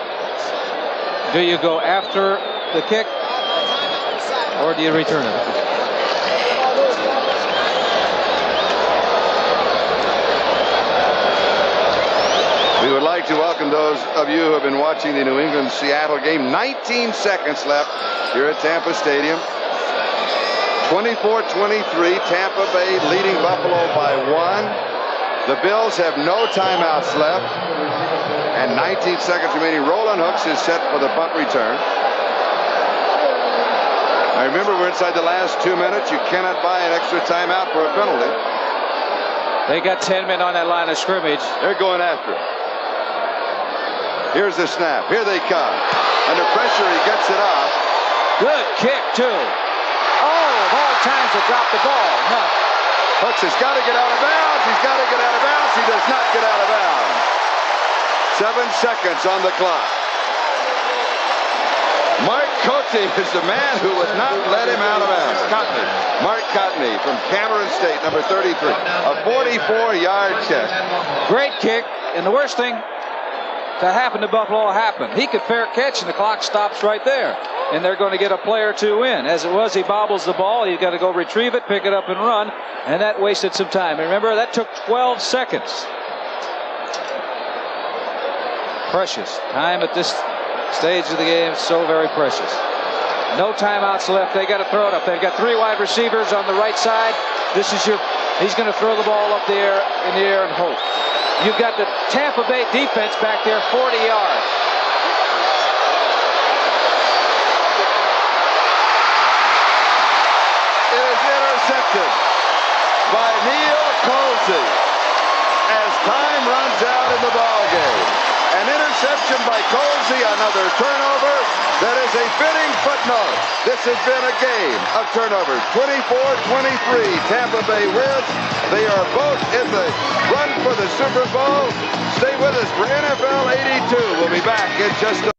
Do you go after the kick, or do you return it? We would like to welcome those of you who have been watching the New England-Seattle game. 19 seconds left here at Tampa Stadium. 24-23, Tampa Bay leading Buffalo by 1. The Bills have no timeouts left, and 19 seconds remaining. Roland Hooks is set for the punt return. Now remember, we're inside the last 2 minutes. You cannot buy an extra timeout for a penalty. They got 10 men on that line of scrimmage. They're going after it. Here's the snap. Here they come. Under pressure, he gets it off. Good kick, too. Oh, of all times to drop the ball. No. Hooks has got to get out of bounds. He's got to get out of bounds. He does not get out of bounds. 7 seconds on the clock. Mark Cote is the man who would not let him out of bounds. Cotney. Mark Cotney from Cameron State, number 33. A 44-yard kick. Great kick. And the worst thing to happen to Buffalo happened. He could fair catch, and the clock stops right there. And they're going to get a play or two in. As it was, he bobbles the ball. He's got to go retrieve it, pick it up, and run. And that wasted some time. And remember, that took 12 seconds. Precious. Time at this stage of the game is so very precious. No timeouts left. They got to throw it up. They've got 3 wide receivers on the right side. He's going to throw the ball up there in the air and hope. You've got the Tampa Bay defense back there, 40 yards. It is intercepted by Neil Colsey as time runs out in the ballgame. An interception by Colsey, another turnover. That is a fitting footnote. This has been a game of turnovers. 24-23, Tampa Bay wins. They are both in the run for the Super Bowl. Stay with us for NFL 82. We'll be back in just a